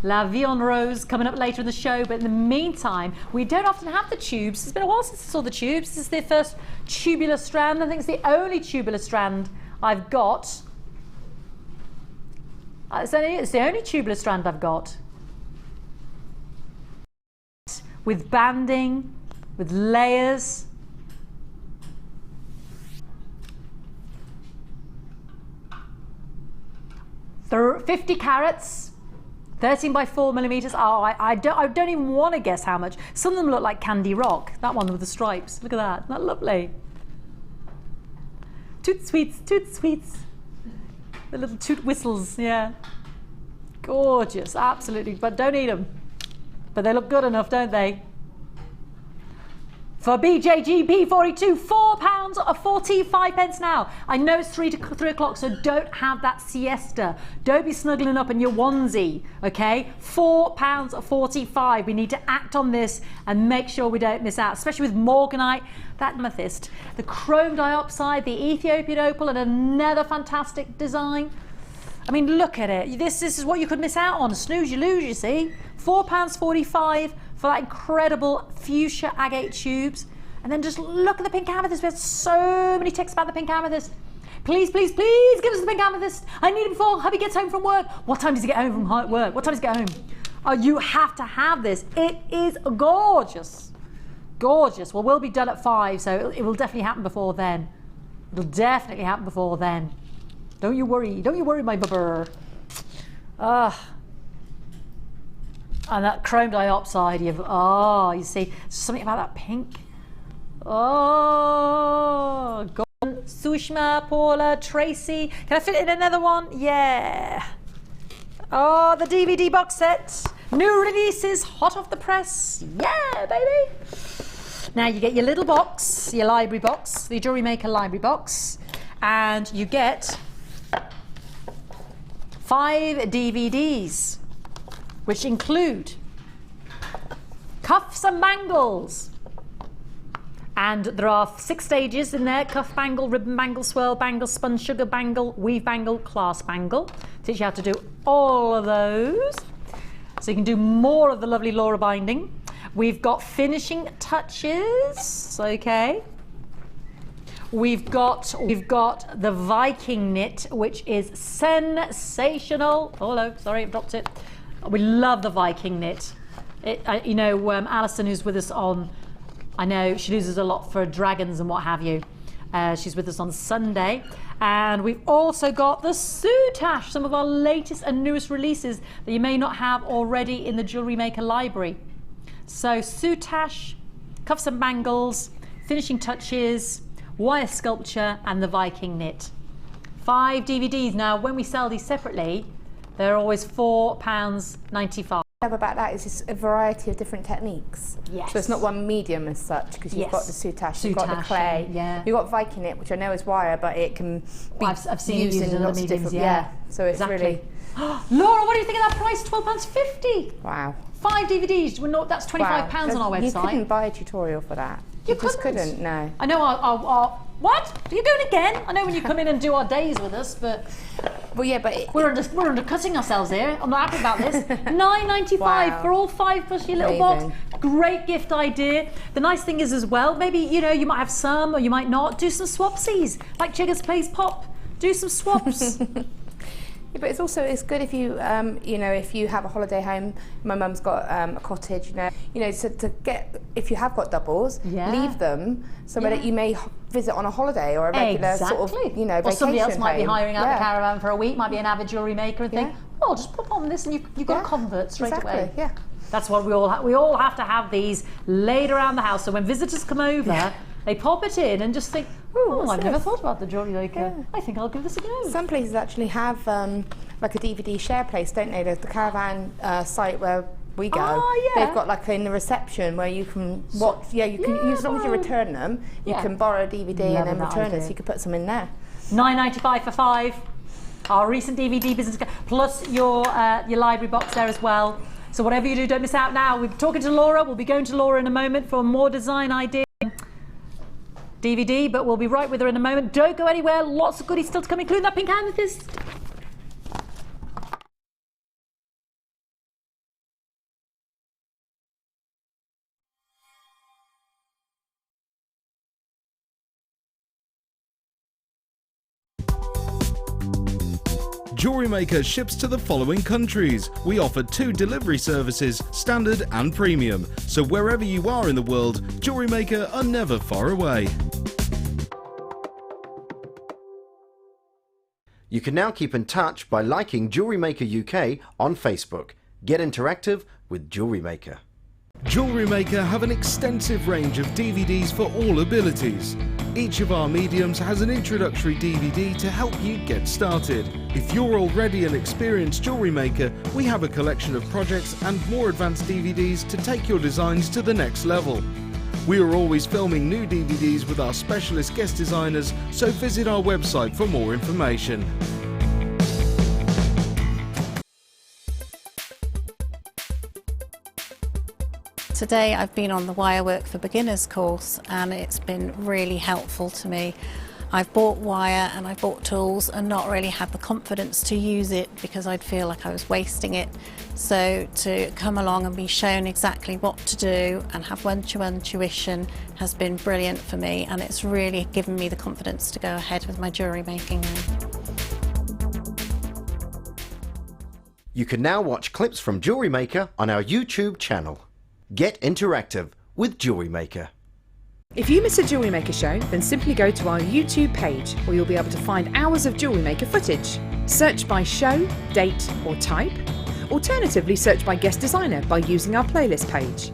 D: La Vie en Rose coming up later in the show, but in the meantime, we don't often have the tubes. It's been a while since I saw the tubes. This is the first tubular strand. I think it's the only tubular strand I've got. It's the only tubular strand I've got. With banding, with layers. 50 carats, 13 by 4 millimeters. Oh, I don't even want to guess how much. Some of them look like candy rock. That one with the stripes. Look at that. Isn't that lovely? Toot sweets, toot sweets. The little toot whistles, yeah. Gorgeous, absolutely. But don't eat them. But they look good enough, don't they? For BJGP 42, £4.45 now. I know it's 3 o'clock, so don't have that siesta. Don't be snuggling up in your onesie, okay? £4.45. We need to act on this and make sure we don't miss out, especially with morganite, that amethyst, the chrome dioxide, the Ethiopian opal, and another fantastic design. I mean, look at it. This is what you could miss out on. Snooze, you lose, you see. £4.45 for that incredible fuchsia agate tubes. And then just look at the pink amethyst. We have so many texts about the pink amethyst. Please, please, please give us the pink amethyst. I need it before hubby gets home from work. What time does he get home from work? What time does he get home? Oh, you have to have this. It is gorgeous. Gorgeous. Well, we'll be done at 5, so it will definitely happen before then. It'll definitely happen before then. Don't you worry, my bubber. And that chrome dioxide, you see, something about that pink. Oh, Gordon, Sushma, Paula, Tracy. Can I fit in another one? Yeah. Oh, the DVD box set. New releases, hot off the press. Yeah, baby. Now you get your little box, your library box, the Jewellery Maker library box, and you get 5 DVDs, which include cuffs and bangles. And there are 6 stages in there: cuff bangle, ribbon bangle, swirl bangle, spun sugar bangle, weave bangle, clasp bangle. Teach you how to do all of those. So you can do more of the lovely Laura binding. We've got finishing touches, okay. We've got the Viking knit, which is sensational. Oh no, sorry, I've dropped it. We love the Viking knit. You know, Alison, who's with us on, I know she uses a lot for dragons and what have you. She's with us on Sunday. And we've also got the Soutache, some of our latest and newest releases that you may not have already in the Jewellery Maker library. So Soutache, cuffs and bangles, finishing touches, wire sculpture, and the Viking knit. 5 DVDs. Now, when we sell these separately, they're always £4.95.
E: About that is just a variety of different techniques.
D: Yes.
E: So it's not one medium as such, because you've got the Soutache, you've got the clay, you've got Viking knit, which I know is wire, but it can be
D: I've seen
E: used
D: it
E: in lots of different. Yeah. So it's really.
D: Laura, what do you think of that price? £12.50.
E: Wow.
D: 5 DVDs. That's £25 on our website.
E: You couldn't buy a tutorial for that.
D: You
E: just couldn't. No.
D: I know. What? Are you doing it again? I know when you come in and do our days with us, but
E: well, yeah, but
D: we're undercutting ourselves here. I'm not happy about this. £9.95 for all 5 plus your little box. Great gift idea. The nice thing is as well, maybe you might have some or you might not. Do some swapsies, like Chiggers Plays Pop. Do some swaps.
E: Yeah, but it's good if you if you have a holiday home. My mum's got a cottage, so if you have got doubles, leave them somewhere that you may visit on a holiday or a regular sort of vacation.
D: Or somebody else might be hiring out the caravan for a week, might be an avid jewellery maker and think, well, just pop on this and you've got a convert straight away. Yeah. That's what we all have to have these laid around the house, so when visitors come over, they pop it in and just think, oh, I've never thought about the Jewellery Maker. I think I'll give this a go.
E: Some places actually have like a DVD share place, don't they? There's the caravan site where we go. Oh, yeah. They've got like in the reception where you can watch. You can as long as you return them, you can borrow a DVD and then return it. So you could put some in there.
D: £9.95 for 5. Our recent DVD business, plus your library box there as well. So whatever you do, don't miss out now. We're talking to Laura. We'll be going to Laura in a moment for more design ideas. DVD, but we'll be right with her in a moment. Don't go anywhere. Lots of goodies still to come, including that pink amethyst.
C: Jewellery Maker ships to the following countries. We offer 2 delivery services, standard and premium. So wherever you are in the world, Jewellery Maker are never far away.
B: You can now keep in touch by liking Jewellery Maker UK on Facebook. Get interactive with Jewellery Maker.
C: Jewellery Maker have an extensive range of DVDs for all abilities. Each of our mediums has an introductory DVD to help you get started. If you're already an experienced jewellery maker, we have a collection of projects and more advanced DVDs to take your designs to the next level. We are always filming new DVDs with our specialist guest designers, so visit our website for more information.
H: Today I've been on the Wirework for Beginners course and it's been really helpful to me. I've bought wire and I bought tools and not really had the confidence to use it because I'd feel like I was wasting it. So to come along and be shown exactly what to do and have one-to-one tuition has been brilliant for me, and it's really given me the confidence to go ahead with my jewellery making now.
B: You can now watch clips from Jewellery Maker on our YouTube channel. Get interactive with Jewellery Maker.
I: If you miss a Jewellery Maker show, then simply go to our YouTube page where you'll be able to find hours of Jewellery Maker footage. Search by show, date or type. Alternatively, search by guest designer by using our playlist page.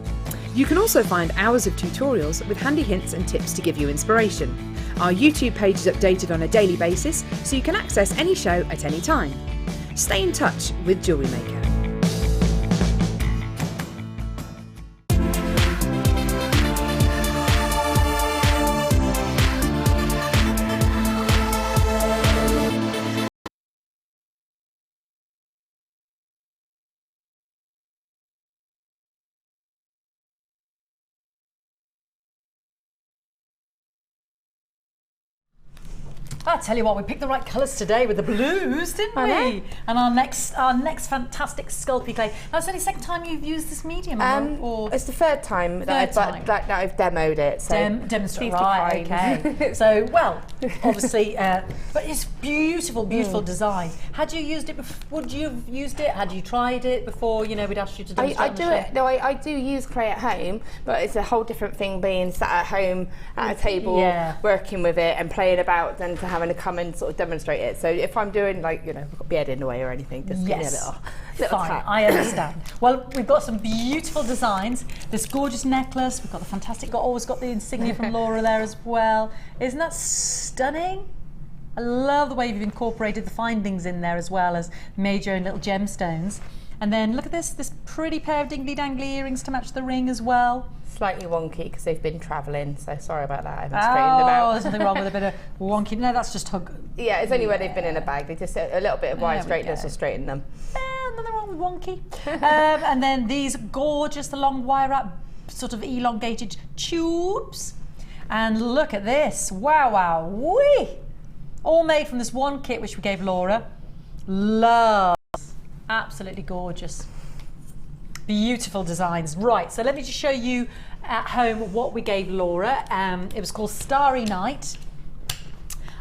I: You can also find hours of tutorials with handy hints and tips to give you inspiration. Our YouTube page is updated on a daily basis, so you can access any show at any time. Stay in touch with Jewellery Maker.
D: I tell you what, we picked the right colours today with the blues, didn't we? And our next fantastic Sculpy clay. Now, it's only the second time you've used this medium, or
E: it's the third time that I've demoed it. So
D: demonstrate, right? Okay. So, well, obviously, but it's beautiful, beautiful design. Had you used it before? Would you have used it? Had you tried it before? You know, we'd asked you to demonstrate.
E: I do it. No, I do use clay at home, but it's a whole different thing being sat at home at a table, working with it and playing about, than to having to come and sort of demonstrate it. So if I'm doing, like, you know, I've got beard in the way or anything, just give me a little
D: fine, tap. I understand. Well, we've got some beautiful designs. This gorgeous necklace. We've got the fantastic. Always got the insignia from Laura there as well. Isn't that stunning? I love the way you've incorporated the findings in there as well as made your own little gemstones. And then look at this pretty pair of dingly dangly earrings to match the ring as well.
E: Slightly wonky because they've been travelling, so sorry about that. I haven't straightened them out.
D: There's nothing wrong with a bit of wonky. No, that's just hug.
E: Yeah, it's only where they've been in a bag. They just a little bit of wire straighteners will straighten them.
D: Nothing wrong with wonky. And then these gorgeous, the long wire wrap, sort of elongated tubes. And look at this. Wow, wow, wee! All made from this one kit which we gave Laura. Love. Absolutely gorgeous. Beautiful designs. Right, so let me just show you at home what we gave Laura. It was called Starry Night.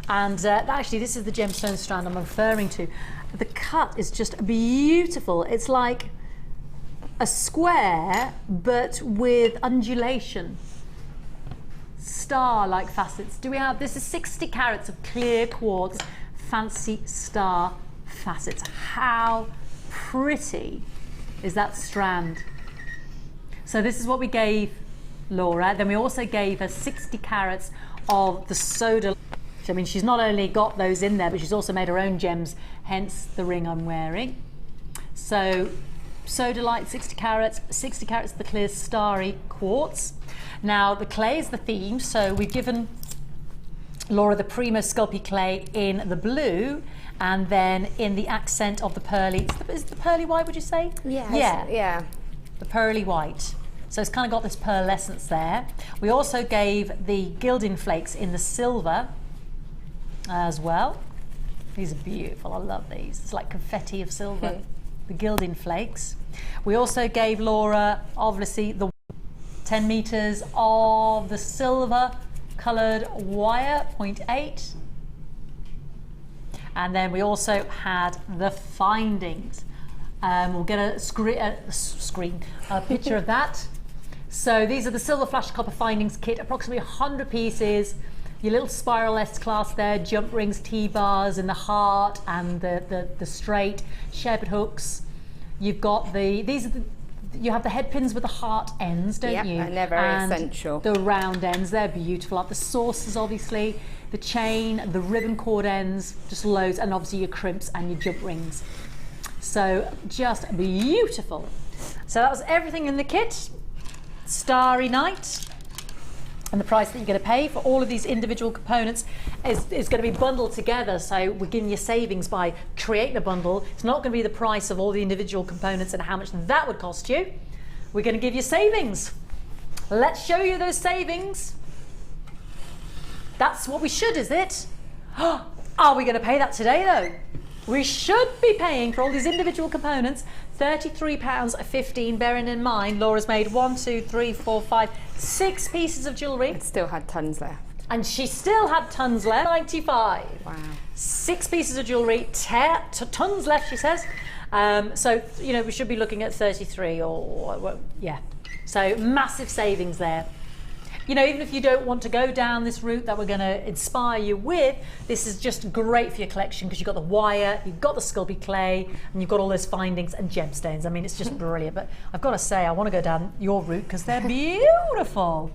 D: And actually, this is the gemstone strand I'm referring to. The cut is just beautiful. It's like a square, but with undulation. Star-like facets. Do we have, this is 60 carats of clear quartz, fancy star facets. How pretty is that strand? So this is what we gave Laura. Then we also gave her 60 carats of the soda. I mean, she's not only got those in there, but she's also made her own gems, hence the ring I'm wearing. So soda light, 60 carats of the clear starry quartz. Now the clay is the theme, so we've given Laura, the Primo Sculpy clay in the blue, and then in the accent of the pearly, is it the pearly white, would you say?
E: Yeah.
D: The pearly white. So it's kind of got this pearlescence there. We also gave the gilding flakes in the silver as well. These are beautiful, I love these. It's like confetti of silver, the gilding flakes. We also gave Laura, obviously, the 10 meters of the silver coloured wire, 0.8. And then we also had the findings. We'll get a picture of that. So these are the silver flash copper findings kit, approximately 100 pieces. Your little spiral S-class there, jump rings, T-bars in the heart and the straight, shepherd hooks. You've got you have the head pins with the heart ends, don't you?
E: And they're very essential.
D: The round ends, they're beautiful. Like the saucers, obviously, the chain, the ribbon cord ends, just loads, and obviously your crimps and your jump rings. So just beautiful. So that was everything in the kit. Starry night. And the price that you're going to pay for all of these individual components is going to be bundled together. So we're giving you savings by creating a bundle. It's not going to be the price of all the individual components and how much that would cost you. We're going to give you savings. Let's show you those savings. That's what we should, is it? Are we going to pay that today though? We should be paying for all these individual components £33.15, bearing in mind Laura's made 6 pieces of jewellery.
E: It still had tons left.
D: And she still had tons left. 95.
E: Wow.
D: 6 pieces of jewellery, tons left, she says. So, you know, we should be looking at 33 or yeah. So massive savings there. You know, even if you don't want to go down this route that we're going to inspire you with, this is just great for your collection because you've got the wire, you've got the Sculpy clay, and you've got all those findings and gemstones. I mean, it's just brilliant. But I've got to say, I want to go down your route because they're beautiful.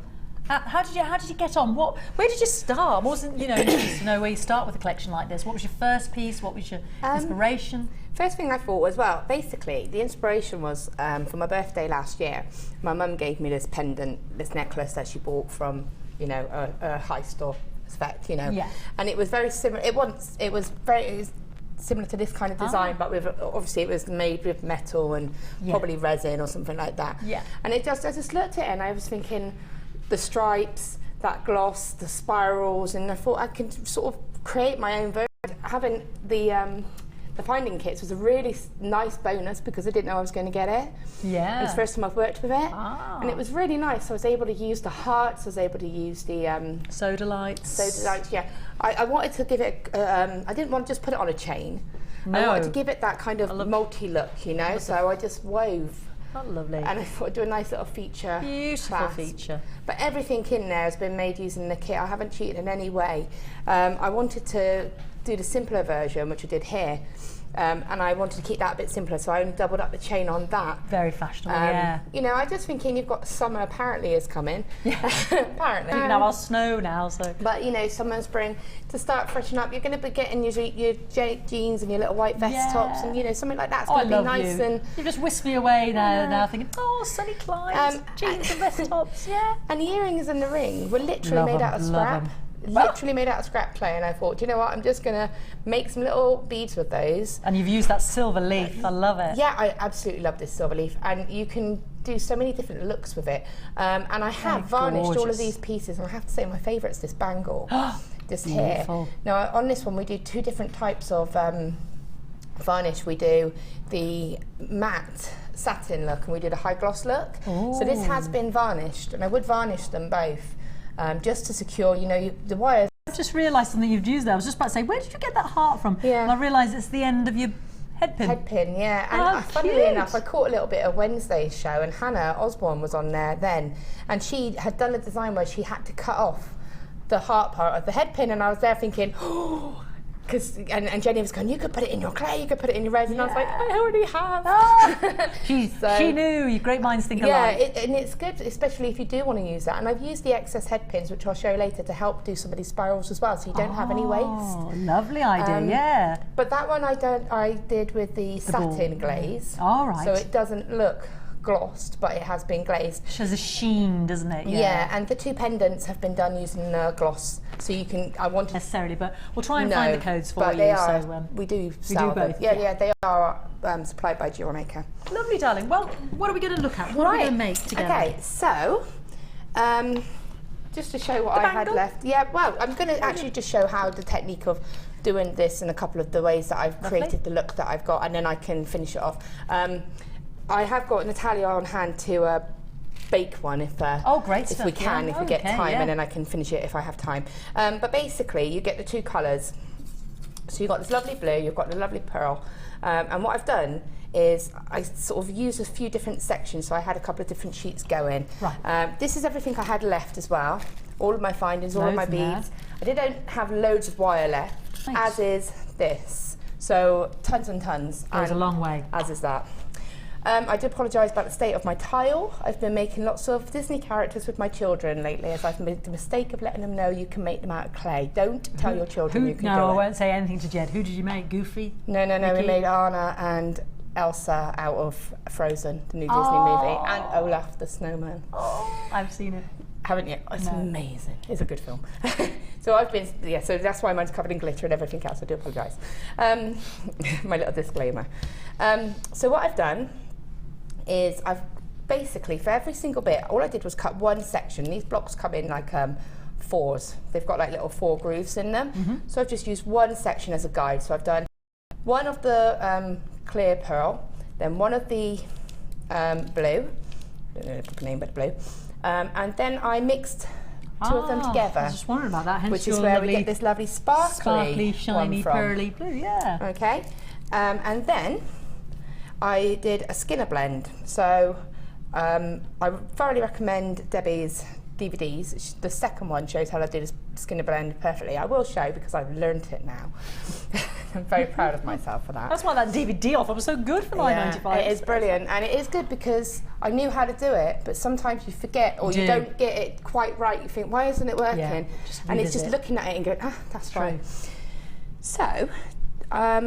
D: How did you get on? Where did you start? I wasn't, you know, interested to know where you start with a collection like this. What was your first piece? What was your inspiration?
E: First thing I thought was, well, basically the inspiration was for my birthday last year. My mum gave me this pendant, this necklace that she bought from, you know, a high store spec, you know.
D: Yeah.
E: And it was very similar. It was very similar to this kind of design, but with obviously it was made with metal and probably resin or something like that.
D: Yeah.
E: And I just looked at it and I was thinking, the stripes, that gloss, the spirals, and I thought I could sort of create my own version. Having the finding kits was a really nice bonus because I didn't know I was going to get it.
D: Yeah.
E: It was the first time I've worked with it. And it was really nice. I was able to use the hearts, I was able to use the
D: soda lights,
E: yeah. I wanted to give it, I didn't want to just put it on a chain.
D: No.
E: I wanted to give it that kind of multi-look, you know, so I just wove.
D: Oh, lovely.
E: And I thought I'd do a nice little feature.
D: Beautiful
E: clasp.
D: feature.
E: But everything in there has been made using the kit. I haven't cheated in any way. I wanted to do the simpler version, which I did here. And I wanted to keep that a bit simpler, so I only doubled up the chain on that.
D: Very fashionable, yeah.
E: You know, I just thinking you've got summer apparently is coming. Apparently.
D: You can have our snow now, so.
E: But you know, summer and spring, to start freshening up, you're going to be getting your jeans and your little white vest tops, and you know, something like that's going to be nice. And
D: you just whisked me away now thinking, oh, sunny climes, jeans and vest tops, yeah.
E: And the earrings and the ring were literally made out of scrap. Literally made out of scrap clay, and I thought, do you know what, I'm just going to make some little beads with those.
D: And you've used that silver leaf, I love it.
E: Yeah, I absolutely love this silver leaf, and you can do so many different looks with it. And I have varnished all of these pieces, and I have to say my favourite's this bangle, just here. Now on this one we do 2 different types of varnish. We do the matte satin look, and we do the high gloss look. Ooh. So this has been varnished, and I would varnish them both. Just to secure, you know, the wires.
D: I've just realised something you've used there. I was just about to say, where did you get that heart from?
E: Yeah.
D: And I realised it's the end of your head pin.
E: Head pin, yeah. And funnily enough, I caught a little bit of Wednesday's show, and Hannah Osborne was on there then, and she had done a design where she had to cut off the heart part of the head pin, and I was there thinking, oh, because and Jenny was going, you could put it in your clay, you could put it in your resin. And I was like, I already have.
D: She knew. Your great minds think alike.
E: Yeah, and it's good, especially if you do want to use that. And I've used the excess head pins, which I'll show you later, to help do some of these spirals as well, so you don't have any waste.
D: Oh, lovely idea, yeah.
E: But that one I did with the satin glaze.
D: All right.
E: So it doesn't look glossed, but it has been glazed.
D: Shows a sheen, doesn't it?
E: Yeah, and the 2 pendants have been done using gloss, so you can. I wanted
D: necessarily, but we'll try and find the codes for
E: but
D: you.
E: they are.
D: So,
E: we do
D: we do both.
E: them. Yeah, they are supplied by JewelleryMaker.
D: Lovely, darling. Well, what are we going to look at? What are we going to make together?
E: Okay, so just to show what I had left. Yeah, well, I'm going to actually just show how the technique of doing this and a couple of the ways that I've created the look that I've got, and then I can finish it off. I have got Natalia on hand to bake one if
D: great
E: if
D: stuff,
E: we can, if we get time, and then I can finish it if I have time. But basically, you get the 2 colours. So you've got this lovely blue, you've got the lovely pearl, and what I've done is I sort of used a few different sections, so I had a couple of different sheets going.
D: Right.
E: This is everything I had left as well, all of my findings, all of my beads. I didn't have loads of wire left, as is this. So tons and tons.
D: Goes a long way.
E: As is that. I do apologise about the state of my tile. I've been making lots of Disney characters with my children lately, as I've made the mistake of letting them know you can make them out of clay. Don't tell your children you can do it.
D: No, I won't say anything to Jed. Who did you make? Goofy?
E: No,
D: Mickey?
E: we made Anna and Elsa out of Frozen, the new Disney movie, and Olaf the snowman.
D: Oh, I've seen it.
E: Haven't you? It's amazing. It's a good film. So I've been, so that's why mine's covered in glitter and everything else. I do apologise. My little disclaimer. So what I've done is I've basically, for every single bit, all I did was cut one section. These blocks come in like 4s. They've got like little 4 grooves in them. So I've just used one section as a guide. So I've done one of the clear pearl, then one of the blue, don't know the proper name, but blue, and then I mixed 2 of them together.
D: I was just wondering about that. Hence
E: which is where we get this lovely sparkly,
D: shiny, pearly blue. Yeah.
E: Okay, and then I did a skinner blend. So I thoroughly recommend Debbie's DVDs. The second one shows how I did a skinner blend perfectly. I will show because I've learnt it now. I'm very proud of myself for that.
D: That's why that DVD offer was so good for $9.95.
E: It is brilliant, and it is good because I knew how to do it, but sometimes you forget or you don't get it quite right. You think, why isn't it working?
D: Yeah,
E: and it's just looking at it and going, that's right. So,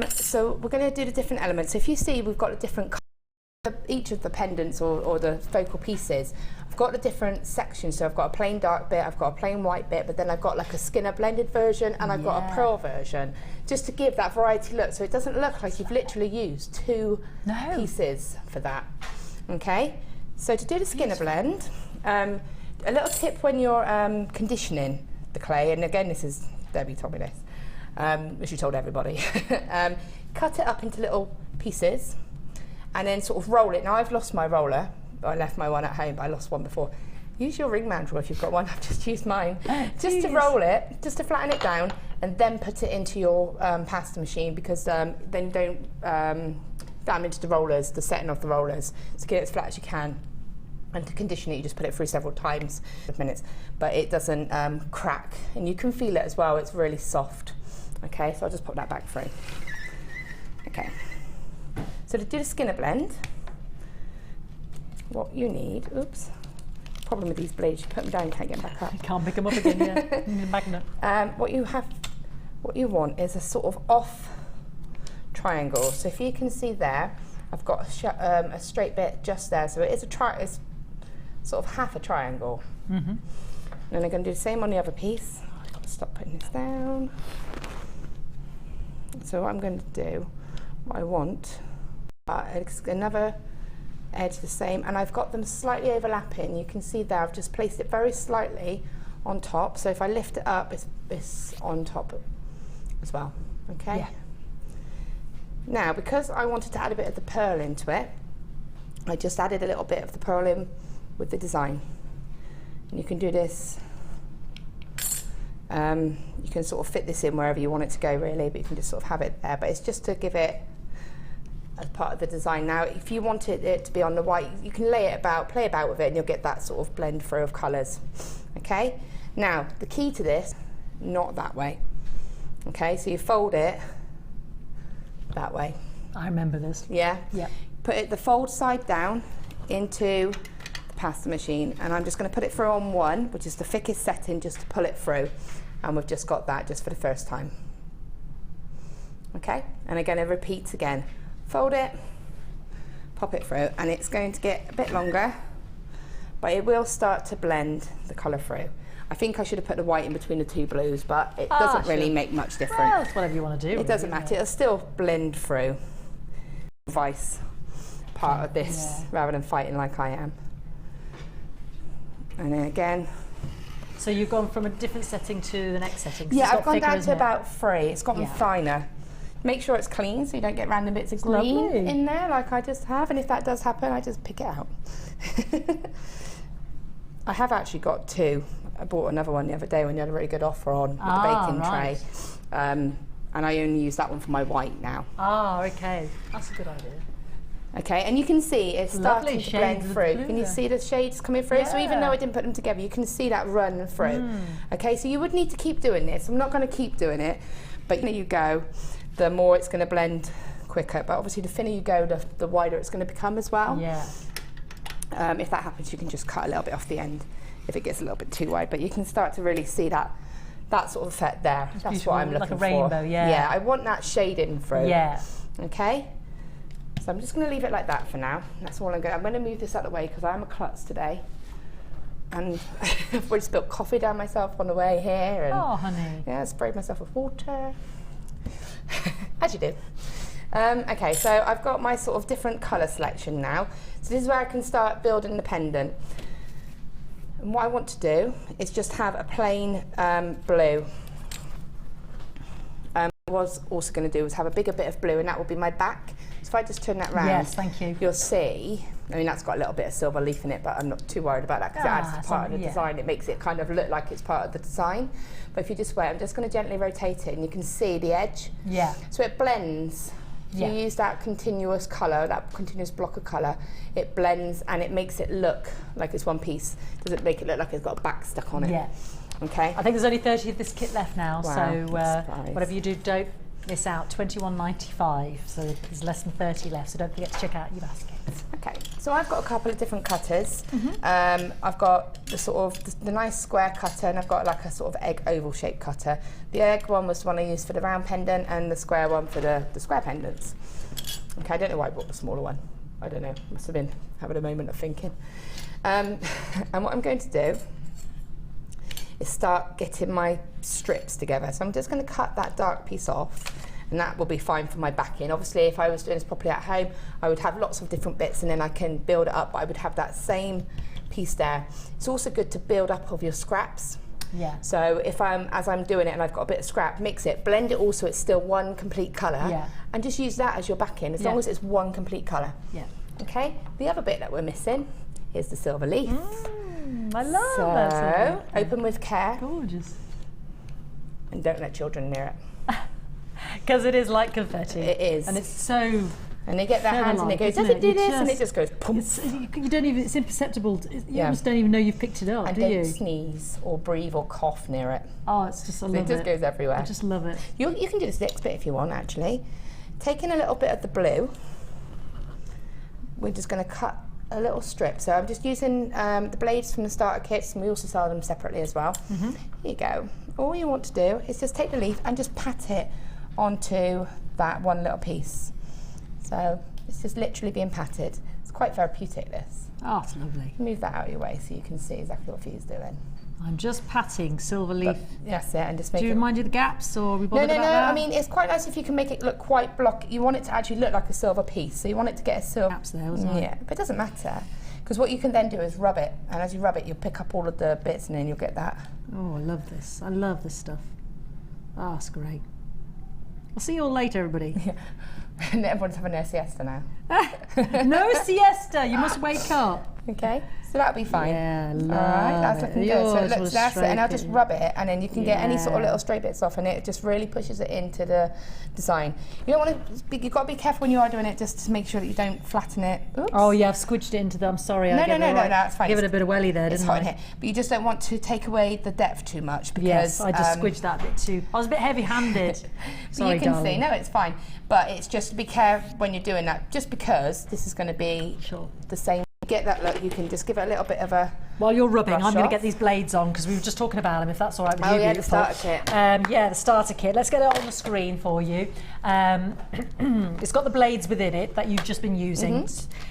E: so we're going to do the different elements. So if you see, we've got a different each of the pendants or the focal pieces. I've got the different sections, so I've got a plain dark bit, I've got a plain white bit, but then I've got like a skinner blended version and I've got a pearl version, just to give that variety look, so it doesn't look like you've literally used 2 pieces for that. Okay, so to do the skinner blend, a little tip when you're conditioning the clay, and again this is, Debbie told me this, she told everybody, cut it up into little pieces and then sort of roll it. Now I've lost my roller, I left my one at home, but I lost one before. Use your ring mandrel if you've got one. I've just used mine. Just to roll it, just to flatten it down, and then put it into your pasta machine, because then you don't damage the rollers, the setting of the rollers. So get it as flat as you can. And to condition it, you just put it through several times, minutes, but it doesn't crack. And you can feel it as well, it's really soft. Okay, so I'll just put that back through. Okay. So to do the skinner blend, what you need, problem with these blades, you put them down, you can't get them back up.
D: You can't pick them up again, yeah.
E: What you want is a sort of off triangle. So if you can see there, I've got a straight bit just there, so it is it's sort of half a triangle. And then I'm going to do the same on the other piece. I've got to stop putting this down. So what I'm going to do, what I want, another edge the same, and I've got them slightly overlapping. You can see there I've just placed it very slightly on top, so if I lift it up, it's on top as well. Okay. Yeah. Now, because I wanted to add a bit of the pearl into it, I just added a little bit of the pearl in with the design. And you can do this, you can sort of fit this in wherever you want it to go really, but you can just sort of have it there, but it's just to give it as part of the design. Now, if you wanted it to be on the white, you can play about with it, and you'll get that sort of blend through of colours. Okay. Now, the key to this, not that way. Okay, so you fold it that way.
D: I remember this.
E: Yeah.
D: Yeah.
E: Put the fold side down into the pasta machine, and I'm just going to put it through on 1, which is the thickest setting, just to pull it through, and we've just got that just for the first time. Okay, and again it repeats again. Fold it, pop it through, and it's going to get a bit longer, but it will start to blend the colour through. I think I should have put the white in between the two blues, but it doesn't really make much difference.
D: Well, it's whatever you want to do.
E: It doesn't matter. It'll still blend through. Vice part of this, rather than fighting like I am. And then again.
D: So you've gone from a different setting to the next setting?
E: Yeah, I've gone down to about 3. It's gotten finer. Make sure it's clean so you don't get random bits of green in there like I just have, and if that does happen, I just pick it out. I have actually got 2. I bought another one the other day when you had a really good offer on with the baking tray. And I only use that one for my white now.
D: Ah, okay. That's a good idea.
E: Okay, and you can see it's starting to blend through. Can you see the shades coming through? So even though I didn't put them together, you can see that run through. Okay, so you would need to keep doing this. I'm not going to keep doing it, but there you go. The more it's going to blend quicker. But obviously the thinner you go, the wider it's going to become as well.
D: Yeah.
E: If that happens, you can just cut a little bit off the end if it gets a little bit too wide. But you can start to really see that sort of effect there. That's what I'm looking for.
D: Like a rainbow,
E: Yeah, I want that shading through.
D: Yeah.
E: Okay. So I'm just going to leave it like that for now. That's all I'm going to move this out of the way because I'm a klutz today. And I've already spilled coffee down myself on the way here. And
D: oh, honey.
E: Yeah, I sprayed myself with water. As you do. Okay, so I've got my sort of different colour selection now. So this is where I can start building the pendant. And what I want to do is just have a plain blue. What I was also going to do is have a bigger bit of blue, and that will be my back. So if I just turn that round,
D: yes, thank you.
E: You'll see, I mean that's got a little bit of silver leaf in it, but I'm not too worried about that because it adds to part of the design. It makes it kind of look like it's part of the design. But if you just wait, I'm just going to gently rotate it and you can see the edge. Yeah. So it blends. If you use that continuous colour, that continuous block of colour, it blends and it makes it look like it's one piece. Doesn't make it look like it's got a back stuck on it. Yeah. Okay. I
D: think there's only 30 of this kit left now, so whatever you do, don't miss out. $21.95, so there's less than 30 left, so don't forget to check out your basket.
E: Okay, so I've got a couple of different cutters. I've got the sort of the nice square cutter, and I've got like a sort of egg oval shaped cutter. The egg one was the one I used for the round pendant, and the square one for the square pendants. Okay, I don't know why I bought the smaller one. I don't know, must have been having a moment of thinking. And what I'm going to do is start getting my strips together. So I'm just going to cut that dark piece off, and that will be fine for my backing. Obviously, if I was doing this properly at home, I would have lots of different bits and then I can build it up, but I would have that same piece there. It's also good to build up of your scraps. Yeah. So if as I'm doing it and I've got a bit of scrap, mix it, blend it all so it's still one complete colour, and just use that as your backing, as long as it's one complete colour. Yeah. Okay, the other bit that we're missing is the silver leaf.
D: I love that.
E: So, open with care.
D: Gorgeous.
E: And don't let children near it.
D: Because it is like confetti.
E: It is.
D: And it's so...
E: And they get their hands and they go, does it do this? And it just goes, pump.
D: You don't even, it's imperceptible. You almost don't even know you've picked it up,
E: and
D: do you?
E: don't sneeze or breathe or cough near it.
D: Oh, it's just, I love it.
E: It just goes everywhere.
D: I just love it.
E: You can do this next bit if you want, actually. Taking a little bit of the blue, we're just going to cut a little strip. So I'm just using the blades from the starter kits, and we also sell them separately as well. Here you go. All you want to do is just take the leaf and just pat it onto that one little piece. So it's just literally being patted. It's quite therapeutic, this.
D: Oh, it's lovely.
E: Move that out of your way so you can see exactly what Fee's doing.
D: I'm just patting silver leaf.
E: That's it, and just make it...
D: Do you remind you the gaps, or are we bothered about that?
E: I mean, it's quite nice if you can make it look quite blocky. You want it to actually look like a silver piece, so you want it to get a silver...
D: Gaps there, wasn't it?
E: Yeah, but it doesn't matter, because what you can then do is rub it, and as you rub it, you'll pick up all of the bits, and then you'll get that.
D: Oh, I love this. I love this stuff. Oh, it's great. I'll see you all later, everybody.
E: Yeah. And everyone's having their siesta now.
D: No siesta, you must wake up.
E: Okay, so that'll be fine.
D: Yeah,
E: all right, that's looking good. So it looks, that's it, and I'll just rub it, and then you can get any sort of little stray bits off, and it just really pushes it into the design. You don't want to. You've got to be careful when you are doing it, just to make sure that you don't flatten it. Oops.
D: Oh yeah, I've squidged it into the. I'm sorry.
E: No, that's fine.
D: Give it a bit of welly there, didn't I?
E: Here. But you just don't want to take away the depth too much, because
D: yes, I just squidged that a bit too. I was a bit heavy-handed. Sorry,
E: you can
D: darling.
E: see. No, it's fine. But it's just to be careful when you're doing that, just because this is going to be the same. Get that look, you can just give it a little bit of a
D: While you're rubbing,
E: brush
D: I'm going to
E: off.
D: get these blades on because we were just talking about them, if that's all right with you,
E: Oh yeah, the
D: beautiful.
E: starter kit.
D: Yeah, the starter kit. Let's get it on the screen for you. It's got the blades within it that you've just been using.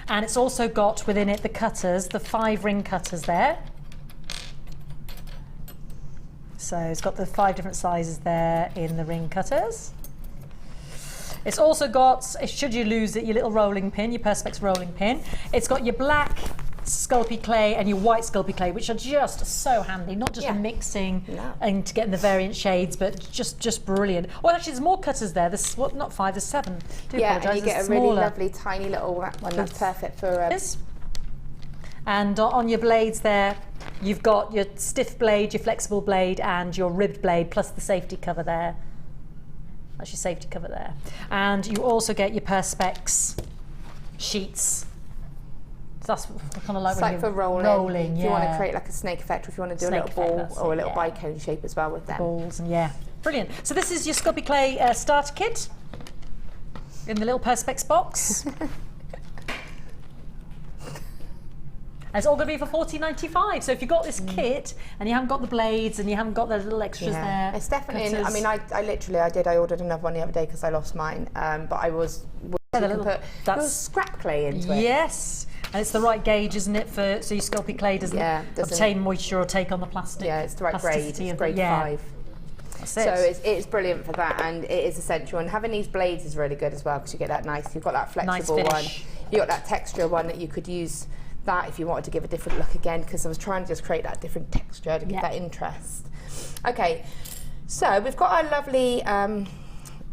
D: And it's also got within it the cutters, the 5 ring cutters there. So it's got the 5 different sizes there in the ring cutters. It's also got, should you lose it, your little rolling pin, your Perspex rolling pin. It's got your black Sculpy clay and your white Sculpy clay, which are just so handy, not just for mixing and to get in the variant shades, but just brilliant. Well, actually, there's more cutters there. There's not 5, there's 7.
E: Yeah, and you get a really lovely tiny little one that's perfect for.
D: And on your blades there, you've got your stiff blade, your flexible blade, and your ribbed blade, plus the safety cover there. That's your safety cover there. And you also get your Perspex sheets. So that's kind of like,
E: it's like for rolling. If you want to create like a snake effect, or if you want to do a little ball or a little bicone shape as well with them.
D: Balls, and brilliant. So this is your Sculpy clay starter kit in the little Perspex box. And it's all going to be for $14.95. So if you've got this kit and you haven't got the blades and you haven't got the little extras there,
E: it's definitely. I mean, I ordered another one the other day because I lost mine. But I was. That's scrap clay into it.
D: Yes. And it's the right gauge, isn't it, so your Sculpy clay doesn't obtain moisture or take on the plastic.
E: Yeah, it's the right grade. It's grade 5.
D: That's
E: So
D: it.
E: it's brilliant for that, and it is essential. And having these blades is really good as well because you get that nice. You've got that flexible one. You got that texture one that you could use that if you wanted to give a different look again. Because I was trying to just create that different texture to give that interest. Okay, so we've got our lovely.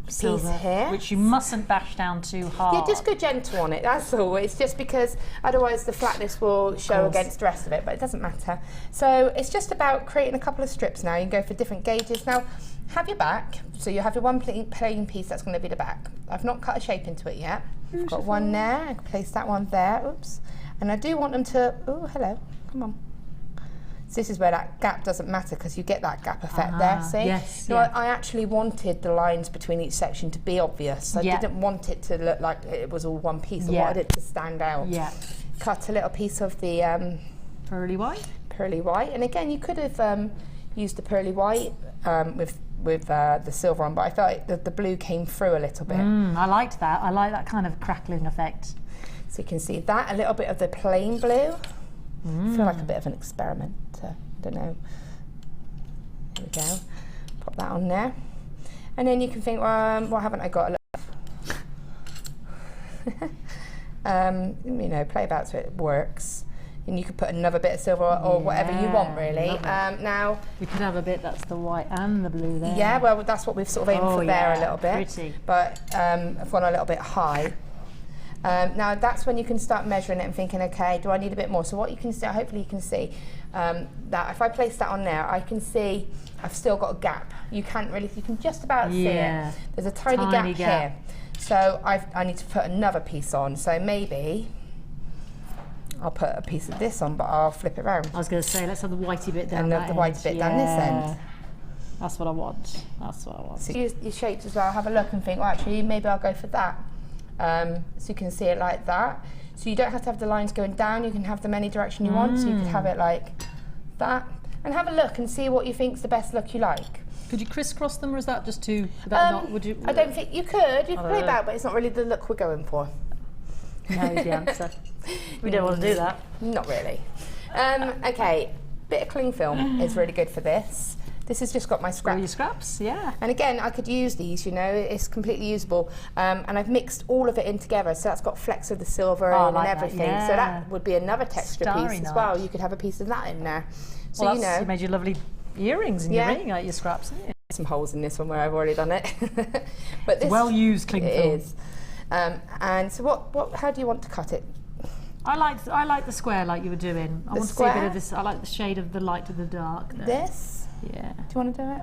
E: Piece here,
D: which you mustn't bash down too hard.
E: Yeah, just go gentle on it, that's all. It's just because otherwise the flatness will show against the rest of it, but it doesn't matter. So it's just about creating a couple of strips now. You can go for different gauges. Now, have your back, so you have your one plain piece that's going to be the back. I've not cut a shape into it yet. I've got one there, I can place that one there, oops. And I do want them to, oh, hello, come on. So this is where that gap doesn't matter because you get that gap effect there, see?
D: Yes.
E: So I actually wanted the lines between each section to be obvious. I didn't want it to look like it was all one piece. I wanted it to stand out. Yeah. Cut a little piece of the
D: pearly white.
E: Pearly white, and again, you could have used the pearly white with the silver on, but I felt like the blue came through a little bit.
D: I liked that. I like that kind of crackling effect.
E: So you can see that, a little bit of the plain blue. I feel like a bit of an experiment. I don't know. There we go. Pop that on there. And then you can think, what haven't I got? You know, play about so it works. And you could put another bit of silver or whatever you want, really. Now
D: we could have a bit that's the white and the blue there.
E: Yeah, well, that's what we've sort of aimed for there a little bit.
D: Pretty.
E: But I've gone a little bit high. Now that's when you can start measuring it and thinking, okay, do I need a bit more? So what you can see, hopefully you can see that if I place that on there, I can see I've still got a gap. You can't really, you can just about see it. There's a tiny gap here. So I need to put another piece on. So maybe I'll put a piece of this on, but I'll flip it around.
D: I was going to say, let's have the whitey bit down
E: that the whitey bit down this end.
D: That's what I want. That's what I want.
E: So use your shapes as well. Have a look and think, well, actually, maybe I'll go for that. So you can see it like that. So you don't have to have the lines going down. You can have them any direction you want. So you could have it like that. And have a look and see what you think's the best look you like.
D: Could you crisscross them, or is that just too? Would you?
E: I don't think you could. You could play about, but it's not really the look we're going for.
D: No is the answer. We don't want to do that.
E: Not really. Okay, bit of cling film is really good for this. This has just got my scraps.
D: All your scraps, yeah.
E: And again, I could use these, you know, it's completely usable. And I've mixed all of it in together, so that's got flecks of the silver in and everything. That, yeah. So that would be another texture piece as well. You could have a piece of that in there. So,
D: well,
E: you know.
D: You made your lovely earrings in your ring, like your scraps, didn't you?
E: Some holes in this one where I've already done it. But this
D: well used cling film.
E: It is. And so how do you want to cut it?
D: I like the square like you were doing. I want to see a bit of this. I like the shade of the light to the dark. There.
E: This?
D: Yeah.
E: Do you want to do it?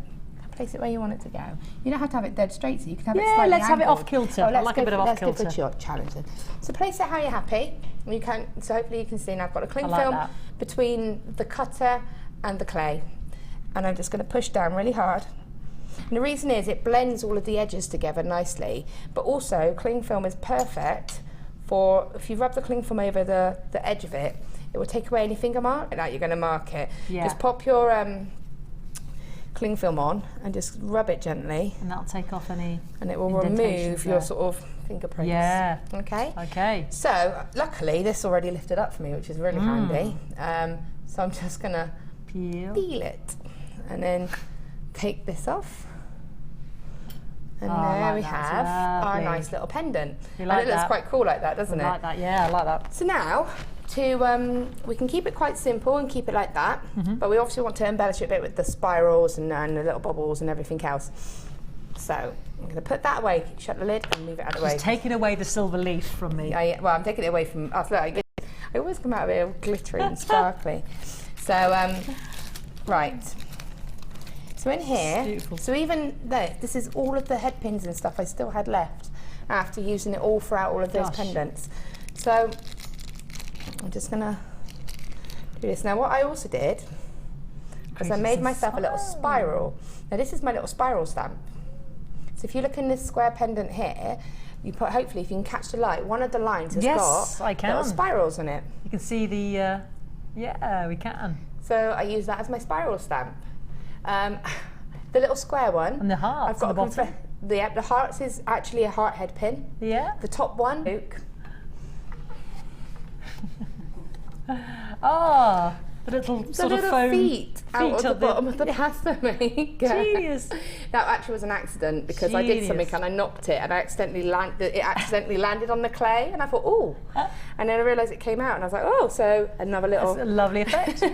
E: Place it where you want it to go. You don't have to have it dead straight, so you can have it slightly
D: let's
E: angled.
D: have it off kilter. I like a bit of off kilter.
E: Let's go for challenge. So place it how you're happy. You can. So hopefully you can see now I've got a cling film between the cutter and the clay, and I'm just going to push down really hard. And the reason is it blends all of the edges together nicely, but also cling film is perfect for if you rub the cling film over the edge of it, it will take away any finger mark. Now you're going to mark it.
D: Yeah.
E: Just pop your cling film on and just rub it gently.
D: And that'll take off any
E: and it will remove your sort of fingerprints.
D: Yeah.
E: Okay.
D: Okay.
E: So luckily this already lifted up for me, which is really handy. So I'm just going to peel it and then take this off. And there we have our nice little pendant.
D: You like
E: and it looks quite cool like that, doesn't it?
D: I like that, yeah, I like that.
E: So now, we can keep it quite simple and keep it like that, but we obviously want to embellish it a bit with the spirals and the little bobbles and everything else. So I'm going to put that away, shut the lid and move it out of the way.
D: Just taking away the silver leaf from me.
E: Well, I'm taking it away from us. Look, I always come out of here all glittery and sparkly. So, right. So in here, so even though this is all of the head pins and stuff I still had left after using it all throughout all of those pendants. So I'm just gonna do this. Now what I also did was I made myself a little spiral. Now this is my little spiral stamp. So if you look in this square pendant here, you put, hopefully if you can catch the light, one of the lines has got little spirals on it.
D: You can see the, yeah, we can.
E: So I use that as my spiral stamp. The little square one.
D: And the hearts
E: I've got
D: on the bottom.
E: The hearts is actually a heart head pin.
D: Yeah.
E: The top one.
D: Ah, the little sort of foam
E: feet out of the bottom of the pasta maker.
D: Genius.
E: That actually was an accident because I did something and I knocked it and I accidentally landed on the clay and I thought, oh, and then I realised it came out and I was like, oh, so another little.
D: That's a lovely effect.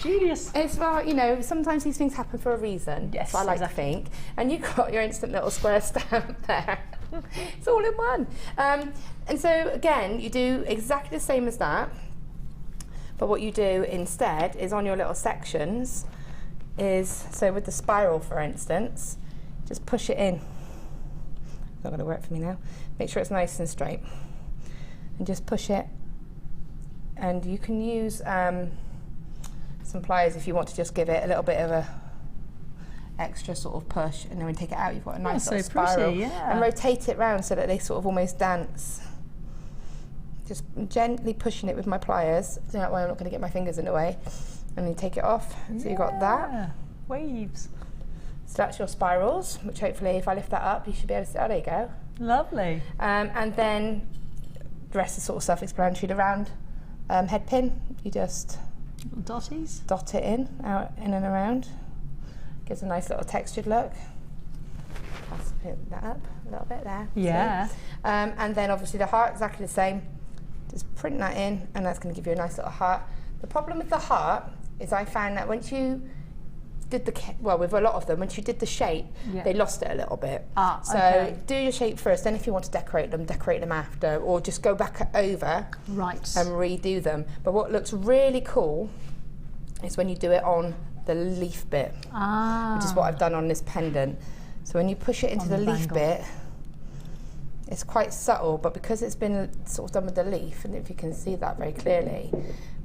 D: Genius.
E: It's well, you know, sometimes these things happen for a reason.
D: Yes,
E: so I like to think. And you've got your instant little square stamp there. It's all in one. And so again, you do exactly the same as that. But what you do instead is on your little sections is, so with the spiral for instance, just push it in. It's not going to work for me now. Make sure it's nice and straight. And just push it. And you can use some pliers if you want to just give it a little bit of a extra sort of push. And then when you take it out, you've got a nice little spiral.
D: Pretty, yeah.
E: And rotate it round so that they sort of almost dance. Just gently pushing it with my pliers, so that way I'm not going to get my fingers in the way. And then take it off. So you've got that.
D: Waves.
E: So that's your spirals, which hopefully if I lift that up, you should be able to see. Oh, there you go.
D: Lovely.
E: And then the rest is sort of self-explanatory. The round head pin, you just
D: dotties.
E: Dot it in and around. Gives a nice little textured look. Let's put that up a little bit there.
D: Yeah.
E: And then obviously the heart, exactly the same. Just print that in and that's going to give you a nice little heart. The problem with the heart is I found that once you did with a lot of them, once you did the shape, they lost it a little bit. So do your shape first, then if you want to decorate them after, or just go back over and redo them. But what looks really cool is when you do it on the leaf bit, which is what I've done on this pendant. So when you push it into the leaf bit, it's quite subtle, but because it's been sort of done with the leaf, and if you can see that very clearly,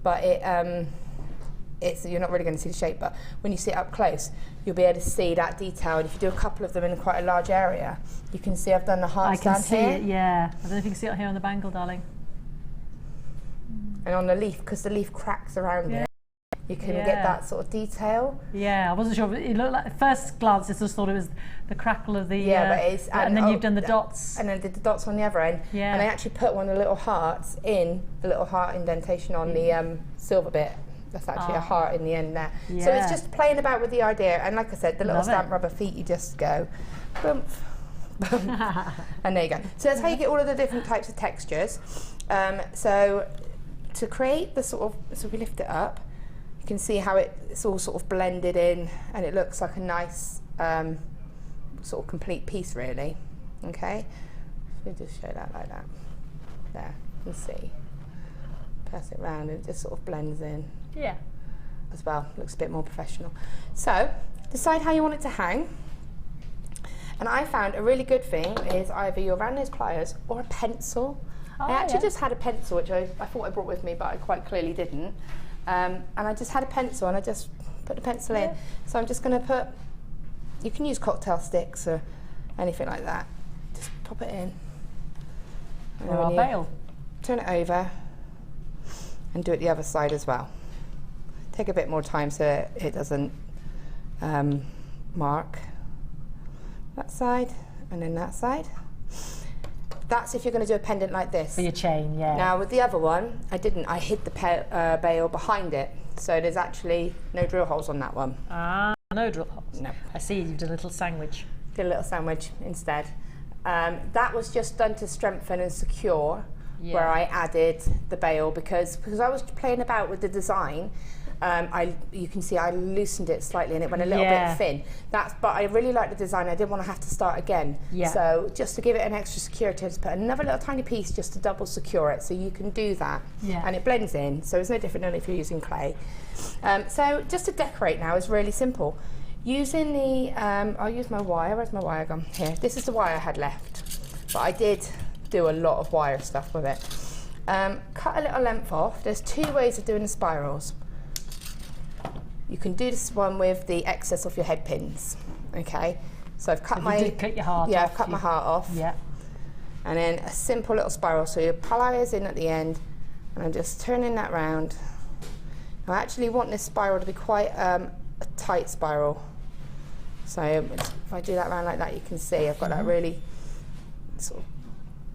E: but you're not really going to see the shape, but when you see it up close, you'll be able to see that detail. And if you do a couple of them in quite a large area, you can see I've done the hearts down here. I can see it,
D: yeah. I don't know if you can see it here on the bangle, darling.
E: And on the leaf, because the leaf cracks around it, you can get that sort of detail.
D: Yeah, I wasn't sure. It looked like, at first glance, I just thought it was the crackle of the.
E: But it's.
D: And then you've done the dots.
E: And then did the dots on the other end. Yeah. And I actually put one of the little hearts in the little heart indentation on the silver bit. That's actually a heart in the end there. Yeah. So it's just playing about with the idea. And like I said, the little stamp rubber feet, you just go, boom, boom, and there you go. So that's how you get all of the different types of textures. So to create the sort of, so we lift it up. You can see how it's all sort of blended in and it looks like a nice sort of complete piece really. Okay, so just show that like that. There, you can see. Pass it round and it just sort of blends in.
D: Yeah.
E: As well, looks a bit more professional. So, decide how you want it to hang. And I found a really good thing is either your round nose pliers or a pencil. I actually just had a pencil, which I thought I brought with me, but I quite clearly didn't. And I just had a pencil and I just put the pencil in. So I'm just going to put, you can use cocktail sticks or anything like that. Just pop it in.
D: Or our bail.
E: Turn it over. and do it the other side as well. Take a bit more time so it doesn't mark that side and then that side. That's if you're going to do a pendant like this.
D: For your chain, yeah.
E: Now with the other one, I didn't. I hid the bail behind it, so there's actually no drill holes on that one.
D: Ah, no drill holes.
E: No.
D: I see you did a little sandwich.
E: Did a little sandwich instead. That was just done to strengthen and secure, where I added the bail because I was playing about with the design. You can see I loosened it slightly and it went a little bit thin. But I really liked the design. I didn't want to have to start again. So just to give it an extra security, I just put another little tiny piece just to double secure it, so you can do that. And it blends in, so it's no different than if you're using clay. So just to decorate now is really simple. Using the, I'll use my wire. Where's my wire gone? Here. This is the wire I had left, but I did do a lot of wire stuff with it. Cut a little length off. There's two ways of doing the spirals. You can do this one with the excess of your head pins. Okay, so I've cut
D: so
E: my
D: you did cut your heart off.
E: I've cut my heart off. And then a simple little spiral. So your pliers in at the end, and I'm just turning that round. I actually want this spiral to be quite a tight spiral. So if I do that round like that, you can see I've got that really sort of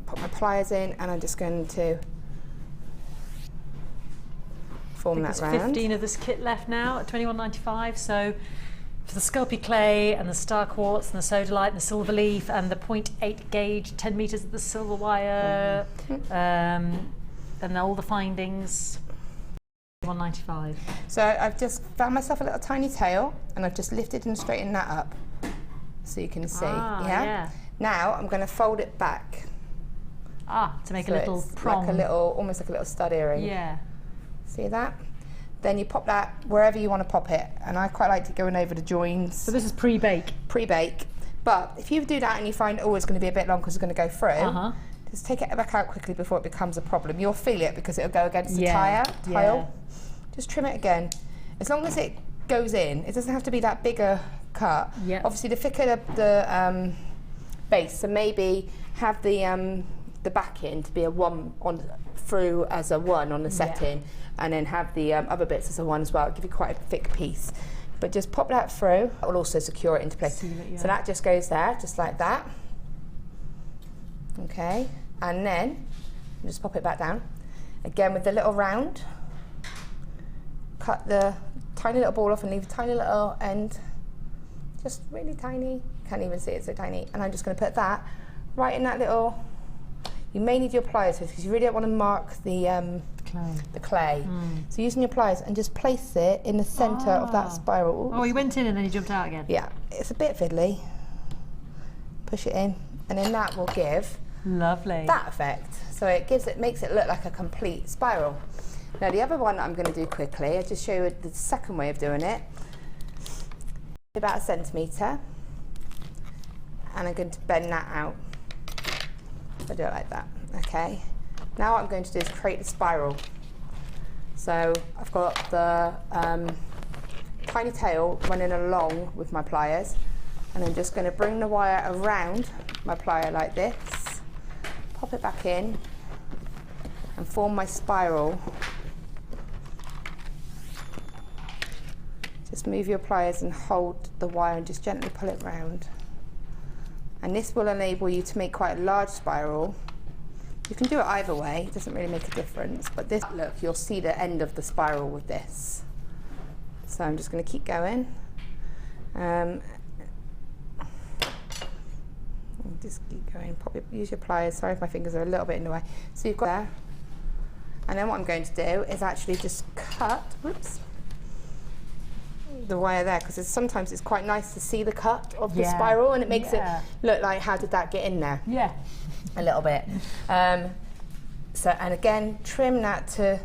E: put my pliers in, and I'm just going to form that round.
D: There's 15 of this kit left now at $21.95. So for the Sculpy clay and the star quartz and the sodalite and the silver leaf and the 0.8 gauge 10 meters of the silver wire, and all the findings, $195.
E: So I've just found myself a little tiny tail, and I've just lifted and straightened that up so you can see. Now I'm going to fold it back.
D: To make a little prong.
E: Like a little, almost like a little stud earring. See that? Then you pop that wherever you want to pop it, and I quite like to go in over the joins.
D: So this is pre-bake?
E: Pre-bake. But if you do that and you find, it's going to be a bit long because it's going to go through, just take it back out quickly before it becomes a problem. You'll feel it because it'll go against the tile. Just trim it again. As long as it goes in, it doesn't have to be that bigger cut. Obviously, the thicker the base, so maybe have the backing to be a 1 on through as a 1 on the setting, and then have the other bits as a 1 as well. It'll give you quite a thick piece. But just pop that through. It will also secure it into place. So that just goes there, just like that. Okay, and then just pop it back down. Again with the little round. Cut the tiny little ball off and leave a tiny little end. Just really tiny. Can't even see it, so tiny. And I'm just going to put that right in that little. You may need your pliers because you really don't want to mark the clay. So using your pliers and just place it in the centre of that spiral.
D: Oh, you went in and then you jumped out again.
E: Yeah, it's a bit fiddly. Push it in, and then that will give that effect. So it makes it look like a complete spiral. Now the other one that I'm going to do quickly, I'll just show you the second way of doing it. About 1 centimetre, and I'm going to bend that out. I do it like that. Okay. Now what I'm going to do is create a spiral. So I've got the tiny tail running along with my pliers, and I'm just going to bring the wire around my plier like this, pop it back in, and form my spiral. Just move your pliers and hold the wire and just gently pull it round. And this will enable you to make quite a large spiral. You can do it either way, it doesn't really make a difference. But this, look, you'll see the end of the spiral with this. So I'm just going to keep going. Just keep going, use your pliers. Sorry if my fingers are a little bit in the way. So you've got there. And then what I'm going to do is actually just cut, the wire there, because sometimes it's quite nice to see the cut of the spiral, and it makes it look like, how did that get in there? A little bit. So, and again, trim that to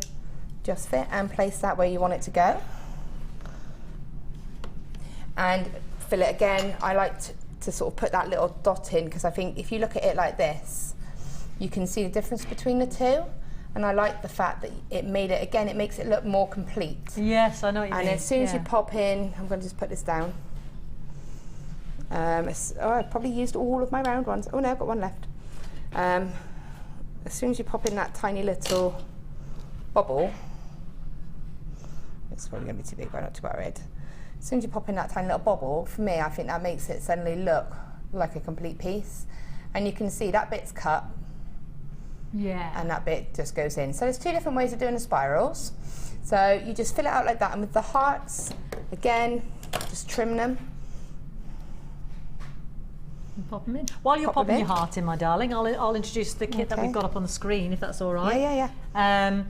E: just fit and place that where you want it to go. And fill it again. I like to sort of put that little dot in, because I think if you look at it like this, you can see the difference between the two. And I like the fact that it made it, again, it makes it look more complete.
D: Yes, I know what you mean.
E: And as soon as you pop in, I'm going to just put this down. I've probably used all of my round ones. Oh no, I've got one left. As soon as you pop in that tiny little bobble, It's probably going to be too big, but I'm not too worried. As soon as you pop in that tiny little bobble, for me, I think that makes it suddenly look like a complete piece. And you can see that bit's cut.
D: Yeah.
E: And that bit just goes in. So there's two different ways of doing the spirals. So you just fill it out like that, and with the hearts, again, just trim them.
D: And pop them in. While you're popping your heart in, my darling, I'll introduce the kit that we've got up on the screen, if that's all right.
E: Yeah.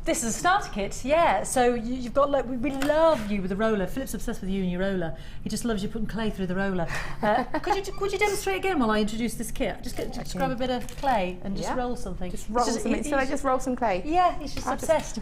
D: This is a starter kit, yeah. So you've got, like, we love you with the roller. Philip's obsessed with you and your roller. He just loves you putting clay through the roller. Could you demonstrate again while I introduce this kit? Just grab a bit of clay and just roll something.
E: Just roll something. Shall I just roll some clay?
D: Yeah, he's just obsessed.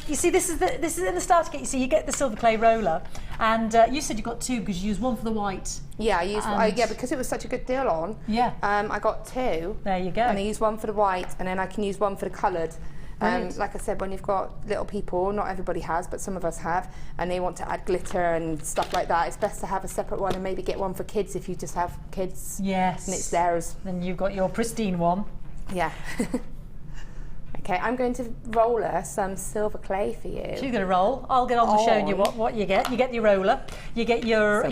D: You see, this is in the starter kit. You see, you get the silver clay roller, and you said you got two because you used one for the white.
E: Yeah, I used because it was such a good deal on.
D: Yeah.
E: I got two.
D: There you go.
E: And I used one for the white, and then I can use one for the coloured. Like I said, when you've got little people, not everybody has, but some of us have, and they want to add glitter and stuff like that, it's best to have a separate one and maybe get one for kids if you just have kids.
D: Yes.
E: And it's theirs.
D: Then you've got your pristine one.
E: Yeah. Okay, I'm going to roller some silver clay for you.
D: She's going to roll. I'll get on to showing you what you get. You get your roller, you get your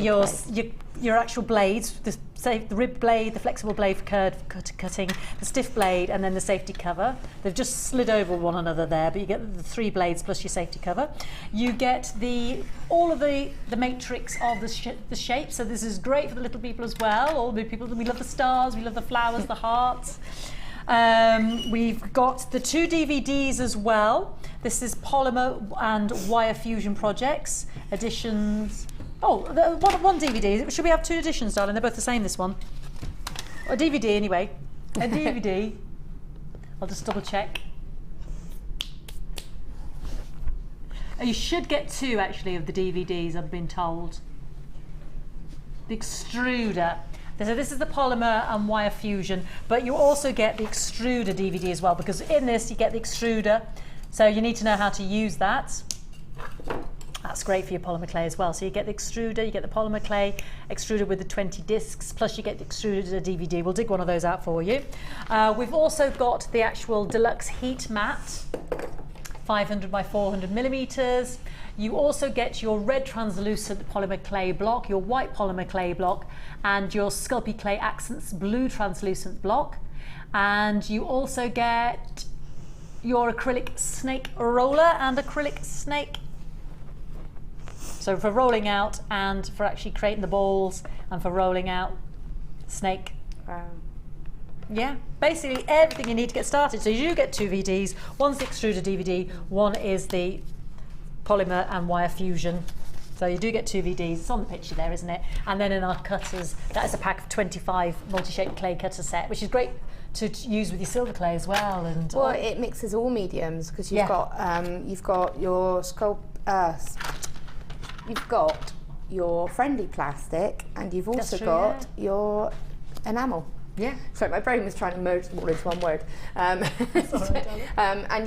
D: actual blades, the rib blade, the flexible blade for cutting, the stiff blade, and then the safety cover. They've just slid over one another there, but you get the 3 blades plus your safety cover. You get all of the matrix of the shape. So this is great for the little people as well. All the people, we love the stars, we love the flowers, the hearts. We've got the 2 DVDs as well. This is Polymer and Wire Fusion Projects editions. Oh, one DVD. Should we have 2 editions, darling? They're both the same, this one. Or a DVD anyway. A DVD. I'll just double check. You should get 2 actually of the DVDs, I've been told. The extruder. So this is the Polymer and Wire Fusion, but you also get the extruder DVD as well, because in this you get the extruder, so you need to know how to use that. That's great for your polymer clay as well. So you get the extruder, you get the polymer clay extruder with the 20 discs, plus you get the extruder DVD. We'll dig one of those out for you. We've also got the actual deluxe heat mat, 500 by 400 millimeters. You also get your red translucent polymer clay block, your white polymer clay block, and your Sculpy clay accents blue translucent block. And you also get your acrylic snake roller and acrylic snake. So for rolling out and for actually creating the balls and for rolling out snake.
E: Wow.
D: Yeah, basically everything you need to get started. So you do get 2 VDs. One's the extruder DVD, one is the Polymer and Wire Fusion. So you do get 2 VDs. It's on the picture there, isn't it? And then in our cutters, that is a pack of 25 multi-shaped clay cutter set, which is great to use with your silver clay as well. And
E: well, it mixes all mediums, because you've got your you've got your friendly plastic, and you've also got your enamel.
D: Yeah.
E: Sorry, my brain was trying to merge them all into one word. And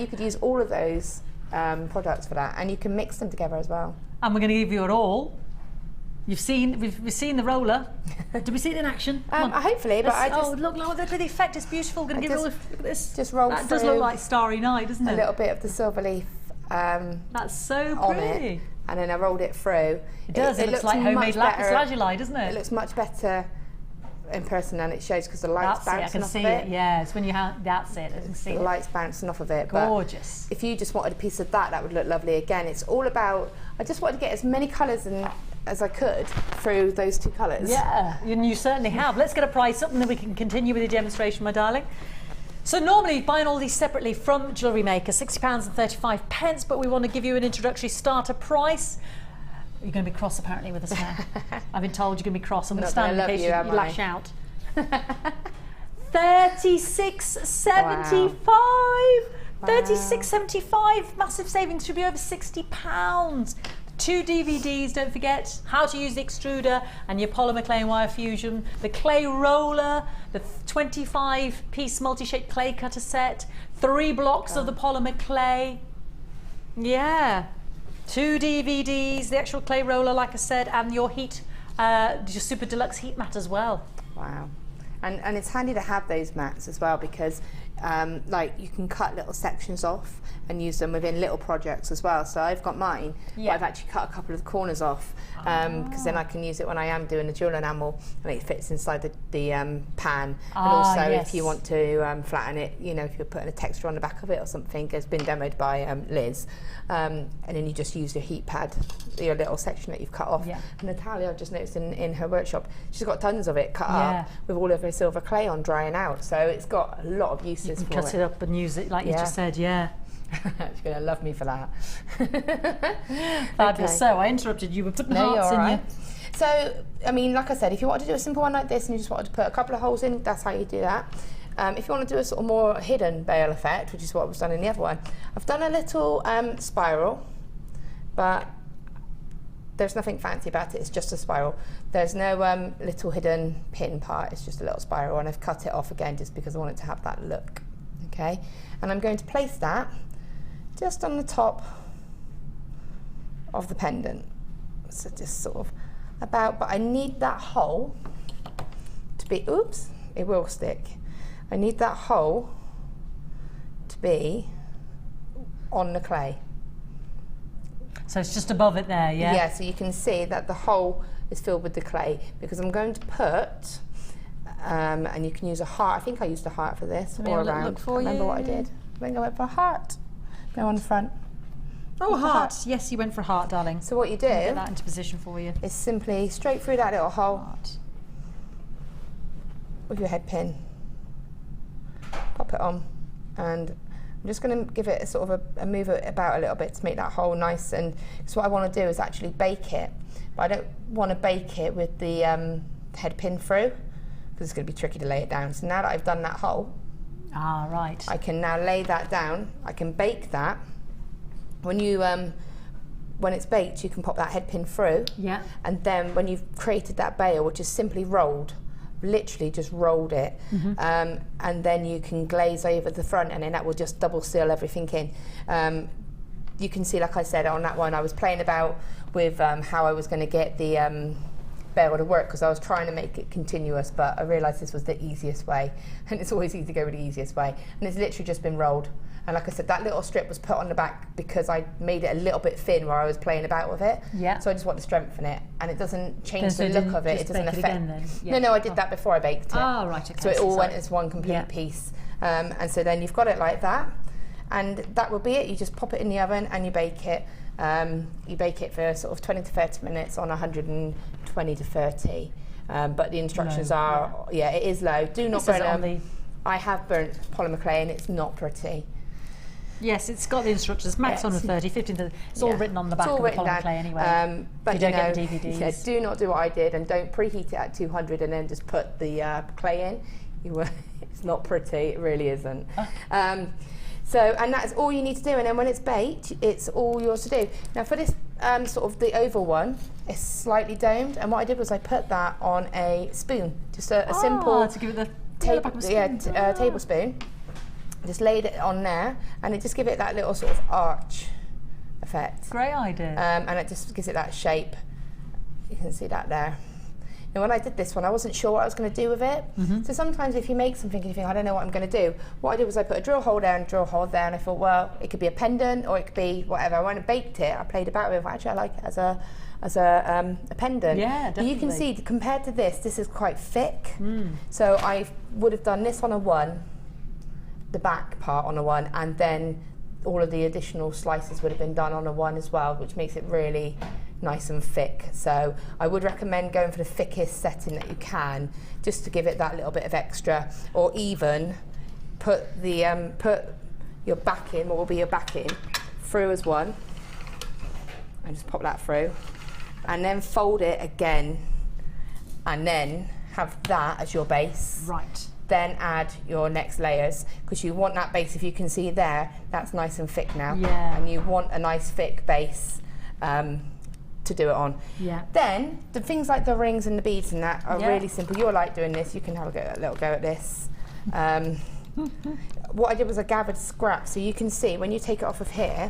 E: you could use all of those products for that, and you can mix them together as well.
D: And we're going to give you it all. We've seen the roller. Did we see it in action?
E: Hopefully, but
D: look at the effect. It's beautiful. We're going to give it all. Look at this.
E: Just roll
D: that
E: through.
D: Does look like Starry Night, doesn't it?
E: A little bit of the silver leaf.
D: That's so pretty.
E: And then I rolled it through.
D: It does. It looks like homemade lapis lazuli, doesn't it?
E: It looks much better in person than it shows, because the light's bouncing off of it.
D: I can see it. Yeah, it's when you have. That's it. I can see
E: the light's bouncing off of it.
D: Gorgeous.
E: But if you just wanted a piece of that would look lovely. Again, it's all about. I just wanted to get as many colours as I could through those 2 colours.
D: Yeah, and you certainly have. Let's get a price up, and then we can continue with the demonstration, my darling. So normally buying all these separately from Jewellery Maker, £60.35, but we want to give you an introductory starter price. You're going to be cross apparently with us now. I've been told you're going to be cross. I'm going to stand in case you lash out. $36.75. Wow. $36.75. Massive savings, should be over £60. 2 DVDs, don't forget, how to use the extruder and your polymer clay and wire fusion, the clay roller, the 25-piece multi-shaped clay cutter set, 3 blocks of the polymer clay. Yeah. 2 DVDs, the actual clay roller, like I said, and your your super deluxe heat mat as well.
E: Wow. And it's handy to have those mats as well, because like you can cut little sections off and use them within little projects as well. So I've got mine, but I've actually cut a couple of the corners off because then I can use it when I am doing the jewel enamel, and it fits inside the pan. And also if you want to flatten it, you know, if you're putting a texture on the back of it or something, it's been demoed by Liz, and then you just use your heat pad, your little section that you've cut off. And Natalia, I've just noticed in her workshop, she's got tons of it cut up with all of her silver clay on drying out, so it's got a lot of uses.
D: You can
E: for
D: cut it up and use it like you just said.
E: She's going to love me for that.
D: Fabulous. So I interrupted you. Were putting hearts in you.
E: So, I mean, like I said, if you want to do a simple one like this and you just wanted to put a couple of holes in, that's how you do that. If you want to do a sort of more hidden bail effect, which is what was done in the other one, I've done a little spiral, but there's nothing fancy about it. It's just a spiral. There's no little hidden pin part. It's just a little spiral, and I've cut it off again just because I want it to have that look. Okay, and I'm going to place that just on the top of the pendant. So just sort of about, but I need that hole to be, oops, it will stick. I need that hole to be on the clay.
D: So it's just above it there, yeah?
E: Yeah, so you can see that the hole is filled with the clay, because I'm going to put, and you can use a heart. I think I used a heart for this, or around.
D: Look for
E: remember what I did? I think I went for a heart. Go on the front.
D: Oh, heart. Yes, you went for a heart, darling.
E: So what you do,
D: get that into position for you,
E: is simply straight through that little hole with your head pin. Pop it on, and I'm just going to give it a sort of a move it about a little bit to make that hole nice. And so what I want to do is actually bake it, but I don't want to bake it with the head pin through, because it's going to be tricky to lay it down. So now that I've done that hole, I can now lay that down. I can bake that. When you when it's baked, you can pop that head pin through. Yeah. And then when you've created that bail, which is simply rolled, literally just rolled it, and then you can glaze over the front, and then that will just double seal everything in. You can see, like I said, on that one, I was playing about with how I was going to get the bail to work, because I was trying to make it continuous, but I realised this was the easiest way, and it's always easy to go with the easiest way, and it's literally just been rolled. And like I said, that little strip was put on the back because I made it a little bit thin where I was playing about with it. Yeah. So I just want to strengthen it, and it doesn't change the look of it. It doesn't affect. No, I did that before I baked it.
D: Oh, right, okay.
E: So it all went as one complete piece. And so then you've got it like that, and that will be it. You just pop it in the oven and you bake it. You bake it for sort of 20 to 30 minutes on 120 to 30. But the instructions are, it is low. Do not burn. I have burnt polymer clay, and it's not pretty.
D: Yes, it's got the instructions, max on 30, 15, 30. It's all written on the back of the polymer clay anyway.
E: But
D: you don't get the DVDs.
E: Yeah, do not do what I did, and don't preheat it at 200 and then just put the clay in. It's not pretty, it really isn't. So, and that's all you need to do, and then when it's baked, it's all yours to do. Now for this sort of the oval one, it's slightly domed, and what I did was I put that on a spoon, just a simple
D: to give it
E: the tablespoon. Just laid it on there, and it just gives it that little sort of arch effect.
D: Great idea.
E: And it just gives it that shape. You can see that there. And when I did this one, I wasn't sure what I was going to do with it. So sometimes if you make something and you think, I don't know what I'm going to do, what I did was I put a drill hole there and a drill hole there, and I thought, well, it could be a pendant or it could be whatever. When I baked it, I played about with it. Actually, I like it as a pendant.
D: Yeah, definitely.
E: You can see, compared to this is quite thick. So I would have done this on a 1, the back part on a 1, and then all of the additional slices would have been done on a 1 as well, which makes it really nice and thick. So I would recommend going for the thickest setting that you can, just to give it that little bit of extra, or even put the put your backing, what will be your backing, through as 1, and just pop that through, and then fold it again, and then have that as your base.
D: Right.
E: Then add your next layers, because you want that base, if you can see there, that's nice and thick now.
D: Yeah.
E: And you want a nice thick base to do it on.
D: Yeah.
E: Then the things like the rings and the beads and that are really simple. You'll like doing this. You can have a little go at this. What I did was I gathered scrap, so you can see when you take it off of here,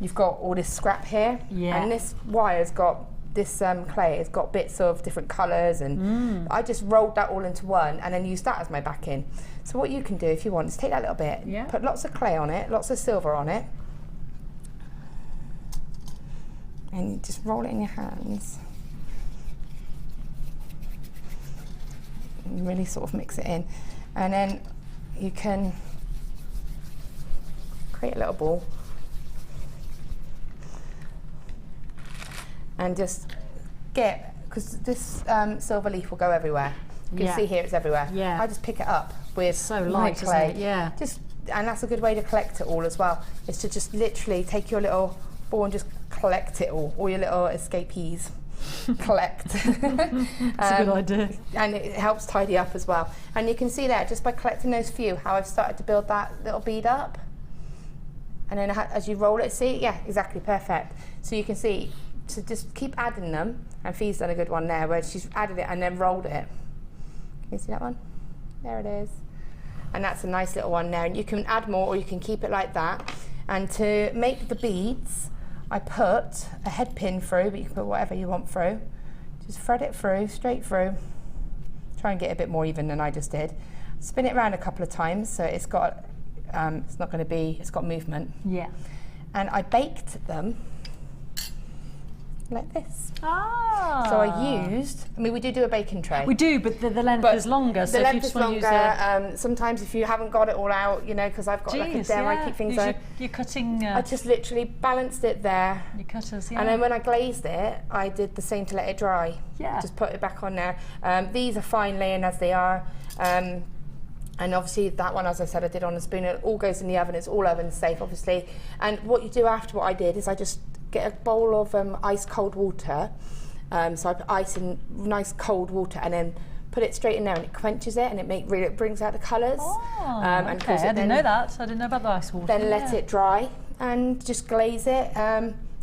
E: you've got all this scrap here, and this wire's got this clay has got bits of different colours, and I just rolled that all into one and then used that as my backing. So what you can do if you want is take that little bit, put lots of clay on it, lots of silver on it, and you just roll it in your hands and really sort of mix it in, and then you can create a little ball and just get, because this silver leaf will go everywhere. You can see here it's everywhere. I just pick it up with
D: so
E: my
D: light,
E: clay.
D: isn't it?
E: Just, and that's a good way to collect it all as well, is to just literally take your little ball and just collect it all your little escapees. Collect.
D: That's a good idea.
E: And it helps tidy up as well. And you can see there, just by collecting those few, how I've started to build that little bead up. And then as you roll it, see, exactly, perfect. So you can see, so just keep adding them, and Fee's done a good one there, where she's added it and then rolled it. Can you see that one? There it is. And that's a nice little one there, and you can add more or you can keep it like that. And to make the beads, I put a head pin through, but you can put whatever you want through. Just thread it through, straight through. Try and get a bit more even than I just did. Spin it around a couple of times so it's got, it's not going to be, it's got movement.
D: Yeah.
E: And I baked them like this.
D: Ah.
E: So I used, I mean, we do a baking tray.
D: We do, but the length is longer.
E: The
D: So if you
E: length
D: just
E: is
D: want to
E: longer.
D: use
E: Sometimes if you haven't got it all out, you know, because I've got like a demo, I keep things on.
D: You're cutting.
E: I just literally balanced it there.
D: Your cutters,
E: And then when I glazed it, I did the same to let it dry.
D: Yeah.
E: Just put it back on there. These are fine laying as they are. And obviously that one, as I said, I did on a spoon. It all goes in the oven. It's all oven safe, obviously. And what you do after what I did is I just get a bowl of ice cold water. So I put ice in nice cold water and then put it straight in there, and it quenches it, and it brings out the colours.
D: Oh,
E: and
D: okay. I didn't know that. I didn't know about the ice water.
E: Then let it dry and just glaze it.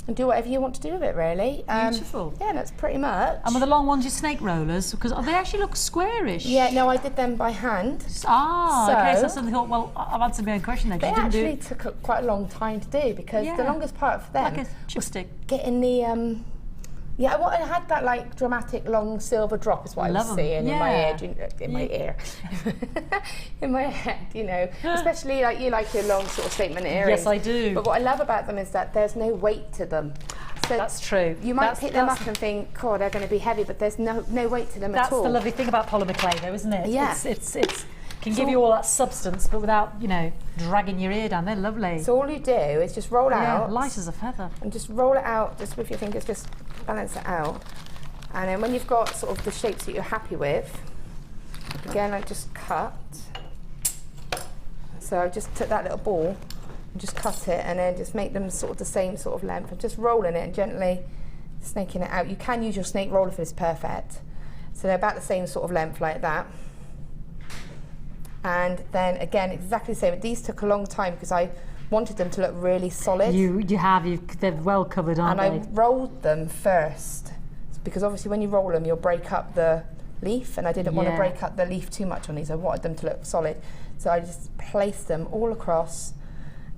E: And do whatever you want to do with it, really.
D: Beautiful.
E: Yeah, that's pretty much.
D: And with the long ones, your snake rollers, because they actually look squarish.
E: Yeah, no, I did them by hand.
D: Okay, so I suddenly thought, well, I've answered my own question there.
E: They
D: You didn't
E: actually took quite a long time to do, because the longest part for them
D: like a chipstick.
E: Getting the I had that like dramatic long silver drop is what I was seeing in my ear, in my head, you know. Especially like you like your long sort of statement earrings.
D: Yes, I do.
E: But what I love about them is that there's no weight to them. So
D: that's true.
E: You might pick them up and think, God, they're going to be heavy, but there's no weight to them at all.
D: That's the lovely thing about polymer clay, though, isn't it?
E: Yeah.
D: It's can give you all that substance, but without, you know, dragging your ear down. They're lovely.
E: So all you do is just roll out.
D: Light as a feather.
E: And just roll it out, just with your fingers, just balance it out. And then when you've got sort of the shapes that you're happy with, again, I just cut. So I just took that little ball and just cut it, and then just make them sort of the same sort of length, and just rolling it and gently snaking it out. You can use your snake roller for this, perfect. So they're about the same sort of length like that. And then again, exactly the same. But these took a long time because I wanted them to look really solid.
D: They're well covered, aren't they?
E: And I rolled them first, because obviously when you roll them, you'll break up the leaf, and I didn't want to break up the leaf too much on these. I wanted them to look solid. So I just placed them all across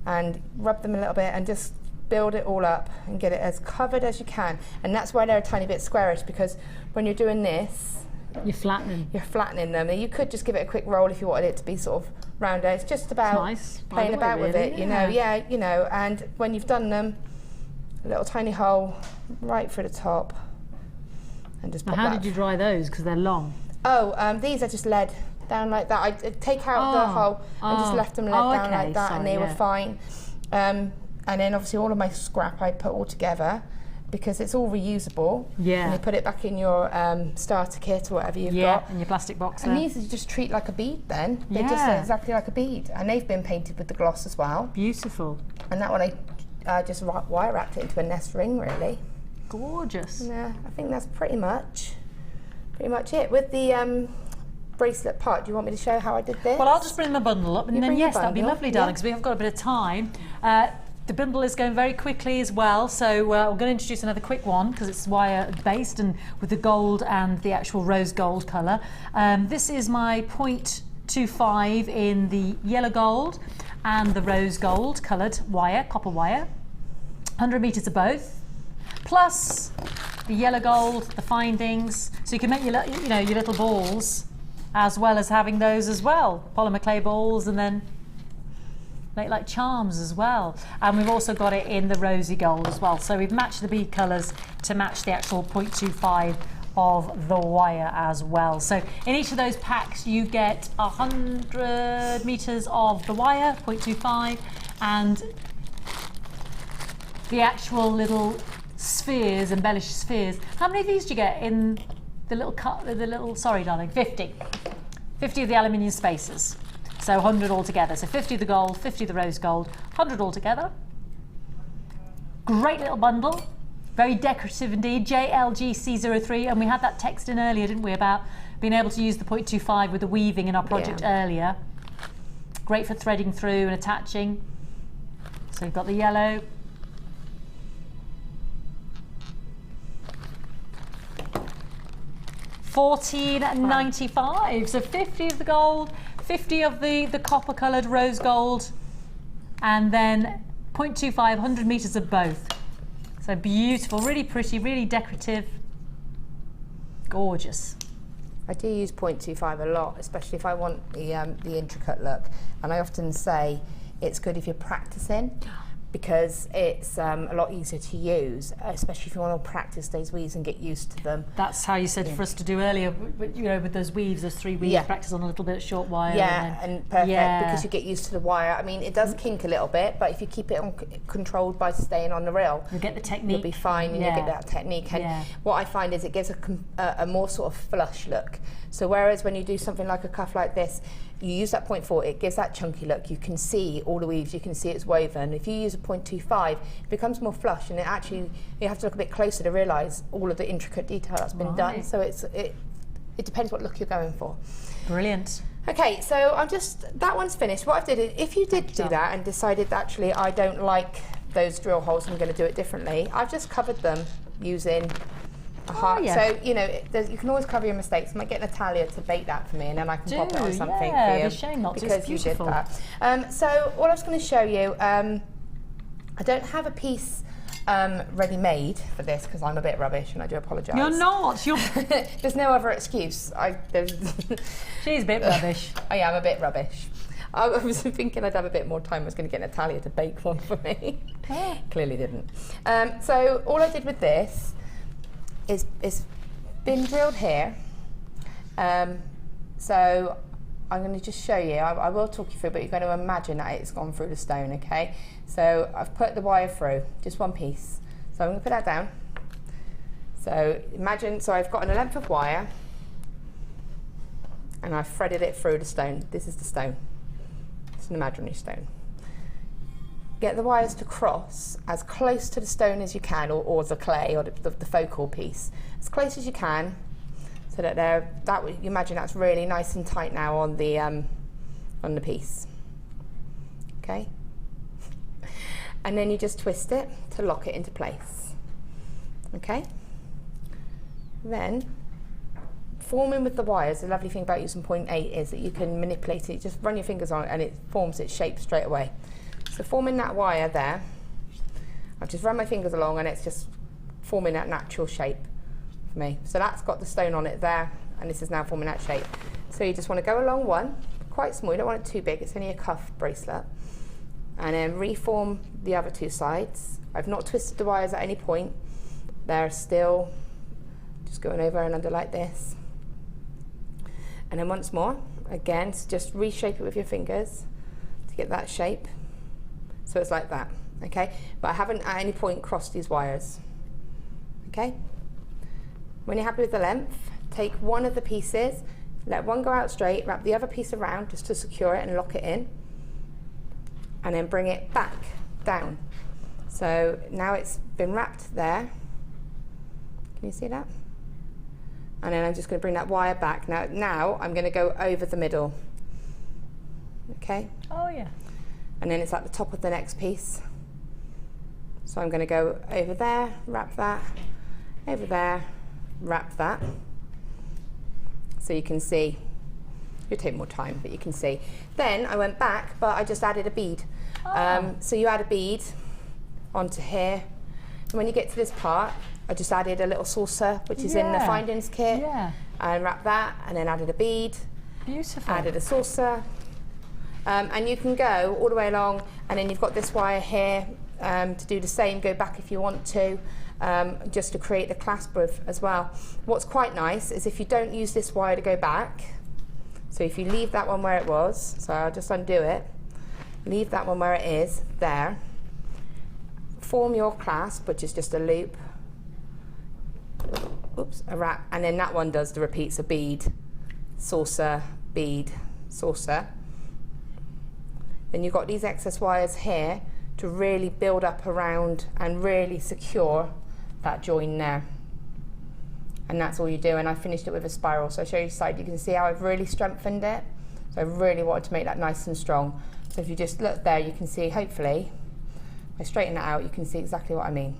E: and rubbed them a little bit and just build it all up and get it as covered as you can. And that's why they're a tiny bit squarish, because when you're doing this,
D: you're flattening
E: them. You could just give it a quick roll if you wanted it to be sort of rounder. It's just about playing about with it, you know. Yeah, you know. And when you've done them, a little tiny hole right through the top, and just pop
D: How
E: that.
D: did you dry those? Because they're long.
E: Oh, these are just laid down like that. I take out the hole and just left them laid down like that, and they were fine. And then obviously all of my scrap I put all together, because it's all reusable.
D: Yeah.
E: And you put it back in your starter kit or whatever you've got.
D: in your plastic box.
E: And these you just treat like a bead then. They just look exactly like a bead. And they've been painted with the gloss as well.
D: Beautiful.
E: And that one I just wire wrapped it into a nest ring, really.
D: Gorgeous.
E: Yeah, I think that's pretty much it. With the bracelet part, do you want me to show how I did this?
D: Well, I'll just bring the bundle up, and then that'd be lovely, darling, because we have got a bit of time. The bundle is going very quickly as well, so we're going to introduce another quick one because it's wire based and with the gold and the actual rose gold colour. This is my 0.25 in the yellow gold and the rose gold coloured wire, copper wire. 100 metres of both, plus the yellow gold, the findings, so you can make your, you know, your little balls, as well as having those as well, polymer clay balls, and then make like charms as well. And we've also got it in the rosy gold as well. So we've matched the bead colours to match the actual 0.25 of the wire as well. So in each of those packs you get 100 meters of the wire, 0.25, and the actual little spheres, embellished spheres. How many of these do you get in the little, sorry darling, 50. 50 of the aluminium spacers. So 100 altogether. So 50 of the gold, 50 of the rose gold, 100 altogether. Great little bundle. Very decorative indeed. JLGC03, and we had that text in earlier, didn't we, about being able to use the 0.25 with the weaving in our project earlier. Great for threading through and attaching. So you've got the yellow. $14.95. So 50 of the gold, 50 of the copper coloured rose gold, and then 0.25, 100 meters of both. So beautiful, really pretty, really decorative, gorgeous.
E: I do use 0.25 a lot, especially if I want the intricate look. And I often say it's good if you're practicing, because it's a lot easier to use, especially if you want to practice those weaves and get used to them.
D: That's how you said for us to do earlier, you know, with those weaves, those 3 weaves, practice on a little bit of short wire.
E: And perfect, because you get used to the wire. I mean, it does kink a little bit, but if you keep it controlled by staying on the reel,
D: you'll get the technique.
E: You'll be fine, and you'll get that technique. And what I find is it gives a more sort of flush look. So whereas when you do something like a cuff like this, you use that 0.4, it gives that chunky look. You can see all the weaves, you can see it's woven. If you use a 0.25, it becomes more flush, and it actually, you have to look a bit closer to realise all of the intricate detail that's been done. So it depends what look you're going for.
D: Brilliant.
E: Okay, so that one's finished. What I've did is, if you did do that and decided that actually I don't like those drill holes, I'm going to do it differently, I've just covered them using a heart. So, you know, you can always cover your mistakes. I might get Natalia to bake that for me, and then I can pop it on something for you.
D: It's a shame not to.
E: Because you did that. So what I was going to show you, I don't have a piece ready-made for this because I'm a bit rubbish, and I do apologise.
D: You're not.
E: There's no other excuse.
D: She's a bit rubbish.
E: I am a bit rubbish. I was thinking I'd have a bit more time. I was going to get Natalia to bake one for me. Clearly didn't. So all I did with this is been drilled here. So I'm going to just show you. I will talk you through, but you're going to imagine that it's gone through the stone, okay? So I've put the wire through, just one piece. So I'm going to put that down. So imagine, so I've got a length of wire, and I've threaded it through the stone. This is the stone. It's an imaginary stone. Get the wires to cross as close to the stone as you can, or the clay, or the focal piece, as close as you can, so that you imagine that's really nice and tight now on the piece. Okay, and then you just twist it to lock it into place. Okay, then forming with the wires, the lovely thing about using 0.8 is that you can manipulate it. Just run your fingers on it, and it forms its shape straight away. So forming that wire there, I've just run my fingers along, and it's just forming that natural shape for me. So that's got the stone on it there, and this is now forming that shape. So you just want to go along one, quite small, you don't want it too big, it's only a cuff bracelet, and then reform the other 2 sides. I've not twisted the wires at any point. They're still just going over and under like this. And then once more, again, just reshape it with your fingers to get that shape. So it's like that, okay? But I haven't at any point crossed these wires, okay? When you're happy with the length, take one of the pieces, let one go out straight, wrap the other piece around just to secure it and lock it in, and then bring it back down. So now it's been wrapped there. Can you see that? And then I'm just going to bring that wire back. Now I'm going to go over the middle, okay?
D: Oh yeah.
E: And then it's at the top of the next piece. So I'm going to go over there, wrap that, over there, wrap that. So you can see, it'll take more time, but you can see. Then I went back, but I just added a bead. So you add a bead onto here. And when you get to this part, I just added a little saucer, which is in the findings kit.
D: Yeah.
E: And wrapped that, and then added a bead.
D: Beautiful.
E: Added a saucer. And you can go all the way along, and then you've got this wire here to do the same. Go back if you want to, just to create the clasp as well. What's quite nice is if you don't use this wire to go back, so if you leave that one where it was, so I'll just undo it, leave that one where it is, there, form your clasp, which is just a loop, oops, a wrap, and then that one does the repeats, a bead, saucer, bead, saucer. Then you've got these excess wires here to really build up around and really secure that join there. And that's all you do, and I finished it with a spiral. So I'll show you the side, you can see how I've really strengthened it. So I really wanted to make that nice and strong. So if you just look there, you can see, hopefully, if I straighten that out, you can see exactly what I mean.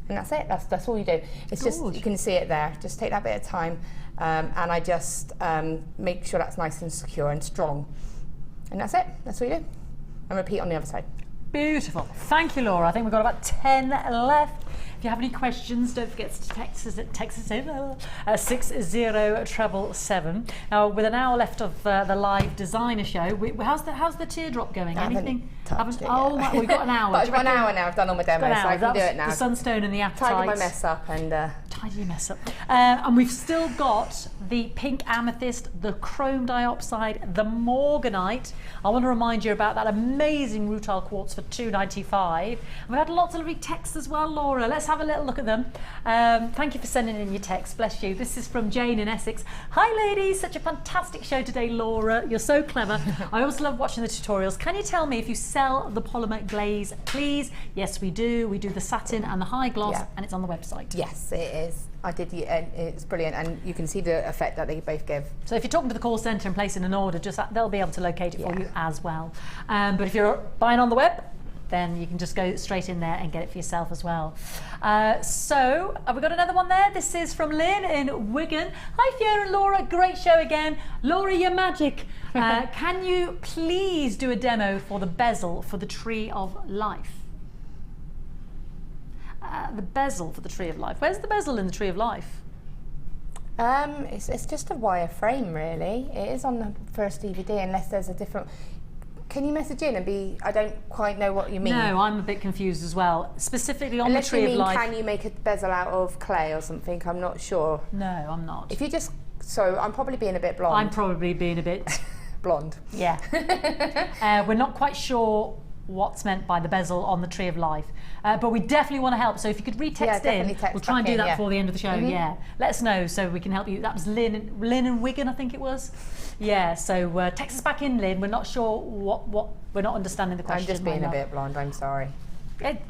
E: And that's it, that's all you do. It's just, you can see it there. Just take that bit of time, and I just make sure that's nice and secure and strong. And that's it, that's all you do. And repeat on the other side.
D: Beautiful. Thank you, Laura. I think we've got about 10 left. If you have any questions, don't forget to text us in 60777. Now, with an hour left of the live designer show, how's the teardrop going? Anything? Oh, well, we've got an hour.
E: But I've got an hour now. I've done all my demos, so I can do it now.
D: The sunstone and the appetite.
E: Tidy my mess up and.
D: Tidy your mess up. And we've still got the pink amethyst, the chrome diopside, the morganite. I want to remind you about that amazing rutile quartz for $2.95. And we've had lots of lovely texts as well, Laura. Let's have a little look at them. Thank you for sending in your text. Bless you. This is from Jane in Essex. Hi, ladies. Such a fantastic show today, Laura. You're so clever. I also love watching the tutorials. Can you tell me if you sell the polymer glaze, please? Yes, we do. We do the satin and the high gloss, and it's on the website.
E: Yes, it is. I did, and it's brilliant, and you can see the effect that they both give.
D: So if you're talking to the call centre and placing an order, they'll be able to locate it for you as well. But if you're buying on the web, then you can just go straight in there and get it for yourself as well. So have we got another one there? This is from Lynn in Wigan. Hi Fiona and Laura, great show again. Laura, you're magic. Can you please do a demo for the bezel for the Tree of Life? The bezel for the Tree of Life. Where's the bezel in the Tree of Life?
E: It's just a wire frame, really. It is on the first DVD, unless there's a different. Can you message in and be? I don't quite know what you mean.
D: No, I'm a bit confused as well. Specifically on the Tree of Life.
E: Can you make a bezel out of clay or something? I'm not sure.
D: No, I'm not.
E: If you just, so I'm probably being a bit blonde.
D: I'm probably being a bit
E: blonde.
D: Yeah. We're not quite sure what's meant by the bezel on the Tree of Life, but we definitely want to help. So if you could retext in, we'll try and do that before the end of the show. Yeah, let us know so we can help you. That was Lynn and Wigan, I think it was. Yeah, so text us back in, Lynn. We're not sure what we're not understanding the question.
E: I'm just being a bit blonde. I'm sorry.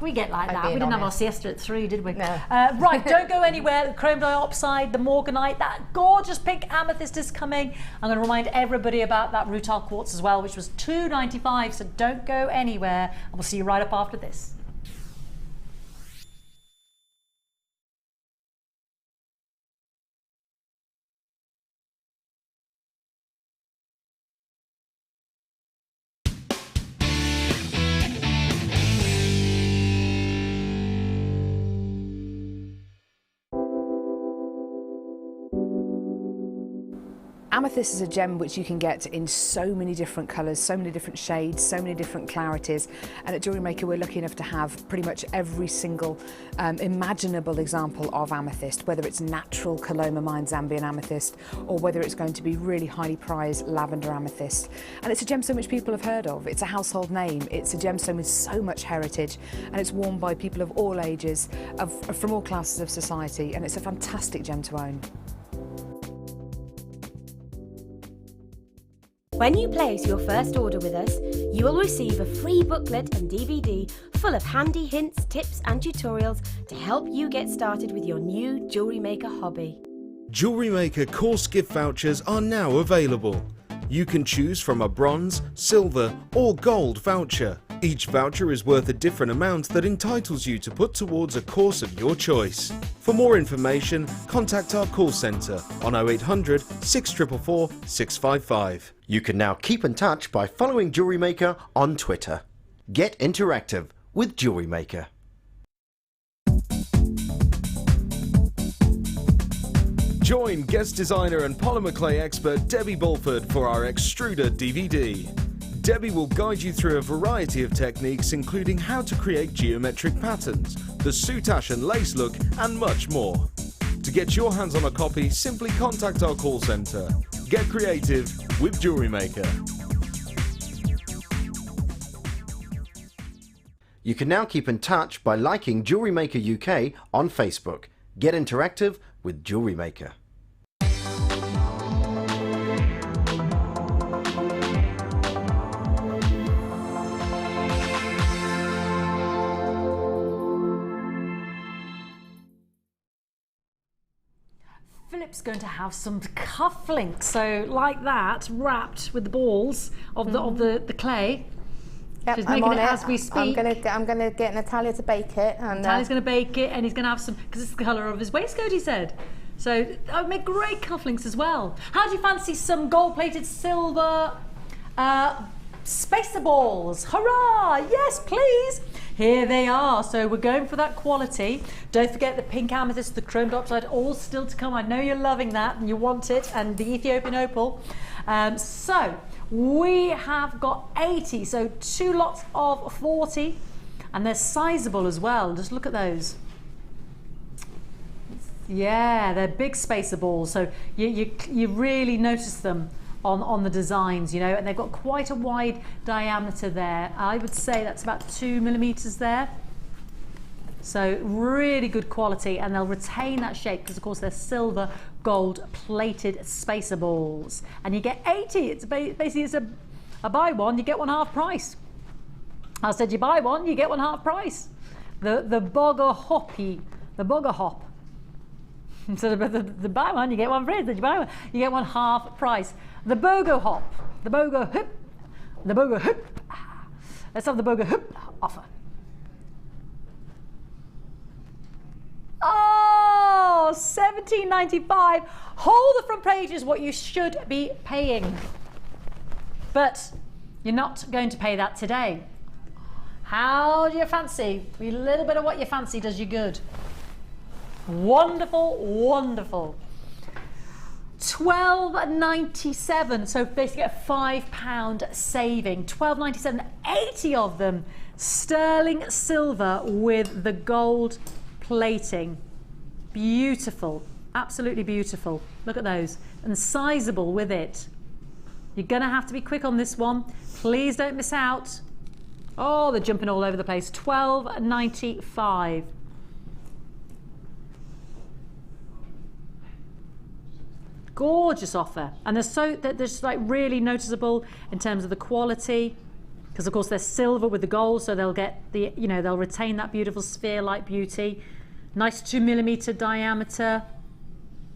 D: We get like that. We didn't have our siesta at 3, did we?
E: No.
D: Right, don't go anywhere. The chrome diopside, the morganite, that gorgeous pink amethyst is coming. I'm going to remind everybody about that rutile quartz as well, which was $2.95. So don't go anywhere. And we'll see you right up after this.
I: Amethyst is a gem which you can get in so many different colours, so many different shades, so many different clarities, and at Jewellery Maker we're lucky enough to have pretty much every single imaginable example of amethyst, whether it's natural Coloma Mine Zambian amethyst or whether it's going to be really highly prized lavender amethyst. And it's a gemstone which people have heard of. It's a household name. It's a gemstone with so much heritage, and it's worn by people of all ages, from all classes of society, and it's a fantastic gem to own.
J: When you place your first order with us, you will receive a free booklet and DVD full of handy hints, tips and tutorials to help you get started with your new Jewellery Maker hobby.
C: Jewellery Maker course gift vouchers are now available. You can choose from a bronze, silver or gold voucher. Each voucher is worth a different amount that entitles you to put towards a course of your choice. For more information, contact our call centre on 0800 644 655.
B: You can now keep in touch by following Jewellery Maker on Twitter. Get interactive with Jewellery Maker.
C: Join guest designer and polymer clay expert Debbie Bulford for our Extruder DVD. Debbie will guide you through a variety of techniques, including how to create geometric patterns, the soutache and lace look, and much more. To get your hands on a copy, simply contact our call centre. Get creative with Jewellery Maker.
B: You can now keep in touch by liking Jewellery Maker UK on Facebook. Get interactive with Jewellery Maker.
D: Philip's going to have some cufflinks, so like that, wrapped with the balls of the clay.
E: Yep,
D: She's
E: I'm
D: making
E: on
D: it as we speak.
E: I'm gonna get Natalia to bake it, and
D: Natalia's going to bake it, and he's going to have some, because it's the colour of his waistcoat, he said. So that would make great cufflinks as well. How do you fancy some gold-plated silver spacer balls? Hurrah! Yes, please. Here they are. So we're going for that quality. Don't forget the pink amethyst, the chromed oxide, all still to come. I know you're loving that and you want it, and the Ethiopian opal. So we have got 80, so 2 lots of 40, and they're sizable as well. Just look at those. Yeah, they're big spacer balls, so you really notice them on the designs, you know, and they've got quite a wide diameter there. I would say that's about 2 millimeters there. So really good quality, and they'll retain that shape because of course they're silver gold plated spacer balls, and you get 80. It's basically it's a buy one you get one half price. I said you buy one you get one half price. The bugger hop. So the buy one you get one free. You buy one you get one half price. The BOGO hop, the BOGO hoop, the BOGO hoop. Let's have the BOGO hoop offer. Oh, $17.95. Hold the front page is what you should be paying, but you're not going to pay that today. How do you fancy? A little bit of what you fancy does you good. Wonderful, wonderful. $12.97, so basically a £5 saving. $12.97, 80 of them, sterling silver with the gold plating. Beautiful, absolutely beautiful. Look at those, and sizable with it. You're gonna have to be quick on this one. Please don't miss out. Oh, they're jumping all over the place. $12.95. Gorgeous offer, and they're just like really noticeable in terms of the quality, because of course they're silver with the gold, so they'll get the, you know, they'll retain that beautiful sphere-like beauty. Nice 2 millimeter diameter,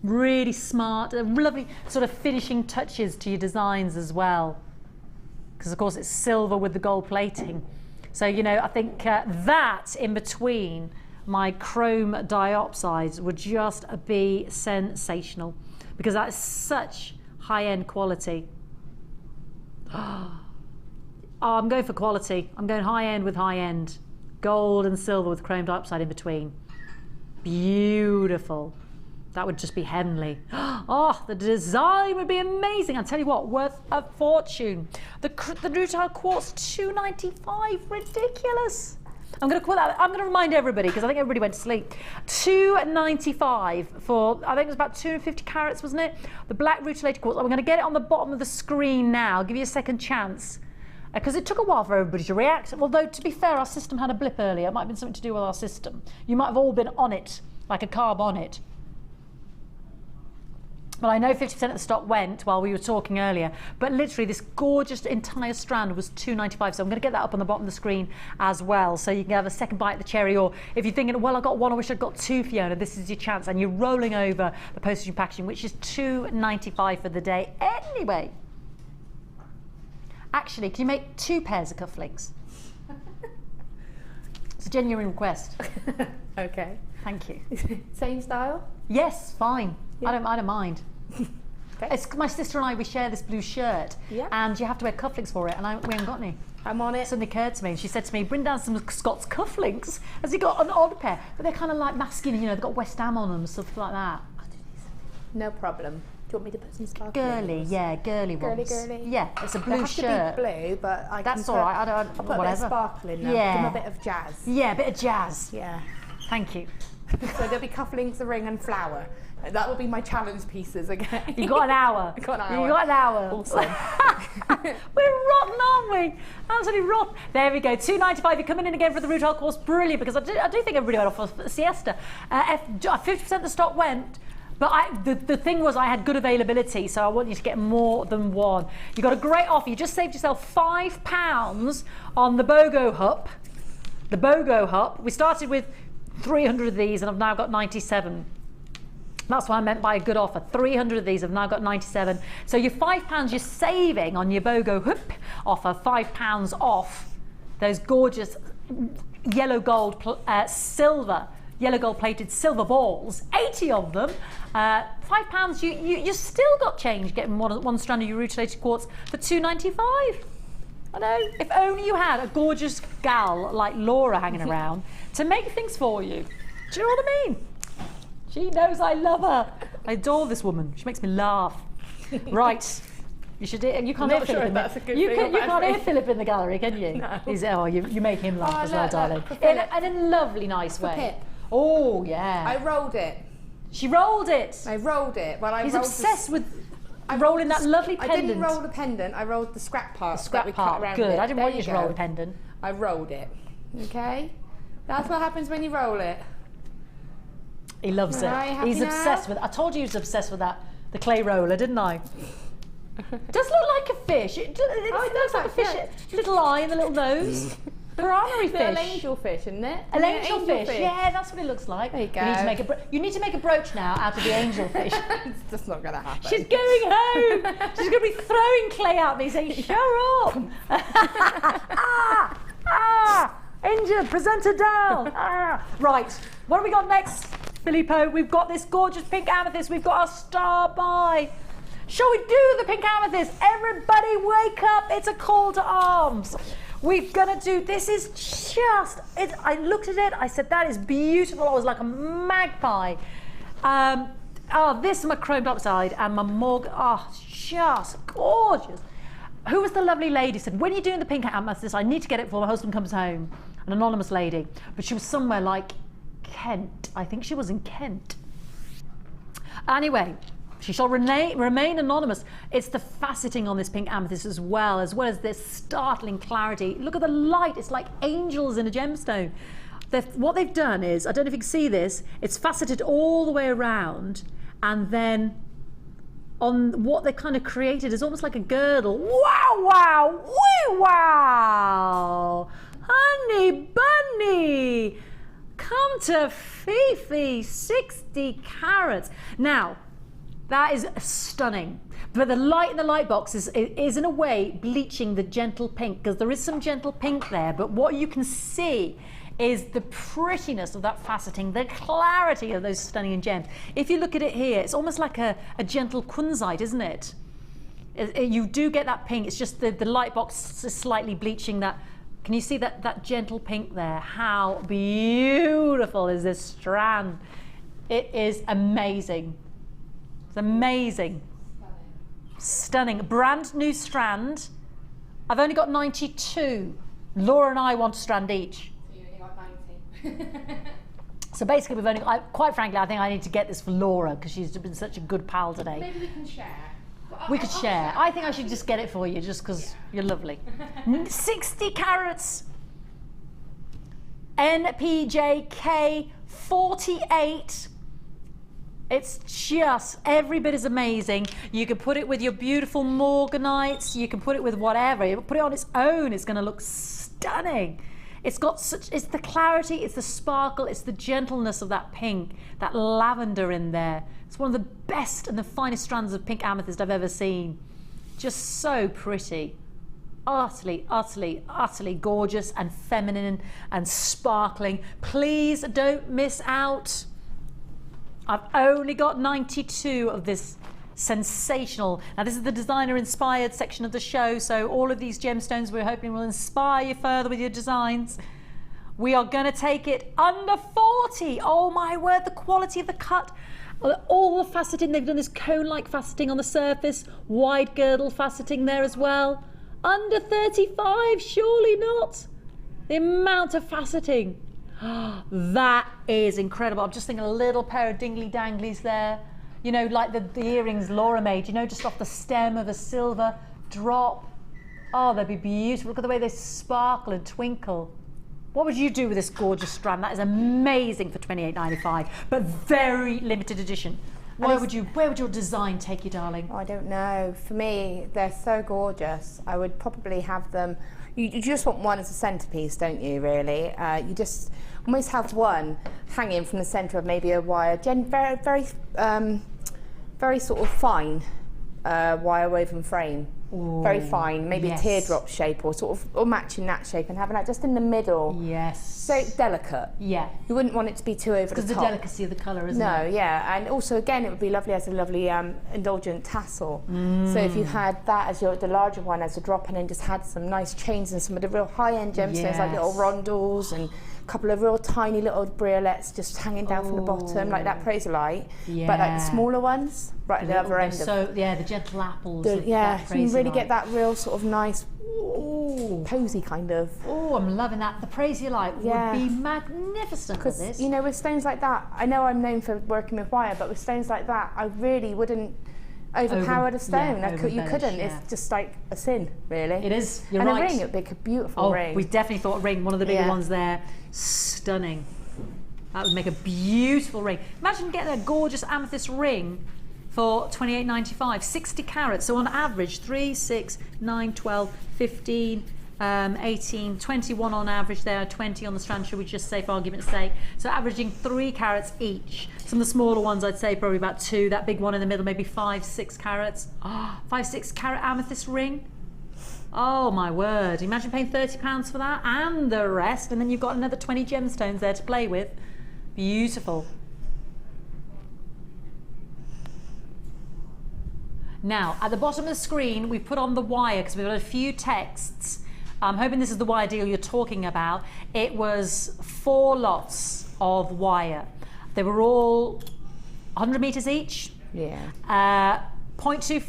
D: really smart, lovely sort of finishing touches to your designs as well, because of course it's silver with the gold plating. So you know, I think that in between my chrome diopsides would just be sensational, because that is such high-end quality. Oh, I'm going for quality. I'm going high-end with high-end. Gold and silver with chrome diopside in between. Beautiful. That would just be heavenly. Oh, the design would be amazing. I'll tell you what, worth a fortune. The rutile quartz, $2.95, ridiculous. I'm going to call that, I'm going to remind everybody, because I think everybody went to sleep. $2.95 for, I think it was about 250 carats, wasn't it? The black rutilated quartz. I'm going to get it on the bottom of the screen now. I'll give you a second chance, because it took a while for everybody to react. Although, to be fair, our system had a blip earlier. It might have been something to do with our system. You might have all been on it, like a carb on it. Well, I know 50% of the stock went while we were talking earlier, but literally this gorgeous entire strand was $2.95, so I'm going to get that up on the bottom of the screen as well, so you can have a second bite of the cherry. Or if you're thinking, well, I got one, I wish I'd got two, Fiona, this is your chance, and you're rolling over the postage and packaging, which is $2.95 for the day anyway. Actually, can you make 2 pairs of cufflinks? It's a genuine request.
E: Okay.
D: Thank you.
E: Same style?
D: Yes, fine.
E: Yeah.
D: I don't mind.
E: Okay.
D: It's my sister and I, we share this blue shirt,
E: yeah,
D: and you have to wear cufflinks for it, and we haven't got any.
E: I'm on it.
D: It suddenly occurred to me, and she said to me, bring down some Scott's cufflinks. Has he got an odd pair? But they're kind of like masculine, you know, they've got West Ham on them, stuff like that.
E: No problem. Do you want me to put some sparkle?
D: Girly, yeah, girly ones.
E: Girly.
D: Yeah, it's a blue
E: They
D: shirt.
E: have to be blue, but
D: That's all right.
E: I'll put a bit of sparkle in there.
D: Yeah.
E: Give them a bit of jazz.
D: Yeah, a bit of jazz.
E: Yeah.
D: Thank you.
E: So there'll be cufflinks, a ring, and flower. That will be my challenge pieces again.
D: You've got an hour.
E: I've got an hour.
D: You've got an hour.
E: Awesome.
D: We're rotten, aren't we? Absolutely rotten. There we go. $2.95. You're coming in again for the retail course. Brilliant, because I do think everybody went off for a siesta. 50% of the stock went. But the thing was, I had good availability, so I want you to get more than one. You got a great offer. You just saved yourself £5 on the BOGO Hup. The BOGO Hup. We started with 300 of these, and I've now got 97. That's what I meant by a good offer. 300 of these, I've now got 97. So your £5 you're saving on your BOGO Hup offer, £5 off those gorgeous yellow gold silver. Yellow gold plated silver balls, 80 of them, £5. You still got change getting one strand of your rutilated quartz for $2.95. I know. If only you had a gorgeous gal like Laura hanging around to make things for you. Do you know what I mean? She knows I love her. I adore this woman. She makes me laugh. Right. You should. You can't hear Philip. You can't hear Philip in the gallery, can you?
E: No.
D: You make him laugh as well, darling. In a lovely, nice way.
E: Pip.
D: Oh yeah.
E: I rolled it.
D: She rolled it.
E: I rolled it. Well,
D: He's obsessed with rolling that lovely pendant.
E: I didn't roll the pendant. I rolled the scrap part.
D: The scrap part. Good. I didn't want you to roll the pendant.
E: I rolled it. Okay. That's what happens when you roll it.
D: He loves it. He's obsessed with it. I told you he was obsessed with that. The clay roller, didn't I? It does look like a fish. It looks like a fish. Little eye and the little nose. Piranha fish.
E: An angelfish, isn't it?
D: An angelfish. Yeah, that's what it looks like.
E: There you go.
D: You need to make a brooch now out of the angelfish.
E: It's just not going to happen.
D: She's going home. She's going to be throwing clay at me, saying, "Shut up!" Angel, present her down. Right. What have we got next, Filippo? We've got this gorgeous pink amethyst. We've got our star by. Shall we do the pink amethyst? Everybody wake up. It's a call to arms. We're going to do, this is just, I looked at it, I said, that is beautiful. I was like a magpie. This is my chromed upside and my mug, just gorgeous. Who was the lovely lady said, when you're doing the pink amethyst, I need to get it before my husband comes home. An anonymous lady, but she was somewhere like Kent. I think she was in Kent. Anyway, she shall remain anonymous. It's the faceting on this pink amethyst as well as this startling clarity. Look at the light. It's like angels in a gemstone. What they've done is, I don't know if you can see this, it's faceted all the way around, and then on what they kind of created is almost like a girdle. Wow, wow, wee, wow. Honey bunny, come to Fifi, 60 carats. Now, that is stunning. But the light in the light box is in a way bleaching the gentle pink, because there is some gentle pink there, but what you can see is the prettiness of that faceting, the clarity of those stunning gems. If you look at it here, it's almost like a gentle kunzite, isn't it? You do get that pink, it's just the light box is slightly bleaching that. Can you see that gentle pink there? How beautiful is this strand? It is amazing. It's amazing. Stunning. Brand new strand. I've only got 92. Laura and I want a strand each.
E: So you only got 90.
D: So basically we've only got, quite frankly, I think I need to get this for Laura because she's been such a good pal today.
E: Maybe we can share.
D: We could share. I think I should just get it for you just because you're lovely. 60 carats. NPJK 48. It's just every bit as amazing. You can put it with your beautiful morganites. You can put it with whatever. You put it on its own. It's going to look stunning. It's the clarity, it's the sparkle, it's the gentleness of that pink, that lavender in there. It's one of the best and the finest strands of pink amethyst I've ever seen. Just so pretty. Utterly, utterly, utterly gorgeous and feminine and sparkling. Please don't miss out. I've only got 92 of this sensational. Now this is the designer inspired section of the show, so all of these gemstones we're hoping will inspire you further with your designs. We are going to take it under 40. Oh my word, the quality of the cut All the faceting, they've done this cone-like faceting on the surface, wide girdle faceting there as well. Under 35, surely not. The amount of faceting. That is incredible. I'm just thinking a little pair of dingly danglies there. You know, like the earrings Laura made, you know, just off the stem of a silver drop. Oh, they'd be beautiful. Look at the way they sparkle and twinkle. What would you do with this gorgeous strand? That is amazing for $28.95, but very limited edition. Where would your design take you, darling?
E: Oh, I don't know. For me, they're so gorgeous. I would probably have them. You just want one as a centerpiece, don't you? Really, you just almost have one hanging from the center of maybe a wire, very sort of fine wire woven frame. Ooh, very fine, maybe a teardrop shape or sort of or matching that shape, and having that just in the middle.
D: Yes.
E: So delicate.
D: Yeah.
E: You wouldn't want it to be too over the top.
D: Because the delicacy of the colour, isn't it?
E: No, yeah, and also again, it would be lovely as a lovely indulgent tassel. So if you had that as the larger one as a drop, and then just had some nice chains and some of the real high-end gemstones, like little rondelles and a couple of real tiny little briolets just hanging down from the bottom, like that praserite. Yeah. But like the smaller ones, right at the other end.
D: So yeah, the gentle apples.
E: You can really get that real sort of nice, posy kind of.
D: Oh, I'm loving that. The praserite would be magnificent with this.
E: You know, with stones like that, I know I'm known for working with wire, but with stones like that, I really wouldn't overpower the stone. You couldn't. It's just like a sin, really.
D: It is. You're
E: and
D: right.
E: a ring, it would be a beautiful ring.
D: We definitely thought a ring. One of the bigger ones there. Stunning. That would make a beautiful ring. Imagine getting a gorgeous amethyst ring for $28.95, 60 carats. So on average, 3, 6, 9, 12, 15, 18, 21 on average there, 20 on the strand, should we just say for argument's sake. So averaging 3 carats each. Some of the smaller ones I'd say probably about 2, that big one in the middle maybe 5, 6 carats. 5, 6 carat amethyst ring. Oh my word, imagine paying £30 for that and the rest, and then you've got another 20 gemstones there to play with. Beautiful. Now, at the bottom of the screen, we've put on the wire because we've got a few texts. I'm hoping this is the wire deal you're talking about. It was 4 lots of wire. They were all 100 metres each.
E: Yeah.
D: 0.2.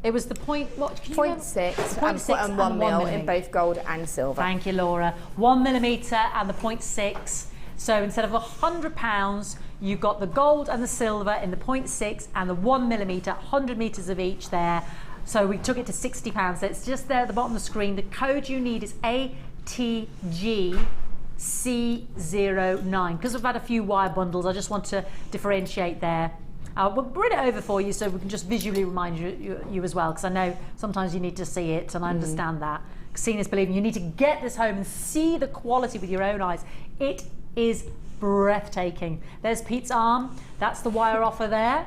D: It was the point, what?
E: 0.6 and 1 mil in both gold and silver.
D: Thank you, Laura. 1 millimetre and the 0.6. So instead of £100, you got the gold and the silver in the 0.6 and the 1 millimetre, 100 metres of each there. So we took it to £60. So it's just there at the bottom of the screen. The code you need is ATGC09. Because we've had a few wire bundles, I just want to differentiate there. We'll bring it over for you so we can just visually remind you as well, because I know sometimes you need to see it, and I understand that. Seeing is believing. You need to get this home and see the quality with your own eyes. It is breathtaking. There's Pete's arm. That's the wire offer there.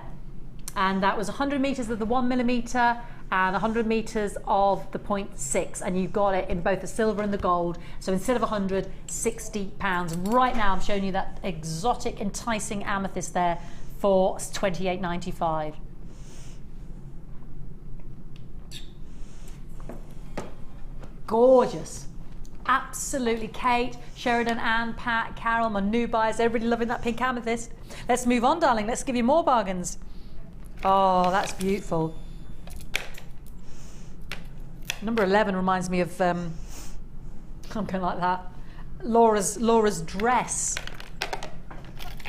D: And that was 100 metres of the 1 millimetre and 100 metres of the 0.6. And you got it in both the silver and the gold. So instead of 100, £60. Right now I'm showing you that exotic, enticing amethyst there for $28.95. Gorgeous. Absolutely. Kate, Sheridan, Anne, Pat, Carol, my new buyers, everybody loving that pink amethyst. Let's move on, darling. Let's give you more bargains. Oh, that's beautiful. Number 11 reminds me of something like that. Laura's dress.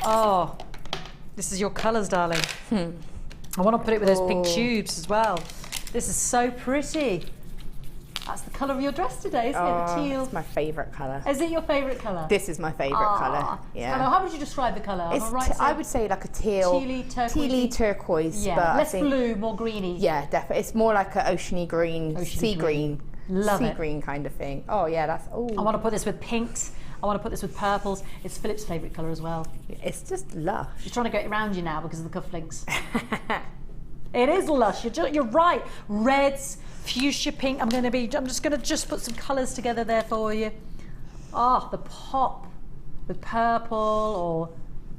D: Oh, this is your colours, darling. I want to put it with those pink tubes as well. This is so pretty. That's the colour of your dress today, isn't it? The teal.
E: It's my favourite colour.
D: Is it your favourite colour?
E: This is my favourite colour. Yeah.
D: How would you describe the colour?
E: I would say like a tealy turquoise.
D: Yeah,
E: but
D: less blue, more greeny.
E: Yeah, definitely. It's more like an oceany green, sea green.
D: Love it.
E: Sea green kind of thing. Oh yeah, that's. Oh.
D: I want to put this with pinks. I want to put this with purples. It's Philip's favourite colour as well.
E: It's just lush.
D: She's trying to get around you now because of the cufflinks. It is lush. You're right. Reds, fuchsia pink. I'm just going to put some colours together there for you. Oh, the pop with purple, or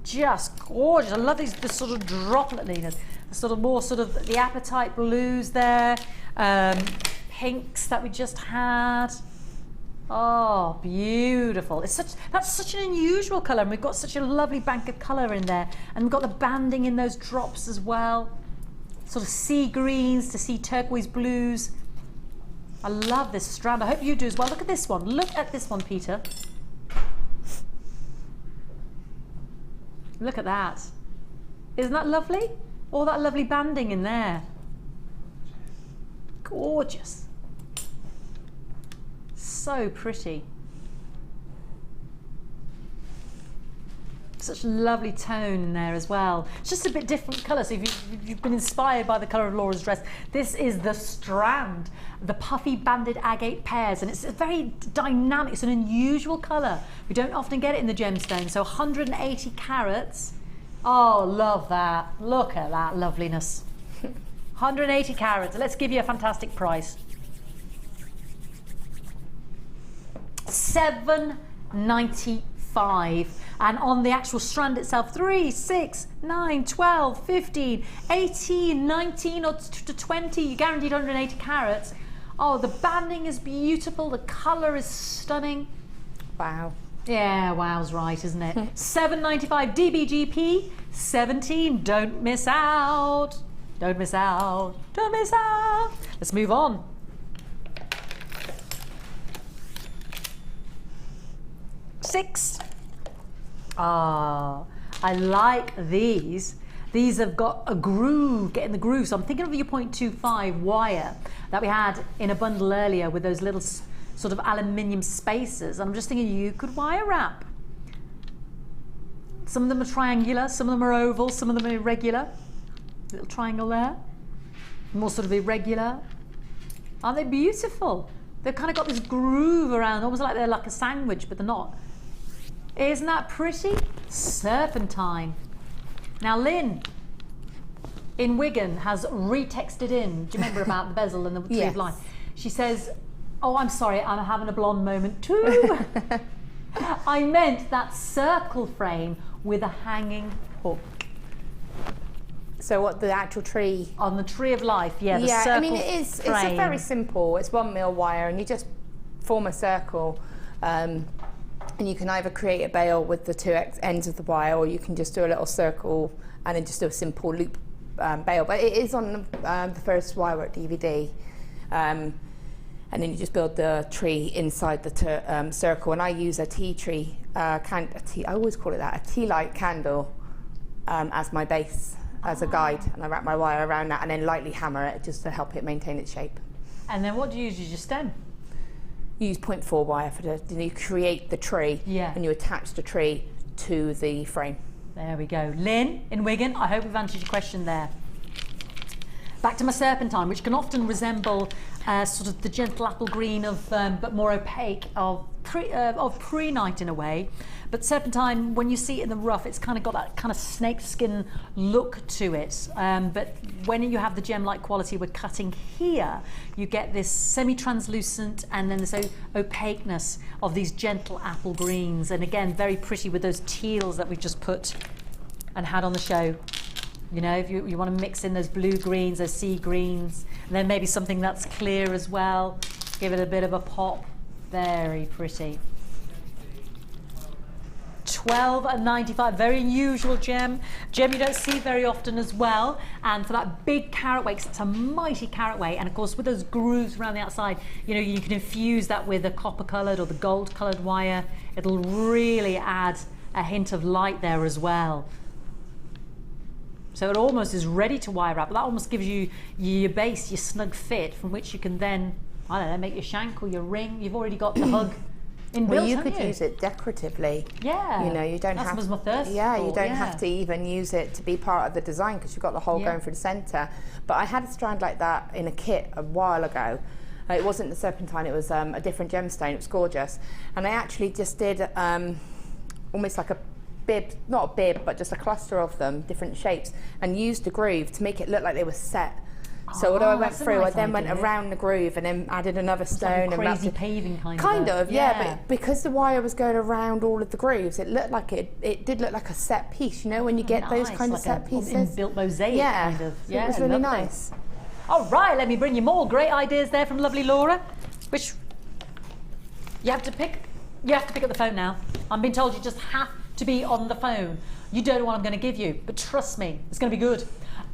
D: just gorgeous. I love the sort of dropletliness. The sort of more sort of the apatite blues there. Pinks that we just had. Oh, beautiful. That's such an unusual colour, and we've got such a lovely bank of colour in there. And we've got the banding in those drops as well. Sort of sea greens to sea turquoise blues. I love this strand. I hope you do as well. Look at this one. Look at this one, Peter. Look at that. Isn't that lovely? All that lovely banding in there. Gorgeous. So pretty. Such a lovely tone in there as well. It's just a bit different colour. So if you've been inspired by the colour of Laura's dress, this is the strand, the puffy banded agate pears, and it's a very dynamic, it's an unusual colour. We don't often get it in the gemstone. So 180 carats. Oh, love that. Look at that loveliness. 180 carats. Let's give you a fantastic price. $7.95. And on the actual strand itself, 3, 6, 9, 12, 15, 18, 19 or to 20, you guaranteed 180 carats. Oh, the banding is beautiful, the colour is stunning.
E: Wow.
D: Yeah, wow's right, isn't it? $7.95 DBGP 17. Don't miss out. Don't miss out. Don't miss out. Let's move on. $6. Ah, I like these. These have got a groove, getting the groove. So I'm thinking of your 0.25 wire that we had in a bundle earlier with those little sort of aluminium spacers. I'm just thinking you could wire wrap. Some of them are triangular, some of them are oval, some of them are irregular. Little triangle there. More sort of irregular. Aren't they beautiful? They've kind of got this groove around, almost like they're like a sandwich, but they're not. Isn't that pretty? Serpentine. Now Lynn in Wigan has retexted in. Do you remember about the bezel and the tree of life? She says, oh, I'm sorry, I'm having a blonde moment too. I meant that circle frame with a hanging hook.
E: So what, the actual tree?
D: On the tree of life, yeah, the circle
E: I mean, it's a very simple, it's 1 mil wire and you just form a circle. And you can either create a bail with the two ends of the wire, or you can just do a little circle and then just do a simple loop bail. But it is on the first Wirework DVD. And then you just build the tree inside the circle. And I use a tea tree, I always call it that, a tea light candle as my base, as a guide. And I wrap my wire around that and then lightly hammer it just to help it maintain its shape.
D: And then what do you use as your stem?
E: You use 0.4 wire for you create the tree and you attach the tree to the frame.
D: There we go. Lynn in Wigan, I hope we've answered your question there. Back to my serpentine, which can often resemble sort of the gentle apple green of, but more opaque of pre-night in a way. But serpentine, when you see it in the rough, it's kind of got that kind of snake skin look to it. But when you have the gem-like quality we're cutting here, you get this semi-translucent and then this opaqueness of these gentle apple greens. And again, very pretty with those teals that we've just put and had on the show. You know, if you want to mix in those blue greens, those sea greens, and then maybe something that's clear as well, give it a bit of a pop. Very pretty. $12.95, very unusual gem you don't see very often as well. And for that big carat weight, 'cause it's a mighty carat weight, and of course with those grooves around the outside, you know, you can infuse that with the copper coloured or the gold coloured wire. It'll really add a hint of light there as well. So it almost is ready to wire wrap, but that almost gives you your base, your snug fit, from which you can then, I don't know, make your shank or your ring. You've already got the hug inbuilt,
E: well, you could use it decoratively.
D: Yeah.
E: You know, you don't have.
D: That was my thirst.
E: Yeah, you don't have to even use it to be part of the design because you've got the hole going through the centre. But I had a strand like that in a kit a while ago. It wasn't the serpentine; it was a different gemstone. It was gorgeous, and I actually just did almost like a bib, not a bib, but just a cluster of them, different shapes, and used the groove to make it look like they were set. So although I went through, I then went around the groove and then added another stone.
D: Like crazy paving
E: kind of, yeah. But because the wire was going around all of the grooves, it looked like it did look like a set piece. You know, when you get those kind of set pieces,
D: inbuilt mosaic kind of.
E: Yeah, it was really nice.
D: All right, let me bring you more great ideas there from lovely Laura. Which You have to pick up the phone now. I'm being told you just have to be on the phone. You don't know what I'm going to give you, but trust me, it's going to be good.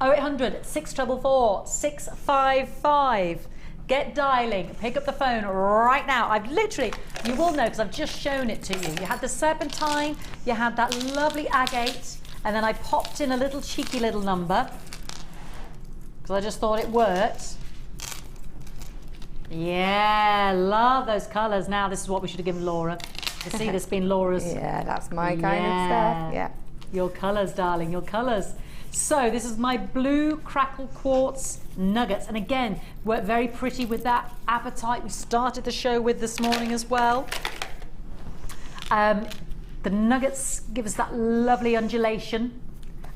D: 0800 644 655. Get dialing. Pick up the phone right now. I've literally, you will know because I've just shown it to you. You had the serpentine, you had that lovely agate, and then I popped in a little cheeky little number because I just thought it worked. Yeah, love those colours. Now this is what we should have given Laura. You see this being Laura's.
E: Yeah, that's my kind of stuff. Yeah.
D: Your colours, darling, your colours. So this is my blue crackle quartz nuggets, and again, worked very pretty with that apatite we started the show with this morning as well. The nuggets give us that lovely undulation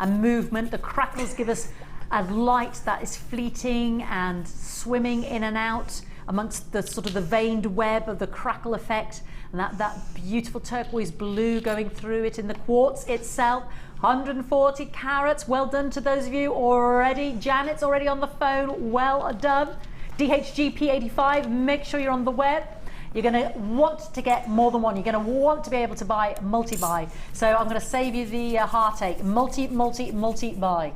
D: and movement. The crackles give us a light that is fleeting and swimming in and out amongst the sort of the veined web of the crackle effect, and that beautiful turquoise blue going through it in the quartz itself. 140 carats. Well done to those of you already. Janet's already on the phone. Well done. DHGP85, make sure you're on the web. You're going to want to get more than one. You're going to want to be able to buy multi-buy. So I'm going to save you the heartache. Multi-buy.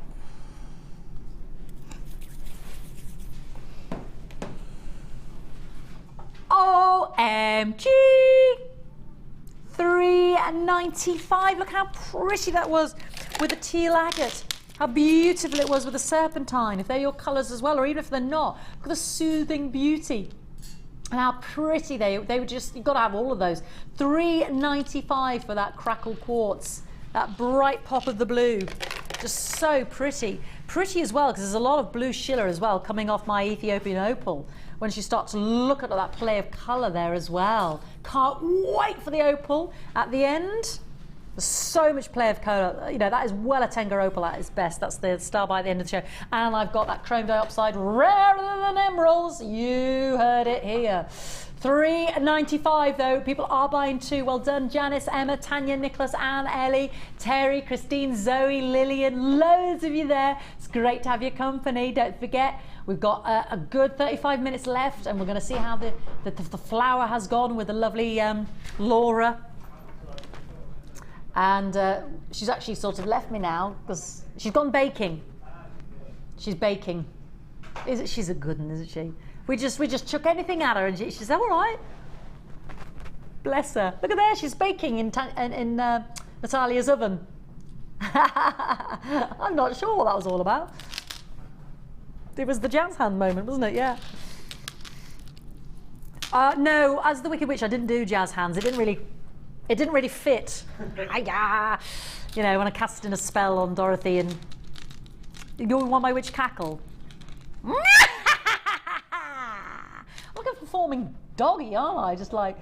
D: OMG! $3.95. Look how pretty that was with the teal agate. How beautiful it was with the serpentine. If they're your colours as well, or even if they're not, look at the soothing beauty. And how pretty they were. Just, you've got to have all of those. $3.95 for that crackle quartz. That bright pop of the blue. Just so pretty. Pretty as well, because there's a lot of blue schiller as well coming off my Ethiopian opal. Once you start to look at that play of colour there as well. Can't wait for the opal at the end. There's so much play of colour. You know, that is well a Tenga opal at its best. That's the star by the end of the show. And I've got that chrome dioxide rarer than emeralds. You heard it here. $3.95 though. People are buying two. Well done, Janice, Emma, Tanya, Nicholas, Anne, Ellie, Terry, Christine, Zoe, Lillian. Loads of you there. It's great to have your company. Don't forget, we've got a good 35 minutes left, and we're going to see how the flower has gone with the lovely Laura. And she's actually sort of left me now because she's gone baking. She's baking. She's a good one, isn't she? We just chuck anything at her and she says, all right. Bless her. Look at there, she's baking in Natalia's oven. I'm not sure what that was all about. It was the jazz hand moment, wasn't it? Yeah. No, as the Wicked Witch, I didn't do jazz hands. It didn't really fit. You know, when I cast in a spell on Dorothy and you want my witch cackle. I'm like a performing doggy, aren't I? Just like,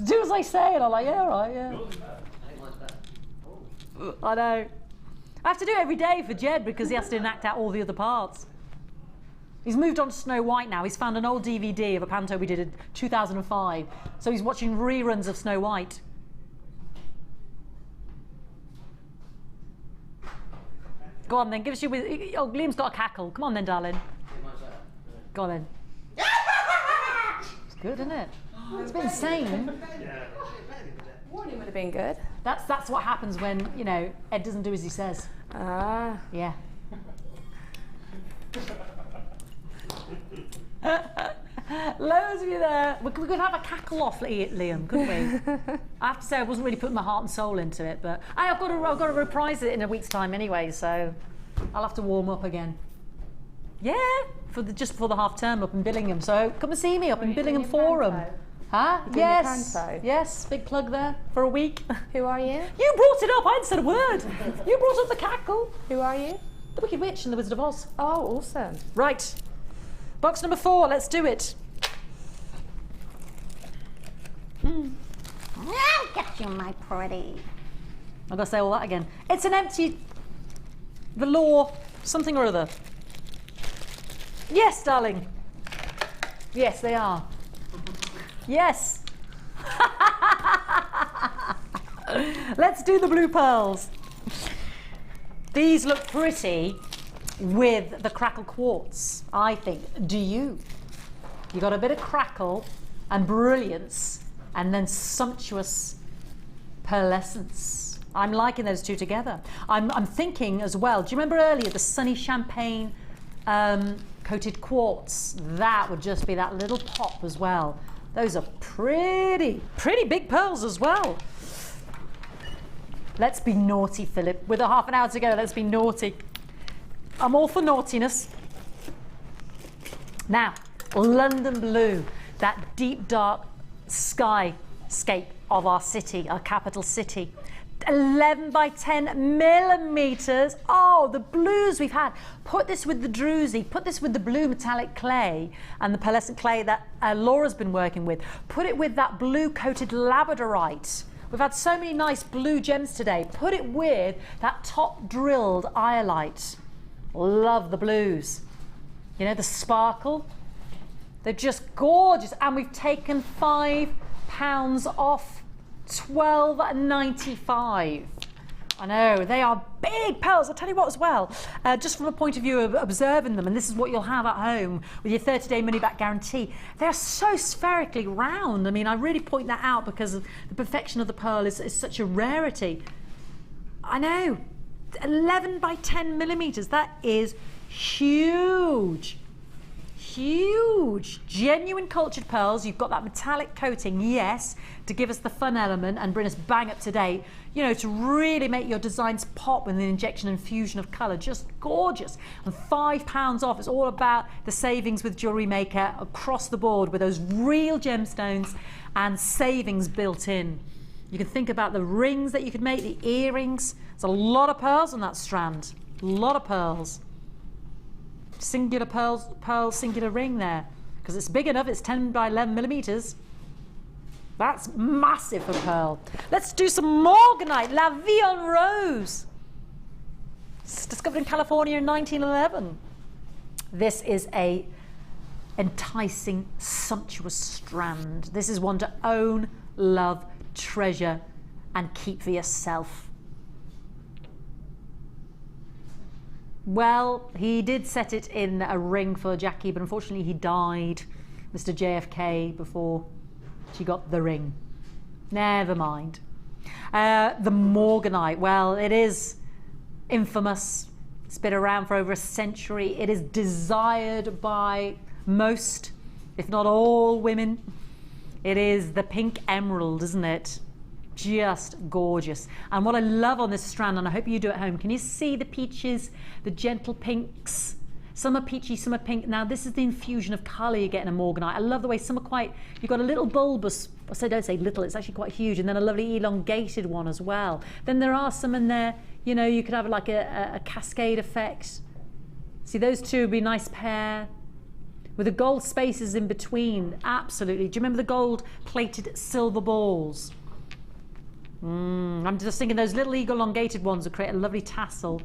D: do as I say, and I'm like, yeah, all right, yeah. I know. I have to do it every day for Jed because he has to enact out all the other parts. He's moved on to Snow White now. He's found an old DVD of a panto we did in 2005. So he's watching reruns of Snow White. Go on then, give us your... Oh, Liam's got a cackle. Come on then, darling. Go on then. It's good, isn't it? It's been insane.
E: Warning would have been good.
D: That's what happens when, you know, Ed doesn't do as he says.
E: Ah.
D: Yeah. Loads of you there. We could have a cackle off, Liam, couldn't we? I have to say I wasn't really putting my heart and soul into it, but I've got to reprise it in a week's time anyway, so I'll have to warm up again. Yeah, just before the half term up in Billingham. So come and see me up in Billingham Forum. Huh? Yes. Yes, big plug there for a week.
E: Who are you?
D: You brought it up, I hadn't said a word. You brought up the cackle.
E: Who are you?
D: The Wicked Witch and the Wizard of Oz.
E: Oh, awesome.
D: Right. Box number 4, let's do it.
K: I'll get you, my pretty.
D: I've got to say all that again. It's an empty velour something or other. Yes, darling. Yes, they are. Yes. Let's do the blue pearls. These look pretty with the crackle quartz, I think. Do you? You got a bit of crackle and brilliance and then sumptuous pearlescence. I'm liking those two together. I'm thinking as well, do you remember earlier the sunny champagne coated quartz? That would just be that little pop as well. Those are pretty big pearls as well. Let's be naughty, Philip. With a half an hour to go, let's be naughty. I'm all for naughtiness. Now, London blue, that deep dark skyscape of our city, our capital city. 11 by 10 millimeters. Oh, the blues we've had. Put this with the druzy, put this with the blue metallic clay and the pearlescent clay that Laura's been working with. Put it with that blue coated labradorite. We've had so many nice blue gems today. Put it with that top drilled iolite. Love the blues. You know, the sparkle. They're just gorgeous. And we've taken £5 off, $12.95. I know, they are big pearls. I'll tell you what as well, just from a point of view of observing them, and this is what you'll have at home with your 30-day money-back guarantee, they're so spherically round. I mean, I really point that out because of the perfection of the pearl is such a rarity. I know, 11 by 10 millimeters, that is huge. Huge. Genuine cultured pearls. You've got that metallic coating, yes, to give us the fun element and bring us bang up to date, you know, to really make your designs pop with an injection and infusion of colour. Just gorgeous. And £5 off. It's all about the savings with Jewellery Maker across the board with those real gemstones and savings built in. You can think about the rings that you could make, the earrings. There's a lot of pearls on that strand. A lot of pearls. Singular pearl, singular ring there, because it's big enough. It's 10 by 11 millimeters. That's massive for pearl. Let's do some morganite, La Vie en Rose. It's discovered in California in 1911. This is a enticing, sumptuous strand. This is one to own, love, treasure, and keep for yourself. Well, he did set it in a ring for Jackie, but unfortunately he died, Mr. JFK, before she got the ring. Never mind. The morganite, well, it is infamous. It's been around for over a century. It is desired by most, if not all, women. It is the pink emerald, isn't it? Just gorgeous. And what I love on this strand, and I hope you do at home, can you see the peaches, the gentle pinks? Some are peachy, some are pink. Now this is the infusion of colour you get in a morganite. I love the way some are quite, you've got a little bulbous, so don't say little, it's actually quite huge, and then a lovely elongated one as well. Then there are some in there, you know, you could have like a cascade effect. See, those two would be a nice pair. With the gold spaces in between, absolutely. Do you remember the gold plated silver balls? I'm just thinking those little elongated ones would create a lovely tassel.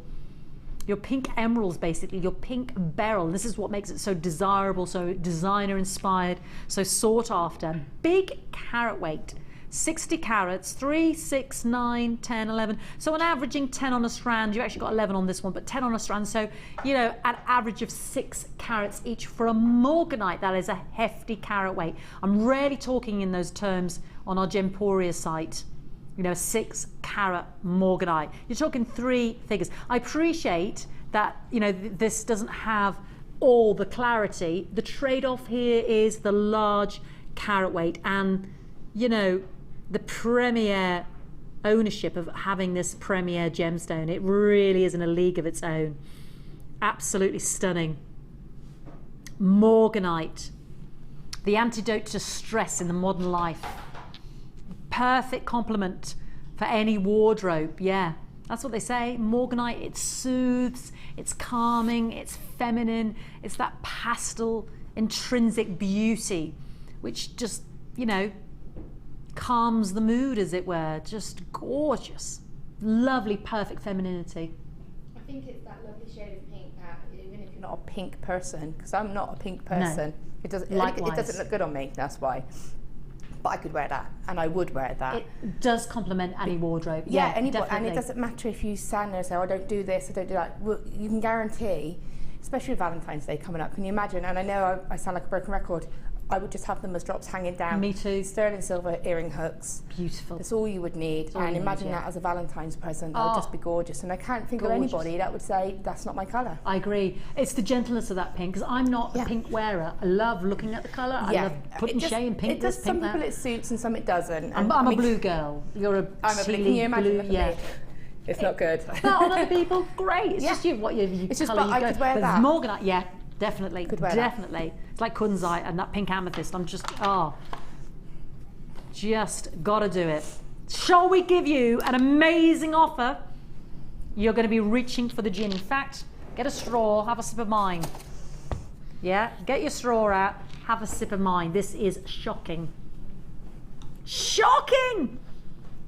D: Your pink emeralds, basically, your pink beryl. This is what makes it so desirable, so designer inspired, so sought after. Big carat weight, 60 carats, 3, 6, 9, 10, 11. So on averaging 10 on a strand, you actually got 11 on this one, but 10 on a strand. So, you know, an average of 6 carats each for a morganite. That is a hefty carat weight. I'm rarely talking in those terms on our Gemporia site. You know, 6 carat morganite. You're talking 3 figures. I appreciate that, you know, this doesn't have all the clarity. The trade-off here is the large carat weight and, you know, the premier ownership of having this premier gemstone. It really is in a league of its own. Absolutely stunning. Morganite, the antidote to stress in the modern life. Perfect complement for any wardrobe. Yeah, that's what they say. Morganite, it soothes, it's calming, it's feminine, it's that pastel intrinsic beauty which just, you know, calms the mood, as it were. Just gorgeous, lovely, perfect femininity.
E: I think it's that lovely shade of pink that even if you're not a pink person, because I'm not a pink person, no. it doesn't look good on me, that's why. But I could wear that, and I would wear that.
D: It does complement any wardrobe.
E: Yeah,
D: definitely.
E: And it doesn't matter if you stand there and say, oh, I don't do this, I don't do that. Well, you can guarantee, especially with Valentine's Day coming up, can you imagine? And I know I sound like a broken record. I would just have them as drops hanging down.
D: Me too.
E: Sterling silver earring hooks.
D: Beautiful.
E: That's all you would need. And imagine that as a Valentine's present. That would just be gorgeous. And I can't think of anybody that would say, that's not my colour.
D: I agree. It's the gentleness of that pink, because I'm not a pink wearer. I love looking at the colour. I love putting shade in pink.
E: Some people it suits and some it doesn't.
D: I'm a blue girl. You're a
E: I'm a blue. Can you imagine blue? Yeah. It's not good.
D: But on other people, great. It's just you, what you
E: it's just,
D: colour
E: but
D: you
E: I
D: go.
E: could wear
D: but
E: that.
D: Morganite, yeah, definitely.
E: Could wear
D: definitely. That. It's like kunzite and that pink amethyst. I'm just, just gotta do it. Shall we give you an amazing offer? You're going to be reaching for the gin. In fact, get a straw, have a sip of mine. Yeah, get your straw out, have a sip of mine. This is shocking. Shocking!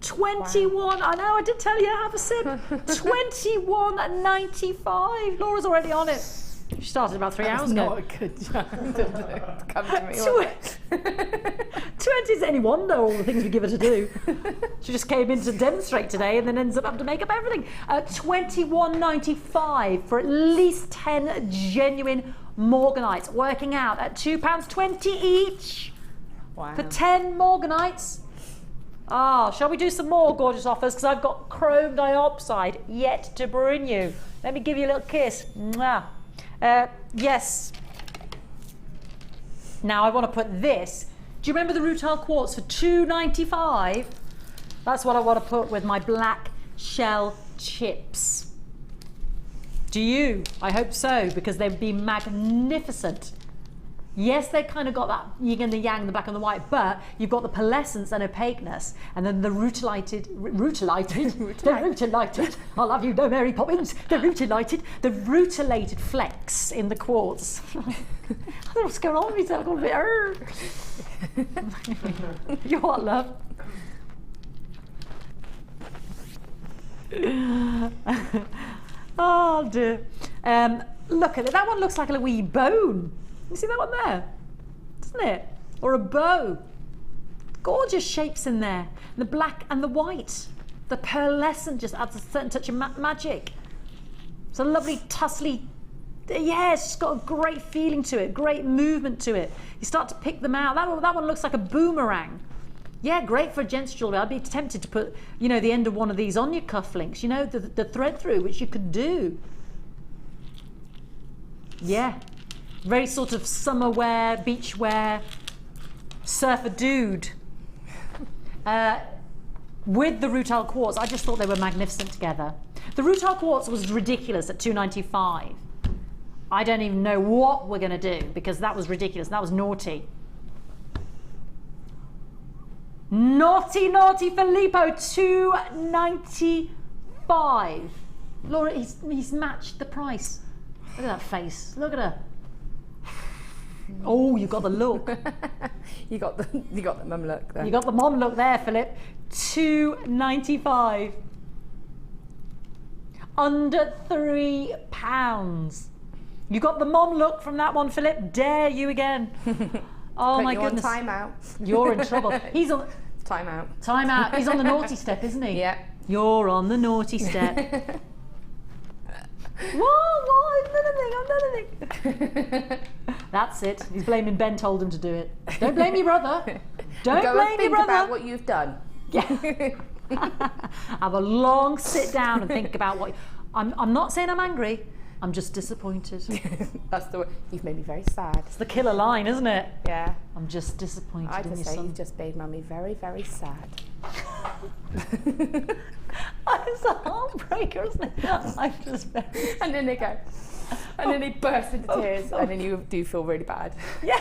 D: 21. Wow. I know, I did tell you, have a sip. 21.95. Laura's already on it. She started about 3 hours ago.
E: Not a good time to come to me.
D: 20 is any wonder all the things we give her to do. She just came in to demonstrate today and then ends up having to make up everything. $21.95 for at least 10 genuine Morganites, working out at £2.20 each.
E: Wow.
D: For 10 Morganites. Shall we do some more gorgeous offers? Because I've got chrome dioxide yet to bring you. Let me give you a little kiss. Mwah. Yes. Now I want to put this. Do you remember the rutile quartz for $2.95? That's what I want to put with my black shell chips. Do you? I hope so, because they'd be magnificent. Yes, they kind of got that yin and the yang, the black and the white, but you've got the pearlescence and opaqueness, and then the rutilated, I love you, no Mary Poppins, the rutilated flakes in the quartz. I don't know what's going on with me, I've got a bit, You what, love? Oh dear. Look at it, that one looks like a wee bone. You see that one there? Doesn't it? Or a bow. Gorgeous shapes in there. The black and the white. The pearlescent just adds a certain touch of magic. It's a lovely tussly, yeah, it's just got a great feeling to it, great movement to it. You start to pick them out. That one looks like a boomerang. Yeah, great for a gents jewellery. I'd be tempted to put, you know, the end of one of these on your cufflinks, you know, the thread through, which you could do. Yeah. Very sort of summer wear, beach wear, surfer dude. With the rutile quartz, I just thought they were magnificent together. The rutile quartz was ridiculous at $2.95. I don't even know what we're going to do, because that was ridiculous. That was naughty. Naughty, naughty Filippo, $2.95. Laura, he's matched the price. Look at that face. Look at her. Oh, you got the look.
E: you got the mum look there.
D: You got the mom look there, Philip. $2.95. Under £3. You got the mom look from that one, Philip. Dare you again? Oh my goodness.
E: On time out.
D: You're in trouble. He's on
E: time out.
D: Time out. He's on the naughty step, isn't he?
E: Yeah.
D: You're on the naughty step. What? I'm nothing. That's it. He's blaming Ben told him to do it. Don't blame your brother. Don't blame your brother.
E: About what you've done.
D: Yeah. Have a long sit down and think about what. I'm not saying I'm angry. I'm just disappointed.
E: That's the word. You've made me very sad.
D: It's the killer line, isn't it?
E: Yeah.
D: I'm just disappointed
E: I
D: in
E: just
D: your
E: say
D: son.
E: you've just made Mummy very, very sad.
D: It's a heartbreaker, isn't it? I'm just very...
E: And then they go. And then they burst into tears, and then you do feel really bad.
D: Yeah.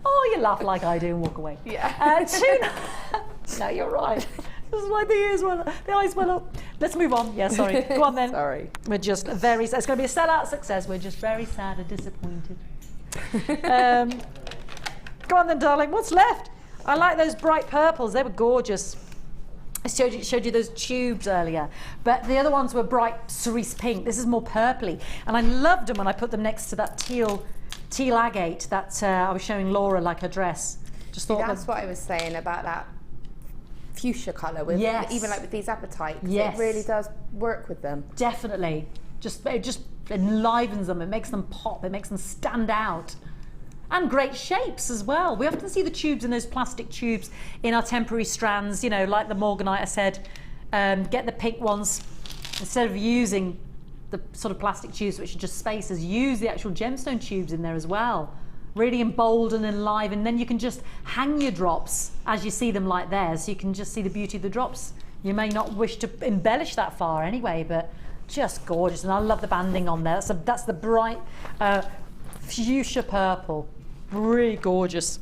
D: Oh, you laugh like I do and walk away.
E: Yeah.
D: No, you're right. This is why the eyes well up. Let's move on. Yeah, sorry. Go on then.
E: Sorry.
D: We're just very sad. It's going to be a sellout success. We're just very sad and disappointed. Go on then, darling. What's left? I like those bright purples. They were gorgeous. I showed you those tubes earlier, but the other ones were bright cerise pink. This is more purpley, and I loved them when I put them next to that teal agate that I was showing Laura, like her dress. Just thought
E: that's what I was saying about that fuchsia colour. With even like with these apatites, it really does work with them.
D: Definitely, it just enlivens them. It makes them pop. It makes them stand out. And great shapes as well. We often see the tubes in those plastic tubes in our temporary strands, you know, like the Morganite I said, get the pink ones. Instead of using the sort of plastic tubes which are just spacers, use the actual gemstone tubes in there as well. Really embolden and enliven, and then you can just hang your drops as you see them like there, so you can just see the beauty of the drops. You may not wish to embellish that far anyway, but just gorgeous. And I love the banding on there. That's the bright fuchsia purple. Really gorgeous.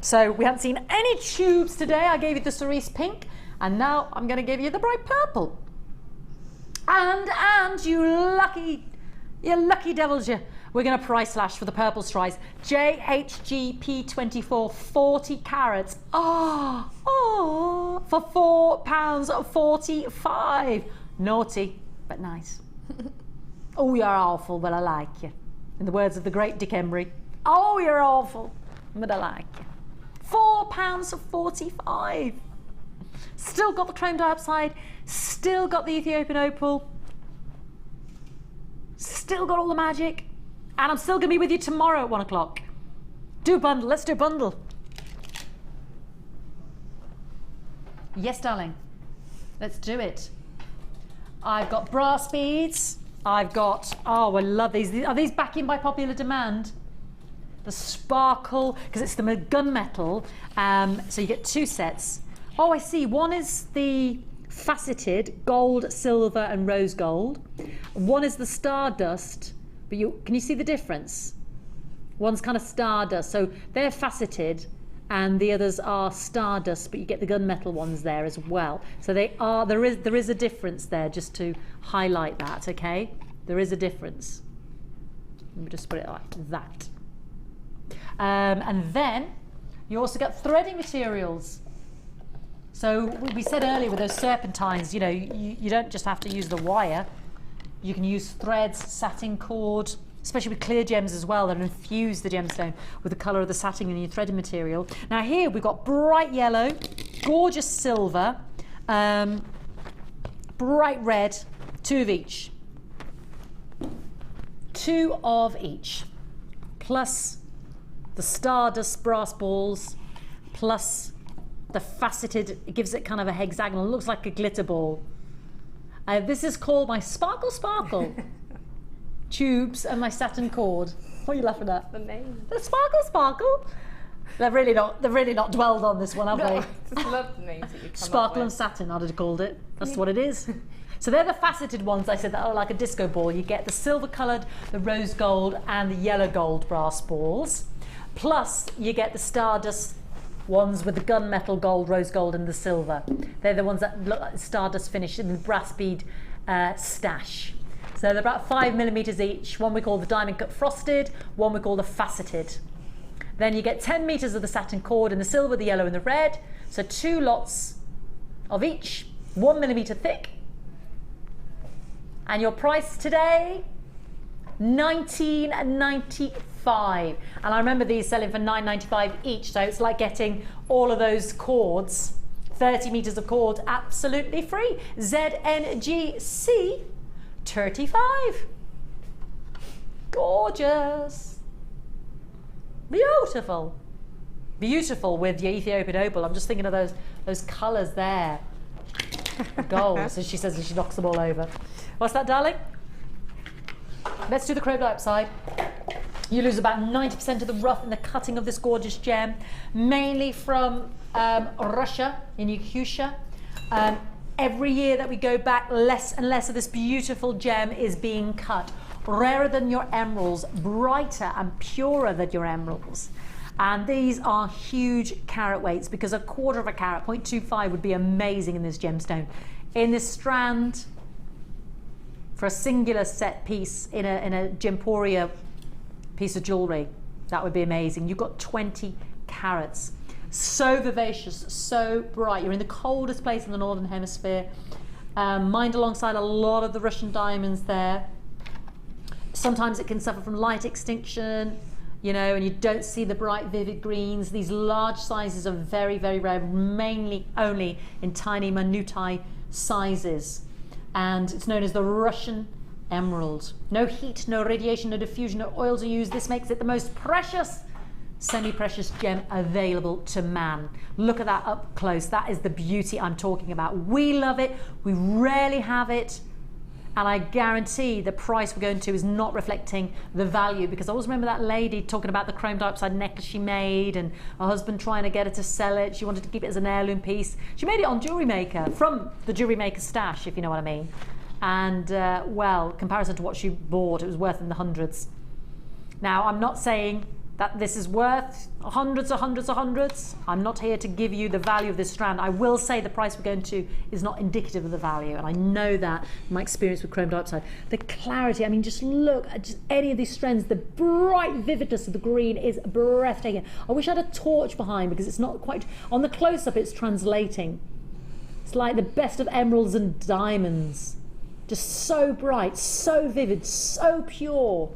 D: So we haven't seen any tubes today. I gave you the cerise pink, and now I'm going to give you the bright purple. And you lucky devils, you. We're going to price slash for the purple stries. JHG P24, 40 carats. For £4.45. Naughty, but nice. Oh, you're awful, but I like you. In the words of the great Dick Emery. Oh, you're awful, but I like you. £4.45. Still got the chrome dioxide, still got the Ethiopian opal, still got all the magic, and I'm still going to be with you tomorrow at 1 o'clock. Do a bundle, let's do a bundle. Yes, darling, let's do it. I've got brass beads, I've got, oh, I love these. Are these back in by popular demand? The sparkle, because it's the gunmetal, so you get 2 sets. Oh, I see. One is the faceted gold, silver, and rose gold. One is the stardust, but can you see the difference? One's kind of stardust, so they're faceted, and the others are stardust, but you get the gunmetal ones there as well. So they are. There is a difference there, just to highlight that. Okay, there is a difference. Let me just put it like that. And then you also get threading materials. So we said earlier with those serpentines, you know, you don't just have to use the wire. You can use threads, satin cord, especially with clear gems as well, that infuse the gemstone with the colour of the satin in your threading material. Now here we've got bright yellow, gorgeous silver, bright red, 2 of each. 2 of each, plus the stardust brass balls, plus the faceted, it gives it kind of a hexagonal, looks like a glitter ball. This is called my Sparkle Sparkle tubes and my satin cord. What are you laughing at?
E: The name.
D: The Sparkle Sparkle. They've really not dwelled on this one, have they?
E: I just love the names that you come
D: Sparkle
E: up with.
D: and satin, I'd have called it. That's what it is. So they're the faceted ones I said that are like a disco ball. You get the silver coloured, the rose gold, and the yellow gold brass balls. Plus you get the stardust ones with the gunmetal gold, rose gold, and the silver. They're the ones that look like stardust finish in the brass bead stash. So they're about 5mm each. One we call the diamond cut frosted, one we call the faceted. Then you get 10 meters of the satin cord in the silver, the yellow, and the red. So 2 lots of each, 1mm thick. And your price today, $19.95. And I remember these selling for $9.95 each, so it's like getting all of those cords, 30 meters of cord, absolutely free. ZNGC 35. Gorgeous. Beautiful. Beautiful with your Ethiopian opal. I'm just thinking of those colours there. Gold, as she says as she knocks them all over. What's that, darling? Let's do the chrome dioxide. You lose about 90% of the rough in the cutting of this gorgeous gem, mainly from Russia, in Yakutia. Every year that we go back, less and less of this beautiful gem is being cut. Rarer than your emeralds, brighter and purer than your emeralds. And these are huge carat weights, because 1/4 of a carat, 0.25, would be amazing in this gemstone. In this strand, for a singular set piece in a Gemporia piece of jewellery, that would be amazing. You've got 20 carats. So vivacious, so bright. You're in the coldest place in the Northern Hemisphere. Mined alongside a lot of the Russian diamonds there. Sometimes it can suffer from light extinction, you know, and you don't see the bright vivid greens. These large sizes are very, very rare, mainly only in tiny minute sizes. And it's known as the Russian emerald. No heat, no radiation, no diffusion, no oils are used. This makes it the most precious, semi-precious gem available to man. Look at that up close. That is the beauty I'm talking about. We love it. We rarely have it. And I guarantee the price we're going to is not reflecting the value, because I always remember that lady talking about the chrome dioxide necklace she made and her husband trying to get her to sell it. She wanted to keep it as an heirloom piece. She made it on Jewellery Maker, from the Jewellery Maker stash, if you know what I mean. And well, comparison to what she bought, it was worth in the hundreds. Now, I'm not saying that this is worth hundreds. I'm not here to give you the value of this strand. I will say the price we're going to is not indicative of the value, and I know that in my experience with chrome dioxide. The clarity, I mean, just look at just any of these strands, the bright vividness of the green is breathtaking. I wish I had a torch behind, because it's not quite, on the close-up it's translating. It's like the best of emeralds and diamonds. Just so bright, so vivid, so pure.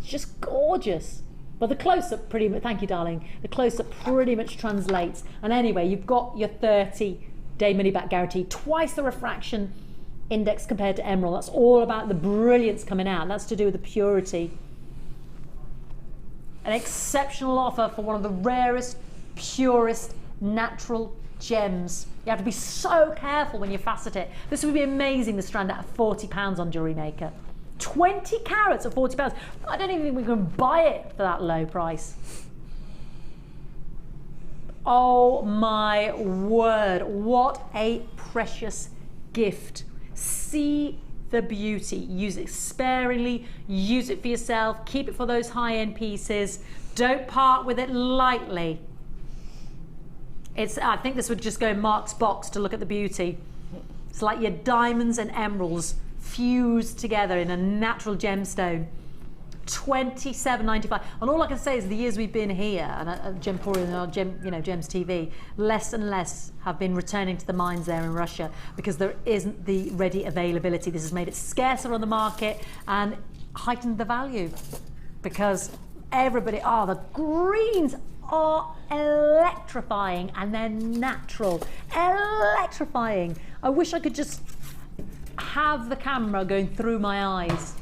D: It's just gorgeous. But the close-up pretty much, thank you darling, the close-up pretty much translates. And anyway, you've got your 30-day money-back guarantee, twice the refraction index compared to emerald. That's all about the brilliance coming out, and that's to do with the purity. An exceptional offer for one of the rarest, purest, natural gems. You have to be so careful when you facet it. This would be amazing, the strand at £40 on Jewellery Maker. 20 carats at £40. I don't even think we can buy it for that low price. Oh my word, what a precious gift. See the beauty. Use it sparingly, use it for yourself, keep it for those high-end pieces. Don't part with it lightly. I think this would just go in Mark's box to look at the beauty. It's like your diamonds and emeralds fused together in a natural gemstone. £27.95. And all I can say is the years we've been here and at Gemporium and our Gems TV, less and less have been returning to the mines there in Russia, because there isn't the ready availability. This has made it scarcer on the market and heightened the value, because everybody, the greens are electrifying, and they're natural. Electrifying. I wish I could just have the camera going through my eyes.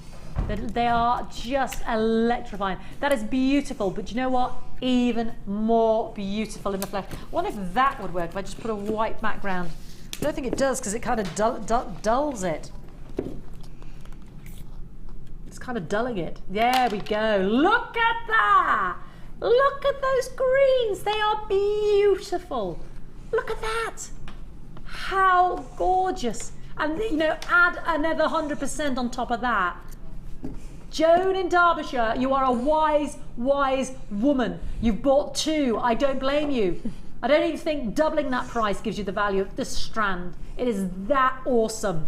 D: They are just electrifying. That is beautiful, but you know what? Even more beautiful in the flesh. I wonder if that would work if I just put a white background. I don't think it does, because it kind of dulls it. It's kind of dulling it. There we go. Look at that! Look at those greens. They are beautiful. Look at that. How gorgeous. And, you know, add another 100% on top of that. Joan in Derbyshire, you are a wise, wise woman. You've bought two. I don't blame you. I don't even think doubling that price gives you the value of this strand. It is that awesome.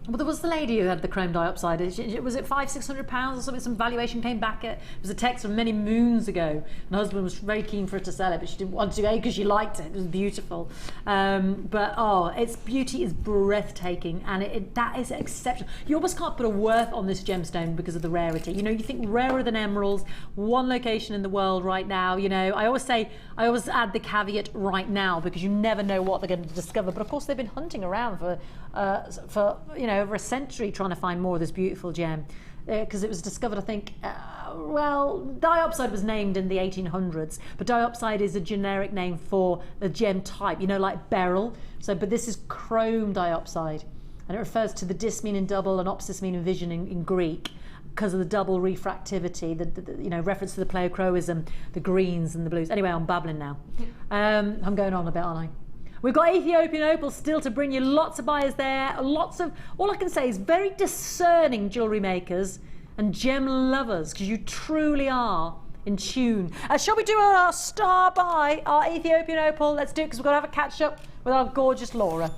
D: Well, there was the lady who had the chrome dioxide. Was it £500-600 or something? Some valuation came back. It was a text from many moons ago. And her husband was very keen for her to sell it, but she didn't want to, because she liked it. It was beautiful. But its beauty is breathtaking, and that is exceptional. You almost can't put a worth on this gemstone because of the rarity. You know, you think rarer than emeralds, one location in the world right now. You know, I always add the caveat right now, because you never know what they're going to discover. But of course, they've been hunting around for over a century trying to find more of this beautiful gem, because it was discovered, I think, diopside was named in the 1800s, but diopside is a generic name for a gem type, you know, like beryl. But this is chrome diopside, and it refers to the dis meaning double and opsis meaning vision in Greek, because of the double refractivity, the reference to the pleochroism, the greens and the blues. Anyway, I'm babbling now. I'm going on a bit, aren't I? We've got Ethiopian opal still to bring you, lots of buyers there, all I can say is very discerning jewellery makers and gem lovers, because you truly are in tune. Shall we do our star buy, our Ethiopian opal? Let's do it, because we've got to have a catch up with our gorgeous Laura.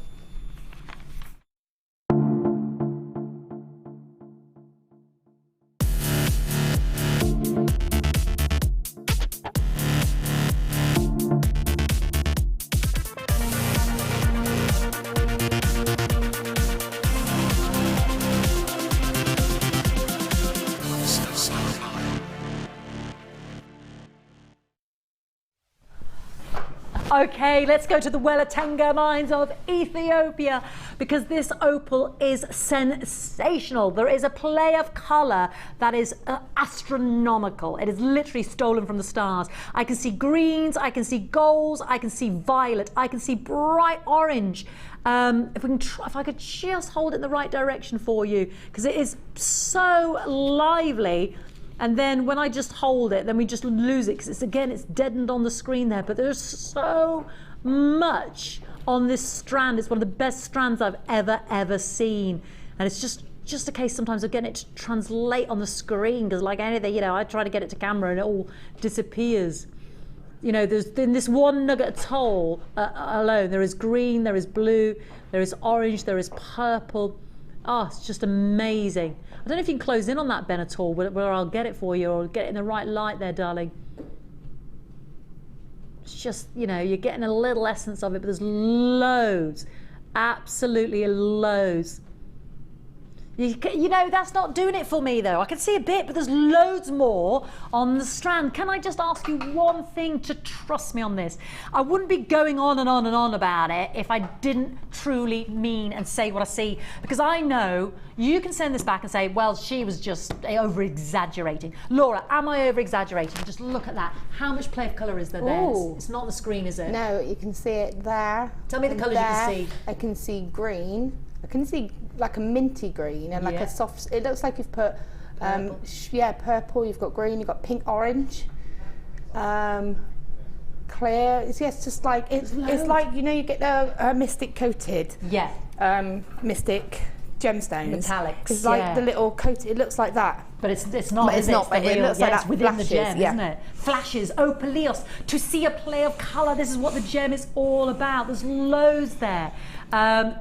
D: Okay, let's go to the Wellatenga mines of Ethiopia, because this opal is sensational. There is a play of colour that is astronomical. It is literally stolen from the stars. I can see greens, I can see golds, I can see violet, I can see bright orange. If I could just hold it in the right direction for you, because it is so lively. And then when I just hold it, then we just lose it, because it's deadened on the screen there. But there's so much on this strand. It's one of the best strands I've ever seen. And it's just a case sometimes of getting it to translate on the screen, because like anything, I try to get it to camera and it all disappears. There's in this one nugget atoll alone, there is green, there is blue, there is orange, there is purple. Oh, it's just amazing. I don't know if you can close in on that, Ben, at all, where I'll get it for you, or get it in the right light there, darling. It's just, you're getting a little essence of it, but there's loads, absolutely loads. That's not doing it for me though. I can see a bit, but there's loads more on the strand. Can I just ask you one thing to trust me on this? I wouldn't be going on and on and on about it if I didn't truly mean and say what I see, because I know you can send this back and say, well, she was just over-exaggerating. Laura, am I over-exaggerating? Just look at that. How much play of colour is there? It's not on the screen, is it?
E: No, you can see it there.
D: Tell me the colours you can see.
E: I can see green. I can see like a minty green and like a soft, it looks like you've put purple, you've got green, you've got pink, orange, clear. It's just like it's like you get a mystic coated mystic gemstones,
D: metallics.
E: It's like the little coat, it looks like that.
D: But it's not,
E: but it's not, but it looks like that
D: within
E: flashes,
D: the gem, isn't it? Flashes, opaleos, to see a play of colour. This is what the gem is all about. There's loads there.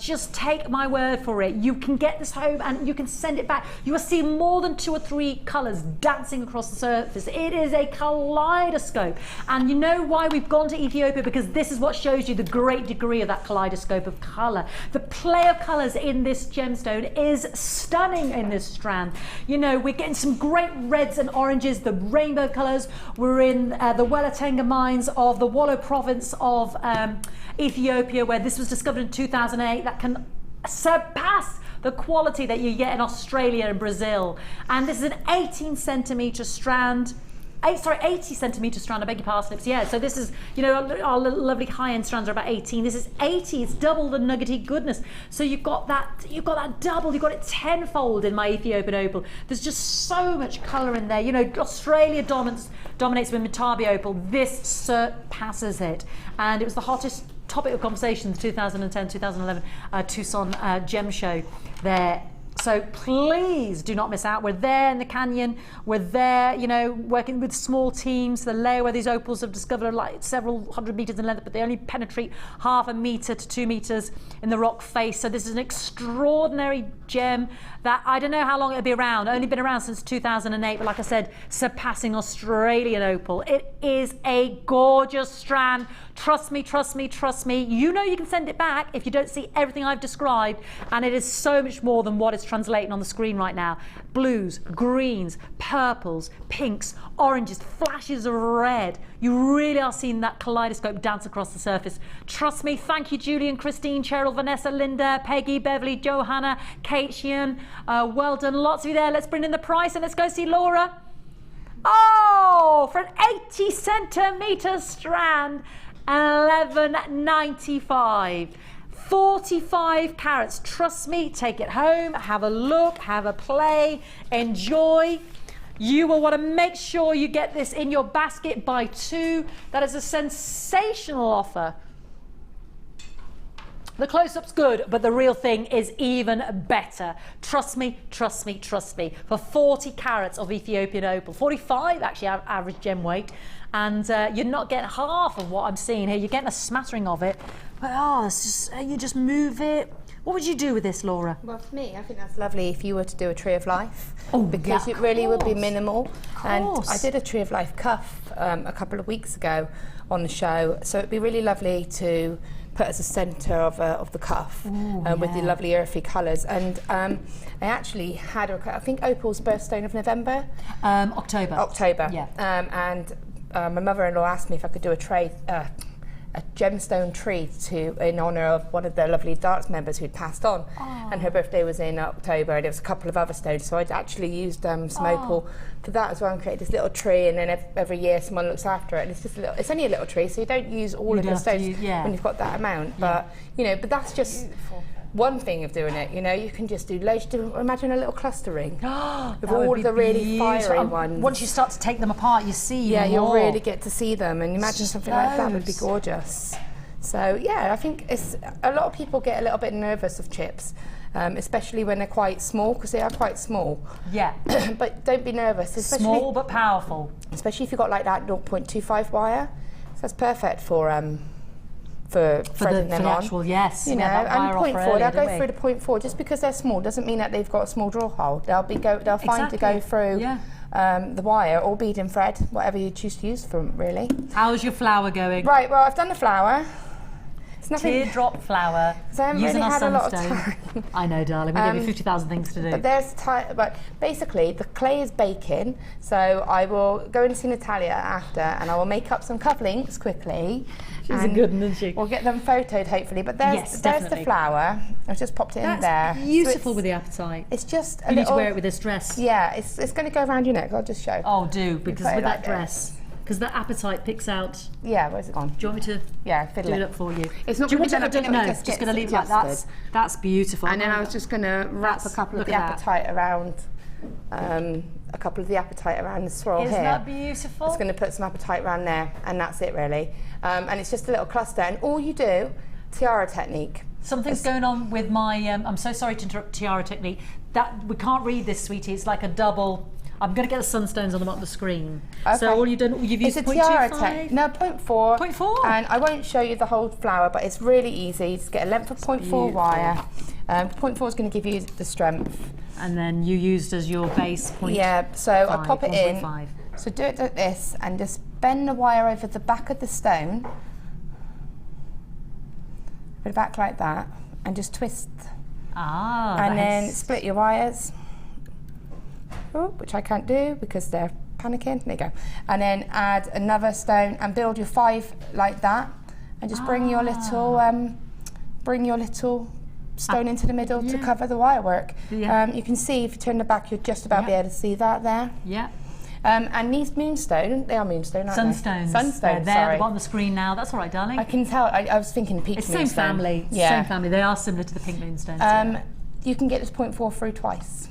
D: Just take my word for it. You can get this home and you can send it back. You will see more than 2 or 3 colours dancing across the surface. It is a kaleidoscope. And you know why we've gone to Ethiopia? Because this is what shows you the great degree of that kaleidoscope of colour. The play of colours in this gemstone is stunning in this strand. We're getting some great reds and oranges, the rainbow colours. We're in the Wellatenga mines of the Wollo province of Ethiopia, where this was discovered in 2008, that can surpass the quality that you get in Australia and Brazil. And this is an 18 centimetre strand. 80 centimetre strand, I beg your pardon. Yeah, so this is, our lovely high-end strands are about 18. This is 80, it's double the nuggety goodness. So you've got that double, you've got it tenfold in my Ethiopian opal. There's just so much colour in there. Australia dominates with Mitabi opal. This surpasses it. And it was the hottest topic of conversation in the 2010-2011 Tucson Gem Show there. So please do not miss out. We're there in the canyon. We're there, working with small teams. The layer where these opals have discovered are like several 100 metres in length, but they only penetrate 0.5 metre to 2 metres in the rock face. So this is an extraordinary gem that I don't know how long it'll be around. Only been around since 2008, but like I said, surpassing Australian opal. It is a gorgeous strand. Trust me, trust me, trust me. You can send it back if you don't see everything I've described, and it is so much more than what is translating on the screen right now. Blues, greens, purples, pinks, oranges, flashes of red. You really are seeing that kaleidoscope dance across the surface. Trust me. Thank you, Julian, Christine, Cheryl, Vanessa, Linda, Peggy, Beverly, Johanna, Kate, Sheehan. Well done. Lots of you there. Let's bring in the price and let's go see Laura. Oh, for an 80 centimetre strand, $11.95. 45 carats. Trust me, take it home, have a look, have a play, enjoy. You will want to make sure you get this in your basket by 2. That is a sensational offer. The close-up's good, but the real thing is even better. Trust me, trust me, trust me. For 40 carats of Ethiopian opal, 45 actually average gem weight, and you're not getting half of what I'm seeing here. You're getting a smattering of it, but it's just, you just move it. What would you do with this, Laura?
E: Well, for me, I think that's lovely if you were to do a Tree of Life, because
D: yeah,
E: it really would be minimal. And I did a Tree of Life cuff a couple of weeks ago on the show, so it'd be really lovely to put as a centre of the cuff with the lovely earthy colours. And I actually had, I think opal's birthstone of November?
D: October.
E: October.
D: Yeah.
E: And my mother-in-law asked me if I could do a a gemstone tree in honour of one of the lovely Darts members who'd passed on, and her birthday was in October, and there was a couple of other stones, so I'd actually used some opal for that as well, and created this little tree, and then every year someone looks after it, and it's just it's only a little tree, so you don't use all of the stones when you've got that amount, but but that's just one thing of doing it. You can just do loads. Imagine a little cluster ring with all the really fiery ones.
D: Once you start to take them apart, you see
E: you'll really get to see them, and imagine something like that would be gorgeous. So yeah, I think it's a lot of people get a little bit nervous of chips, especially when they're quite small, because they are quite small.
D: Yeah.
E: But don't be nervous.
D: Small but powerful.
E: Especially if you've got like that 0.25 wire. So that's perfect for threading them on.
D: Actual, yes.
E: And 0.4, they'll go through the 0.4. Just because they're small doesn't mean that they've got a small draw hole. They'll find to go through the wire or bead and thread, whatever you choose to use for them, really.
D: How's your flower going?
E: Right, well, I've done the flower. It's nothing.
D: Teardrop flower.
E: So I haven't
D: using
E: really
D: our
E: had a lot of
D: sunstone.
E: time.
D: I know, darling. We gave you 50,000 things to do.
E: But basically, the clay is baking. So I will go and see Natalia after, and I will make up some cufflinks quickly.
D: She's a good one, isn't she?
E: We'll get them photoed, hopefully. But there's the flower. I've just popped it in there.
D: That's beautiful with the apatite.
E: It's just
D: you need to wear it with this dress.
E: Yeah, it's going to go around your neck. I'll just show.
D: Oh, do, because with that dress. Because the apatite picks out.
E: Yeah, where's it gone?
D: Do you want me to
E: fiddle
D: it up for you?
E: It's not
D: do you
E: going
D: want
E: to
D: be done? No, just going to leave it like that. That's beautiful.
E: And then I was just going to wrap a couple of the apatite around. A couple of the apatite around the swirl here.
D: Isn't that beautiful?
E: Just going to put some apatite around there, and that's it really. And it's just a little cluster. And all you do, tiara technique.
D: Something's going on with my. I'm so sorry to interrupt. Tiara technique. That we can't read this, sweetie. It's like a double. I'm going to get the sunstones on the bottom of the screen.
E: Okay.
D: So all you've used 0.25?
E: No, 0.4.
D: 0.4?
E: And I won't show you the whole flower, but it's really easy. Just get a length of 0.4 wire. 0.4 is going to give you the strength.
D: And then you used as your base 0.5.
E: Yeah, so I pop it in.
D: 1.5.
E: So do it like this, and just bend the wire over the back of the stone. Put it back like that, and just twist. And then split your wires. Which I can't do because they're panicking. There you go. And then add another stone and build your 5 like that, and just bring your little stone into the middle to cover the wire work. You can see if you turn the back, you'll just about be able to see that there.
D: Yeah.
E: And these moonstone, they are moonstone, aren't
D: Sunstones.
E: they? Sunstones.
D: They're at the bottom of the screen now. That's all right, darling.
E: I can tell. I was thinking peach
D: it's
E: moonstone.
D: Same family.
E: Yeah.
D: Same family. They are similar to the pink moonstones.
E: You can get this 0.4 through twice.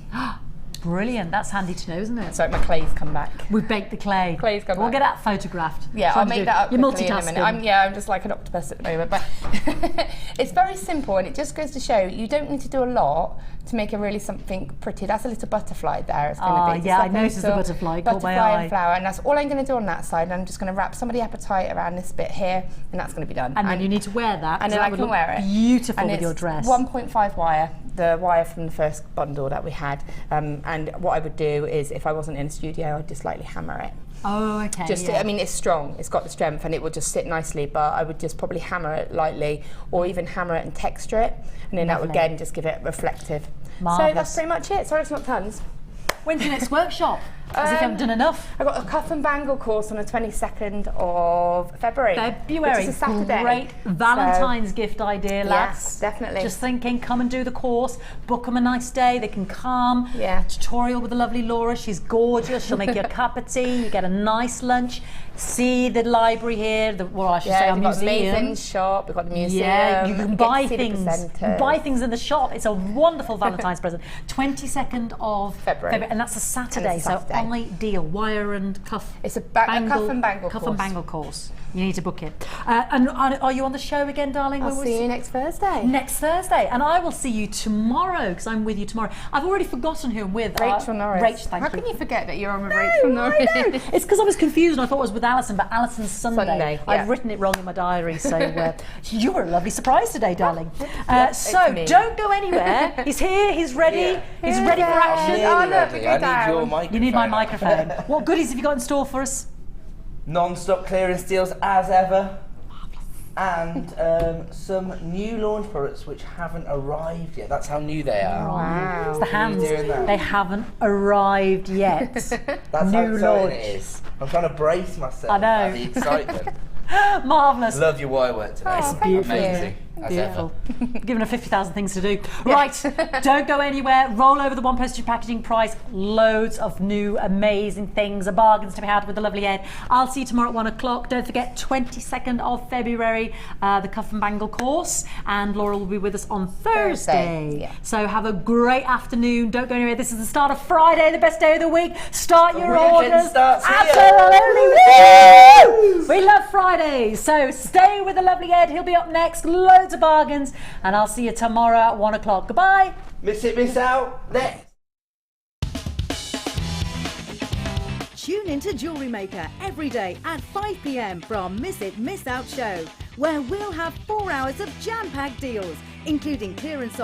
D: Brilliant. That's handy to know, isn't it?
E: Sorry, my clay's come back.
D: We've baked the clay.
E: Clay's come back.
D: We'll get that photographed.
E: Yeah, I'll make that up
D: You're
E: quickly in a minute. I'm just like an octopus at the moment. But it's very simple, and it just goes to show you don't need to do a lot to make a really something pretty. That's a little butterfly there. It's going to be.
D: Yeah, I noticed the butterfly. Caught my eye.
E: And flower, and that's all I'm going to do on that side. And I'm just going to wrap some of the apatite around this bit here, and that's going to be done.
D: And then you need to wear that.
E: And then I can wear it.
D: Beautiful with your dress.
E: 1.5 wire. The wire from the first bundle that we had, and what I would do is if I wasn't in a studio, I'd just lightly hammer it.
D: Oh, okay.
E: I mean, it's strong, it's got the strength, and it will just sit nicely, but I would just probably hammer it lightly, or even hammer it and texture it, and then that would again just give it reflective.
D: Marvellous.
E: So that's pretty much it. Sorry, it's not tons.
D: When's your next workshop? As if you haven't done enough.
E: I've got a cuff and bangle course on the 22nd of February. Which is a Saturday.
D: Great Valentine's gift idea, lads.
E: Yes, definitely.
D: Just thinking, come and do the course, book them a nice day, they can come.
E: Yeah.
D: Tutorial with the lovely Laura, she's gorgeous, she'll make you a cup of tea, you get a nice lunch, see the library here, I should say our museum.
E: We've got the Mason's shop, we've got the museum.
D: Yeah, you can buy things. You can buy things in the shop. It's a wonderful Valentine's present. 22nd of February. And that's a Saturday, so ideal. Wire and cuff.
E: It's a cuff and bangle
D: course.
E: Cuff and bangle
D: course. You need to book it. And are you on the show again, darling?
E: I'll see you next Thursday.
D: Next Thursday. And I will see you tomorrow, because I'm with you tomorrow. I've already forgotten who I'm with.
E: Rachel Norris.
D: Rachel, thank you.
E: How can you forget that you're on with Rachel Norris?
D: I know. It's because I was confused and I thought it was with Alison, but Alison's Sunday.
E: Yeah.
D: I've written it wrong in my diary, so you were a lovely surprise today, darling. So don't go anywhere. He's here, he's ready, he's ready for action.
E: Oh, look, we go down.
L: Your microphone.
D: You need my microphone. What goodies have you got in store for us?
L: Non-stop clearance deals as ever. And some new launch products which haven't arrived yet. That's how new they are.
E: Wow.
D: It's the hands. They haven't arrived yet.
L: That's how exciting it is. I'm trying to brace myself.
D: I know.
L: At the excitement.
D: Marvellous.
L: Love your wire work today.
E: Oh, thank you.
L: Amazing. As
D: Beautiful.
L: ever.
D: Given her 50,000 things to do. Right, don't go anywhere. Roll over the one postage packaging price. Loads of new amazing things, bargains to be had with the lovely Ed. I'll see you tomorrow at 1 o'clock. Don't forget 22nd of February, the Cuff and Bangle course, and Laura will be with us on Thursday.
E: Yeah.
D: So have a great afternoon. Don't go anywhere. This is the start of Friday, the best day of the week. Start your orders. Absolutely. Woo! We love Fridays. So stay with the lovely Ed. He'll be up next. Loads of bargains, and I'll see you tomorrow at 1 o'clock. Goodbye.
L: Miss it, miss out. Next.
A: Tune into Jewellery Maker every day at 5 p.m. from Miss It, Miss Out show, where we'll have 4 hours of jam-packed deals, including clearance